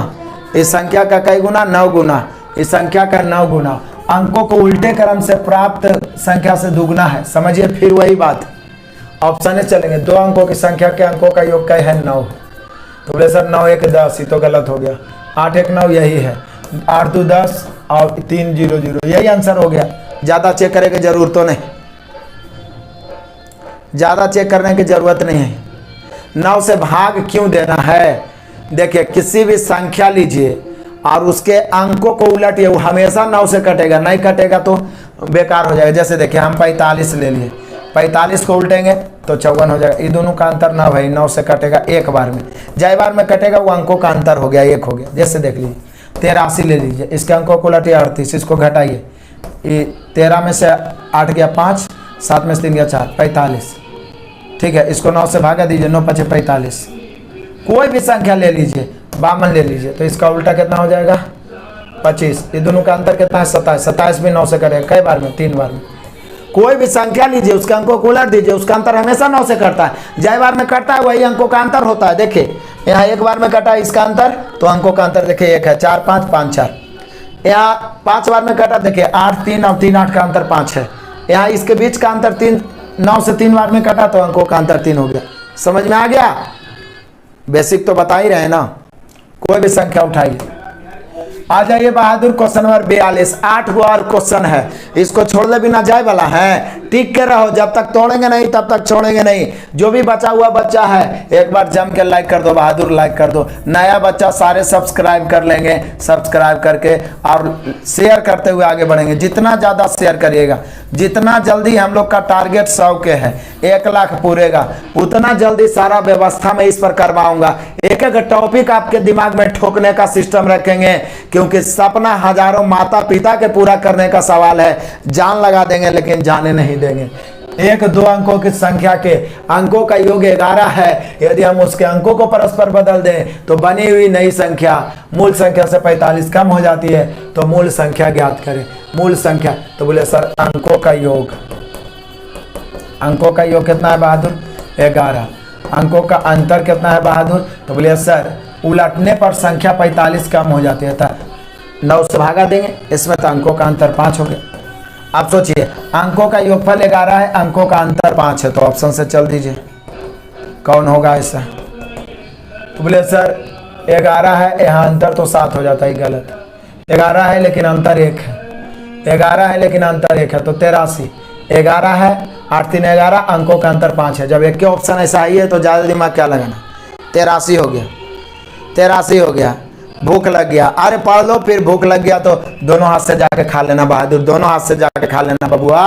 इस संख्या का कई गुना, 9 गुना, इस संख्या का 9 गुना अंकों को उल्टे क्रम से प्राप्त संख्या से दुगना है। समझिए फिर वही बात, ऑप्शन चलेंगे। 2 अंकों की संख्या के अंकों का योग क्या है? 9। तो बोले सर 9 1 10, ये तो गलत हो गया। 8 1 9 यही है, 8 2 10 और 3 0 0, यही आंसर हो गया। ज़्यादा चेक करने की जरूरत तो नहीं, ज़्यादा चेक करने की जरूरत नहीं है। 9 से भाग क्यों देना है? देखिए किसी भी संख्या लीजिए और उसके अंकों को उलटिए, वो हमेशा 9 से कटेगा, नहीं कटेगा तो बेकार हो जाएगा। जैसे देखिए हम 45 ले लिए, 45 को उल्टेंगे तो 54 हो जाएगा। ये दोनों का अंतर 9 है, 9 से कटेगा एक बार में, जय बार में कटेगा वो अंकों का अंतर हो गया, 1 हो गया। जैसे देख लीजिए 83 ले लीजिए, इसके अंकों को उलटिए 38, इसको घटाइए, ये 13 में से 8 गया 5, 7 में से 3 गया 4, 45। ठीक है, इसको 9 से भागा दीजिए, 9 5 45। कोई भी संख्या ले लीजिए, 52 ले लीजिए, तो इसका उल्टा कितना हो जाएगा? 25। ये दोनों का अंतर कितना है? 27। 27 भी 9 से करेगा, कई बार में? 3 बार में। कोई भी संख्या लीजिए, उसके अंकों को उलट दीजिए, उसका अंतर हमेशा 9 से कटता है। जय बार में कटता है वही अंकों का अंतर होता है। देखिए यहाँ 1 बार में कटा इसका अंतर, तो अंकों का अंतर देखिए 1 है, 4 5 5 4। यहाँ 5 बार में कटा, देखिए 8 3 और 3 8 का अंतर 5 है। यहाँ इसके बीच का अंतर 3, 9 से 3 बार में कटा तो अंकों का अंतर 3 हो गया। समझ में आ गया? बेसिक तो बता ही रहे ना। कोई भी संख्या उठाइए। आ जाइए बहादुर, क्वेश्चन नंबर 42। 8 गो और क्वेश्चन है, इसको छोड़ने बिना जाए वाला है। टिक के रहो, जब तक तोड़ेंगे नहीं तब तक छोड़ेंगे नहीं। जो भी बचा हुआ बच्चा है एक बार जम के लाइक कर दो, बहादुर लाइक कर दो। नया बच्चा सारे सब्सक्राइब कर लेंगे, सब्सक्राइब करके और शेयर करते हुए आगे बढ़ेंगे। जितना ज़्यादा शेयर करिएगा, जितना जल्दी हम लोग का टारगेट 100 के है, 1 लाख पूरेगा, उतना जल्दी सारा व्यवस्था में इस पर करवाऊंगा। एक एक टॉपिक आपके दिमाग में ठोकने का सिस्टम रखेंगे, क्योंकि सपना हजारों माता पिता के पूरा करने का सवाल है। जान लगा देंगे लेकिन जाने नहीं देंगे। 1-2 अंकों की संख्या के अंकों का योग 11 है। यदि हम उसके अंकों को परस्पर बदल दें तो बनी हुई नई संख्या मूल संख्या से 45 कम हो जाती है। तो मूल संख्या ज्ञात करें। मूल संख्या, तो बोले सर अंकों का योग, अंकों का योग कितना है बहादुर? 11। अंकों का अंतर कितना है बहादुर? तो बोले सर उलटने पर संख्या 45 कम हो जाती है, तो 9 से भागा देंगे, इसमें तो अंकों का अंतर 5 हो गया। आप सोचिए अंकों का योगफल 11 है, अंकों का अंतर 5 है, तो ऑप्शन से चल दीजिए कौन होगा ऐसा? तो बोले सर 11 है, यहाँ अंतर तो 7 हो जाता है, गलत। 11 है लेकिन अंतर 1 है, 11 है लेकिन अंतर 1 है, तो 83। 11 है, 8 3 11, अंकों का अंतर 5 है। जब एक के ऑप्शन ऐसा ही है तो ज़्यादा दिमाग क्या लगाना? 83 हो गया, 83 हो गया। भूख लग गया, अरे पढ़ लो, फिर भूख लग गया तो दोनों हाथ से जाके खा लेना बहादुर, दोनों हाथ से जाके खा लेना बबुआ।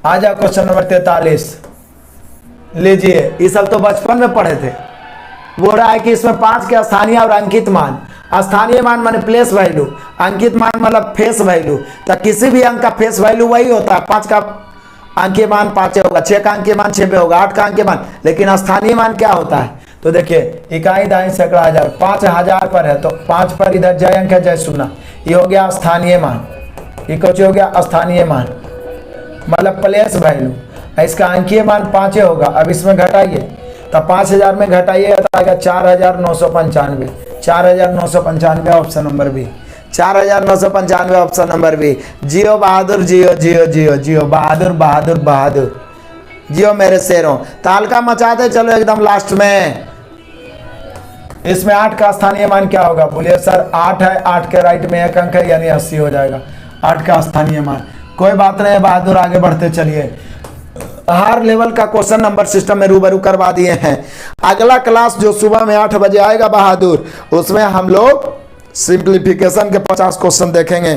आ जाओ क्वेश्चन नंबर 43 लीजिए। ये सब तो बचपन में पढ़े थे। बोल रहा है कि इसमें 5 के स्थानीय और अंकित मान। स्थानीय मान माने प्लेस वैल्यू, अंकित मान मतलब फेस वैल्यू। तो किसी भी अंक का फेस वैल्यू वही होता है। 5 का अंकीय मान 5 होगा, 6 का अंकीय मान 6 होगा, 8 का अंकीय मान। लेकिन स्थानीय मान क्या होता है? तो देखिए इकाई दाई सैकड़ा हजार, 5000 पर है तो 5 पर इधर जय अंक है, जय सुना, ये हो गया स्थानीय मान। ये कुछ हो गया स्थानीय मान मतलब प्लेस वैल्यू। इसका अंकीय मान 5 होगा। अब इसमें घटाइए, तो 5000 में घटाइए तो आएगा 4995। 4995 option number B, 4995 option number B. जियो बहादुर, जियो जियो जियो जियो बहादुर, बहादुर बहादुर। जियो मेरे शेरों, तालका मचाते चलो एकदम लास्ट में। इसमें 8 का स्थानीय मान क्या होगा? बोलिए सर 8 है, 8 के राइट में 1 अंक है यानी 80 हो जाएगा 8 का स्थानीय मान। कोई बात नहीं बहादुर, आगे बढ़ते चलिए। हर लेवल का क्वेश्चन नंबर सिस्टम में रूबरू करवा दिए हैं। अगला क्लास जो सुबह में 8 बजे आएगा बहादुर, उसमें हम लोग सिंप्लीफिकेशन के 50 क्वेश्चन देखेंगे,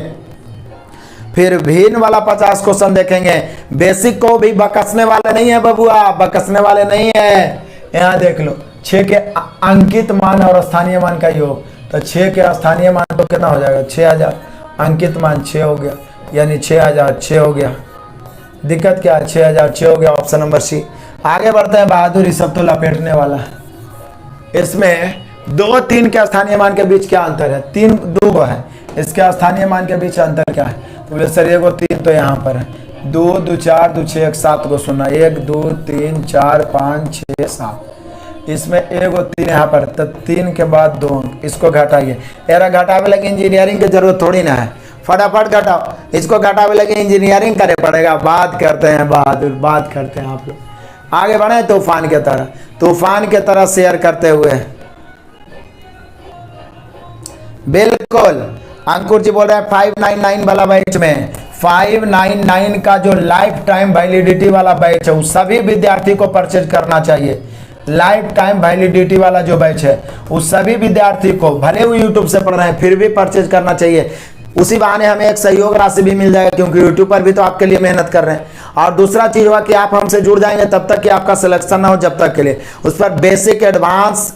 फिर भिन्न वाला 50 क्वेश्चन देखेंगे। बेसिक को भी बकसने वाले नहीं है बबुआ, बकसने वाले नहीं है। यहाँ देख लो 6 के अंकित मान और स्थानीय मान का योग, तो 6 के स्थानीय मान तो कितना हो जाएगा? 6000, अंकित मान 6 हो गया यानी 6006 हो गया। दिक्कत क्या है? 6006 हो गया, ऑप्शन नंबर सी। आगे बढ़ते हैं बहादुर, ये सब तो लपेटने वाला है। इसमें 2 3 के स्थानीय मान के बीच क्या अंतर है? 3 2 है, इसके स्थानीय मान के बीच अंतर क्या है? तो बोले सर 1 3 तो यहाँ पर है, 2 2 4 2 6 1 7 को सुनना, 1 2 3 4 5 6 7, इसमें 1 और 3 यहाँ पर, तो 3 के बाद 2, इसको घटाइए। यार घटावे लगे इंजीनियरिंग की जरूरत थोड़ी ना है, फटाफट घटाओ, इसको घटावे लगे इंजीनियरिंग करे पड़ेगा। बात करते हैं बहादुर, बात करते हैं आप लोग। आगे बढ़े तूफान के तरह, तूफान के तरह शेयर करते हुए। बिल्कुल अंकुर जी बोल रहे हैं 599 वाला बैच में, 599 का जो लाइफ टाइम वैलिडिटी वाला बैच है, उस सभी विद्यार्थी को परचेज करना चाहिए। लाइफ टाइम वैलिडिटी वाला जो बैच है उस सभी विद्यार्थी को, भले वो यूट्यूब से पढ़ रहे हैं फिर भी परचेज करना चाहिए। उसी बहाने हमें एक सहयोग राशि भी मिल जाएगा, क्योंकि यूट्यूब पर भी तो आपके लिए मेहनत कर रहे हैं। और दूसरा चीज हुआ कि आप हमसे जुड़ जाएंगे तब तक कि आपका सिलेक्शन ना हो, जब तक के लिए उस पर बेसिक एडवांस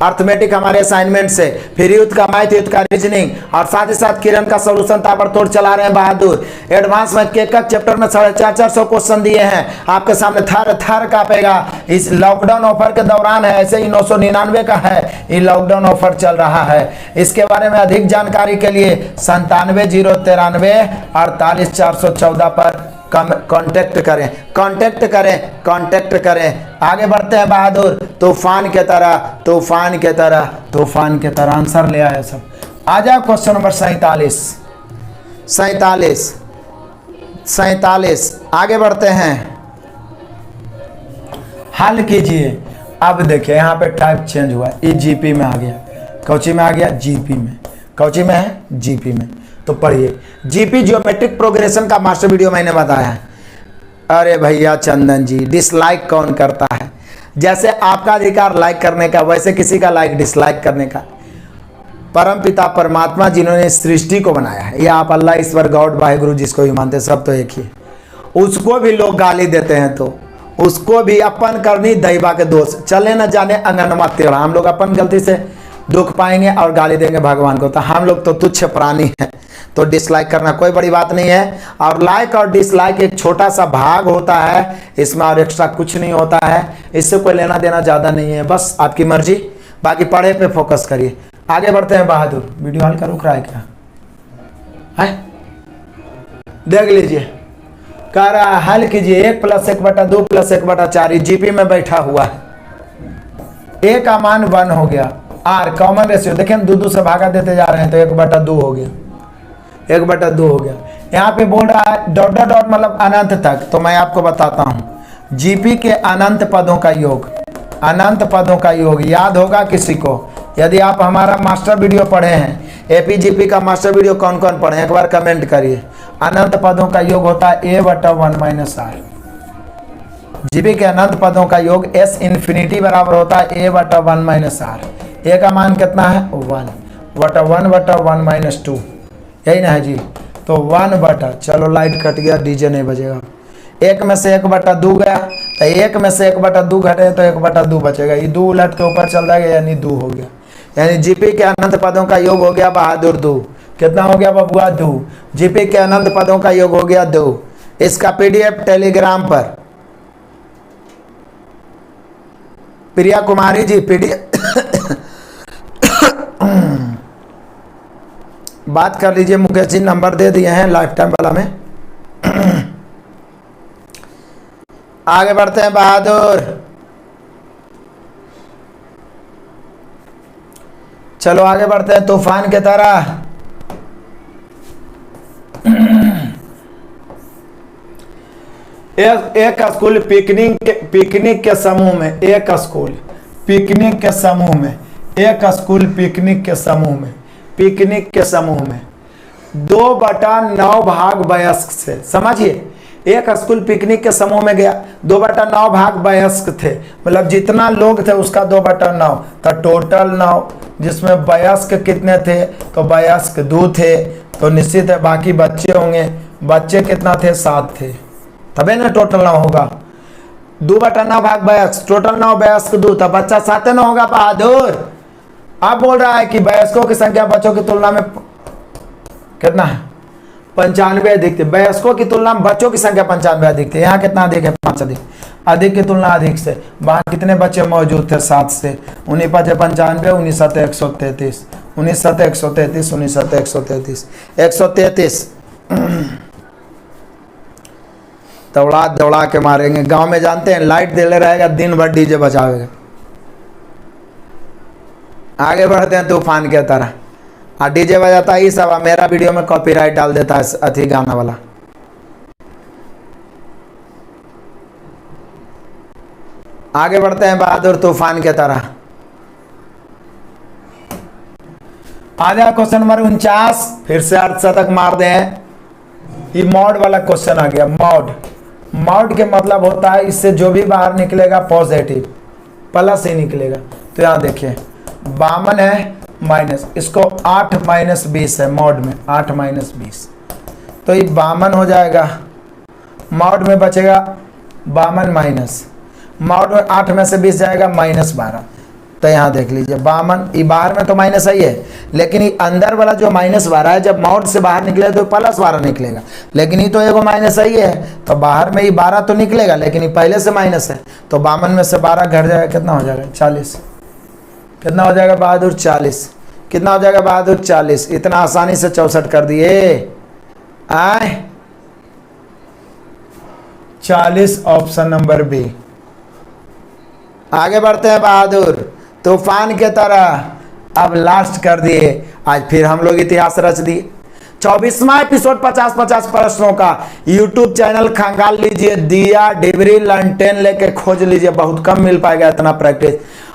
अर्थमेटिक हमारे असाइनमेंट से, फिर युद्ध का मैथ, युद्ध का रीजनिंग, और साथ ही साथ किरण का सॉल्यूशन ताबड़तोड़ चला रहे हैं बहादुर। एडवांस मैथ के एक चैप्टर में 450 क्वेश्चन दिए हैं, आपके सामने थर थर कांपेगा। इस लॉकडाउन ऑफर के दौरान है, ऐसे ही 999 का है, ये लॉकडाउन ऑफर चल रहा है। इसके बारे में अधिक जानकारी के लिए 97 093 48 414 पर कांटेक्ट करें, कांटेक्ट करें, कांटेक्ट करें। आगे बढ़ते हैं बहादुर, तूफान के तरह, तूफान के तरह, तूफान के तरह। आंसर ले आया सब। आ जाओ क्वेश्चन नंबर 47, 47, 47। आगे बढ़ते हैं, हल कीजिए। अब देखिए यहाँ पे टाइप चेंज हुआ है, ये जीपी में आ गया, कौची में आ गया? जीपी में। कौची में है? जीपी में। तो पढ़िए, जीपी ज्योमेट्रिक प्रोग्रेशन का मास्टर वीडियो मैंने बताया है। अरे भैया चंदन जी, डिसलाइक कौन करता है? जैसे आपका अधिकार लाइक करने का, वैसे किसी का लाइक डिसलाइक करने का। परम पिता परमात्मा जिन्होंने सृष्टि को बनाया है, या आप अल्लाह ईश्वर गॉड वाहिगुरु जिसको भी मानते, सब तो एक ही, उसको भी लोग गाली देते हैं, तो उसको भी अपन करनी दैवा के दोष, चले न जाने अंगनमा टेढ़ा। हम लोग अपन गलती से दुख पाएंगे और गाली देंगे भगवान को, तो हम लोग तो तुच्छ प्राणी हैं। तो डिसलाइक करना कोई बड़ी बात नहीं है, और लाइक और डिसलाइक एक छोटा सा भाग होता है, इसमें और एक्स्ट्रा कुछ नहीं होता है, इससे कोई लेना देना ज़्यादा नहीं है, बस आपकी मर्जी। बाकी पढ़े पे फोकस करिए। आगे बढ़ते हैं बहादुर। वीडियो हल का रुक रहा है क्या? है देख लीजिए, कह रहा हल कीजिए। 1 + 1/2 + 1/4 जीपी में बैठा हुआ है। ए का मान 1 हो गया, आर कॉमन रेशियो देखें 2 से भागा देते जा रहे हैं, तो 1/2 हो गया, 1/2 हो गया। यहाँ पे बोल रहा है डॉट डॉट डॉट मतलब अनंत तक। तो मैं आपको बताता हूँ, जीपी के अनंत पदों का योग, अनंत पदों का योग याद होगा किसी को? यदि आप हमारा मास्टर वीडियो पढ़े हैं, एपीजीपी का मास्टर वीडियो कौन कौन पढ़े एक बार कमेंट करिए। अनंत पदों का योग होता है a/1 - r। जीपी के अनंत पदों का योग s इंफिनिटी बराबर होता है a/1 - r। ए का मान कितना है? 1/1/1 - 2, यही ना है जी। तो 1/, चलो लाइट कट गया, डीजे नहीं बजेगा। 1 में से 1/2 गया, तो 1 में से 1/2 घटे तो 1/2 बचेगा, ये 2 उलट के ऊपर चल जाएगा यानी 2 हो गया। यानी जीपी के अनंत पदों का योग हो गया बहादुर 2। कितना हो गया बबुआ? 2। जीपी के अनंत पदों का योग हो गया 2। इसका पीडीएफ टेलीग्राम पर, प्रिया कुमारी जी पीडीएफ बात कर लीजिए। मुकेश जी नंबर दे दिए हैं लाइफ टाइम वाला में। आगे बढ़ते हैं बहादुर, चलो आगे बढ़ते हैं तूफान के तरह। एक स्कूल पिकनिक के समूह में, एक स्कूल पिकनिक के समूह में, एक स्कूल पिकनिक के समूह में, पिकनिक के समूह में 2/9 भाग वयस्क से। समझिए, एक स्कूल पिकनिक के समूह में गया, 2/9 भाग वयस्क थे, मतलब जितना लोग थे उसका 2/9, तो टोटल 9, जिसमें वयस्क कितने थे, तो वयस्क 2 थे, तो निश्चित है बाकी बच्चे होंगे। बच्चे कितना थे, 7 थे, तबे ना टोटल 9 होगा। 2/9 भाग वयस्क, टोटल 9, वयस्क 2, तब बच्चा 7 न होगा बहादुर। अब बोल रहा है कि वयस्कों की संख्या बच्चों की तुलना में कितना है, 95 अधिक थे। वयस्कों की तुलना में बच्चों की संख्या 95 अधिक थे। यहाँ कितना अधिक है, 5 अधिक। अधिक की तुलना अधिक से, वहाँ कितने बच्चे मौजूद थे, 7 से। 19 × 5 = 95, 19 × 7 = 133, 19 × 7 = 133, 19 × 7 = 133, 133 दौड़ा दौड़ा के मारेंगे। गांव में जानते हैं लाइट देले रहेगा, दिन भर डीजे बजावेगा। आगे बढ़ते हैं तूफान के तरह। और डीजे बजाता ही सब, मेरा वीडियो में कॉपीराइट डाल देता है अथी गाना वाला। आगे बढ़ते हैं बहादुर तूफान के तरह। आ जाए क्वेश्चन नंबर 49, फिर से अर्धशतक मार दें। ये मॉड वाला क्वेश्चन आ गया। मॉड, मॉड के मतलब होता है इससे जो भी बाहर निकलेगा पॉजिटिव, प्लस ही निकलेगा। तो यहाँ देखिए 52 है माइनस, इसको 8 - 20 है मॉड में, 8 - 20, तो ये 52 हो जाएगा। मॉड में बचेगा 52 माइनस, मॉड में 8 में से 20 जाएगा -12। तो यहाँ देख लीजिए 52, ये बाहर में तो माइनस ही है, लेकिन ये अंदर वाला जो -12 है जब मॉड से बाहर निकले तो +12 निकलेगा, लेकिन ये तो एगो माइनस ही है, तो बाहर में ये 12 तो निकलेगा, लेकिन ये पहले से माइनस है। तो 52 में से 12 घट जाएगा, कितना हो जाएगा, 40। कितना हो जाएगा बहादुर, 40। कितना हो जाएगा बहादुर, 40। इतना आसानी से 64 कर दिए। आए 40, ऑप्शन नंबर बी। आगे बढ़ते हैं बहादुर तूफान के तरह। अब लास्ट कर दिए, आज फिर हम लोग इतिहास रच दिए। 24वां एपिसोड 50-50 प्रश्नों का यूट्यूब चैनल खंगाल लीजिए, दिया डिबरी लंटेन लेके खोज लीजिए, बहुत कम मिल पाएगा इतना प्रैक्टिस।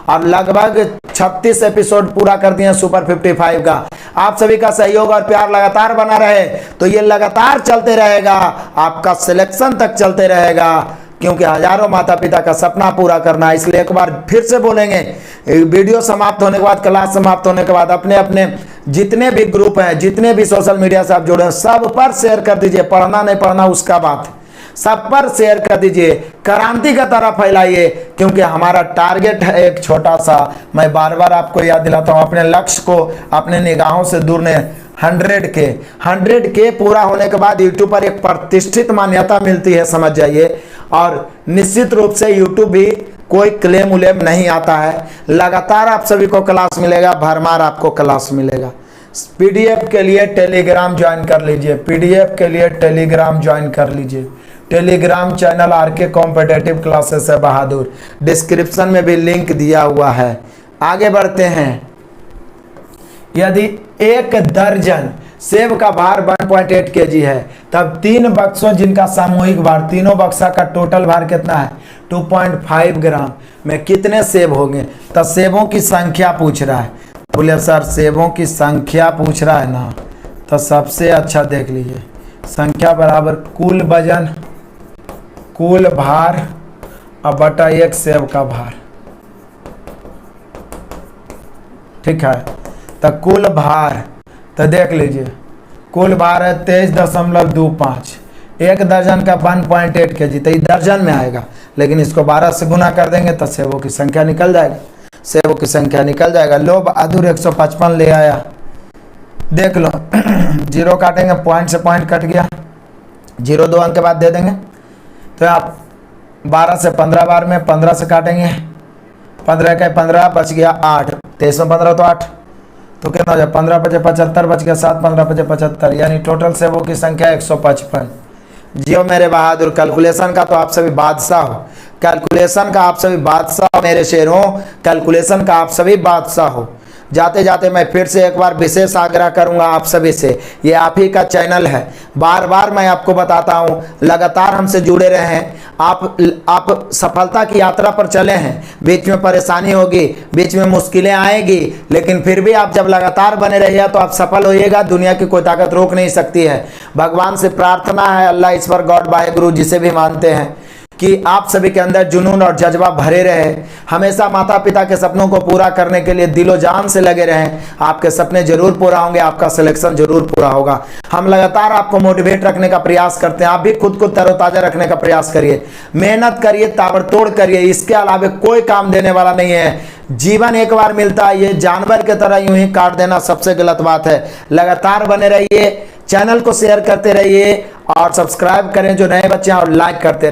अब लगभग 36 एपिसोड पूरा कर दिए सुपर 55 का। आप सभी का सहयोग और प्यार लगातार बना रहे तो ये लगातार चलते रहेगा, आपका सिलेक्शन तक चलते रहेगा, क्योंकि हजारों माता पिता का सपना पूरा करना है। इसलिए एक बार फिर से बोलेंगे, वीडियो समाप्त होने के बाद, क्लास समाप्त होने के बाद अपने अपने जितने भी ग्रुप हैं, जितने भी सोशल मीडिया से आप जुड़े हैं, सब पर शेयर कर दीजिए। पढ़ना नहीं पढ़ना उसका बात है, सब पर शेयर कर दीजिए, क्रांति का तरह फैलाइए, क्योंकि हमारा टारगेट है एक छोटा सा। मैं बार बार आपको याद दिलाता हूँ, अपने लक्ष्य को अपने निगाहों से दूर ने 100K पूरा होने के बाद यूट्यूब पर एक प्रतिष्ठित मान्यता मिलती है, समझ जाइए। और निश्चित रूप से यूट्यूब भी कोई क्लेम उलेम नहीं आता है, लगातार आप सभी को क्लास मिलेगा, भरमार आपको क्लास मिलेगा। पीडीएफ के लिए टेलीग्राम ज्वाइन कर लीजिए, पीडीएफ के लिए टेलीग्राम ज्वाइन कर लीजिए। Telegram channel RK competitive classes है बहादुर, डिस्क्रिप्शन में भी लिंक दिया हुआ है। आगे बढ़ते हैं। यदि 1 दर्जन सेब का भार 1.8 kg है, तब 3 बक्सों जिनका सामूहिक भार, तीनों बक्सा का टोटल भार कितना है, 2.5 ग्राम में कितने सेब होंगे। तो सेबों की संख्या पूछ रहा है, बोले सर सेबों की संख्या पूछ रहा है ना, तो सबसे अच्छा देख लीजिए, संख्या बराबर कुल वजन, कुल भार और बटा 1 सेब का भार। ठीक है, तो कुल भार, तो देख लीजिए कुल भार है 23.25, 1 दर्जन का 1.8 kg, तो ये दर्जन में आएगा, लेकिन इसको 12 से गुना कर देंगे तो सेबों की संख्या निकल जाएगा, सेबों की संख्या निकल जाएगा। लो बहादुर 155 ले आया, देख लो जीरो काटेंगे, पॉइंट से पॉइंट कट गया, 0 2 अंक के बाद दे देंगे। तो आप 12 से 15 बार में 15 से काटेंगे, 15 का 15 बच गया 8, 23 में 15 तो 8, तो कितना हो जाए 15 × 5 = 75 बच गया 7, 15 × 5 = 75, यानी टोटल सेबों की संख्या 155। जियो मेरे बहादुर, कैलकुलेशन का तो आप सभी बादशाह हो, कैलकुलेशन का आप सभी बादशाह हो मेरे शेरों, कैलकुलेशन का आप सभी बादशाह हो। जाते जाते मैं फिर से एक बार विशेष आग्रह करूंगा आप सभी से, ये आप ही का चैनल है, बार बार मैं आपको बताता हूं, लगातार हमसे जुड़े रहें। आप सफलता की यात्रा पर चले हैं, बीच में परेशानी होगी, बीच में मुश्किलें आएगी, लेकिन फिर भी आप जब लगातार बने रहिए तो आप सफल होइएगा। दुनिया की कोई ताकत रोक नहीं सकती है। भगवान से प्रार्थना है, अल्लाह, ईश्वर, गॉड, वाहेगुरु जिसे भी मानते हैं, कि आप सभी के अंदर जुनून और जज्बा भरे रहे, हमेशा माता पिता के सपनों को पूरा करने के लिए दिलो जान से लगे रहें। आपके सपने जरूर पूरा होंगे, आपका सिलेक्शन जरूर पूरा होगा। हम लगातार आपको मोटिवेट रखने का प्रयास करते हैं, आप भी खुद को तरोताजा रखने का प्रयास करिए, मेहनत करिए, ताबड़तोड़ करिए। इसके अलावा कोई काम देने वाला नहीं है। जीवन एक बार मिलता है, ये जानवर की तरह यूं ही काट देना सबसे गलत बात है। लगातार बने रहिए, चैनल को शेयर करते रहिए और सब्सक्राइब करें जो नए बच्चे हैं, और लाइक करते रहिए।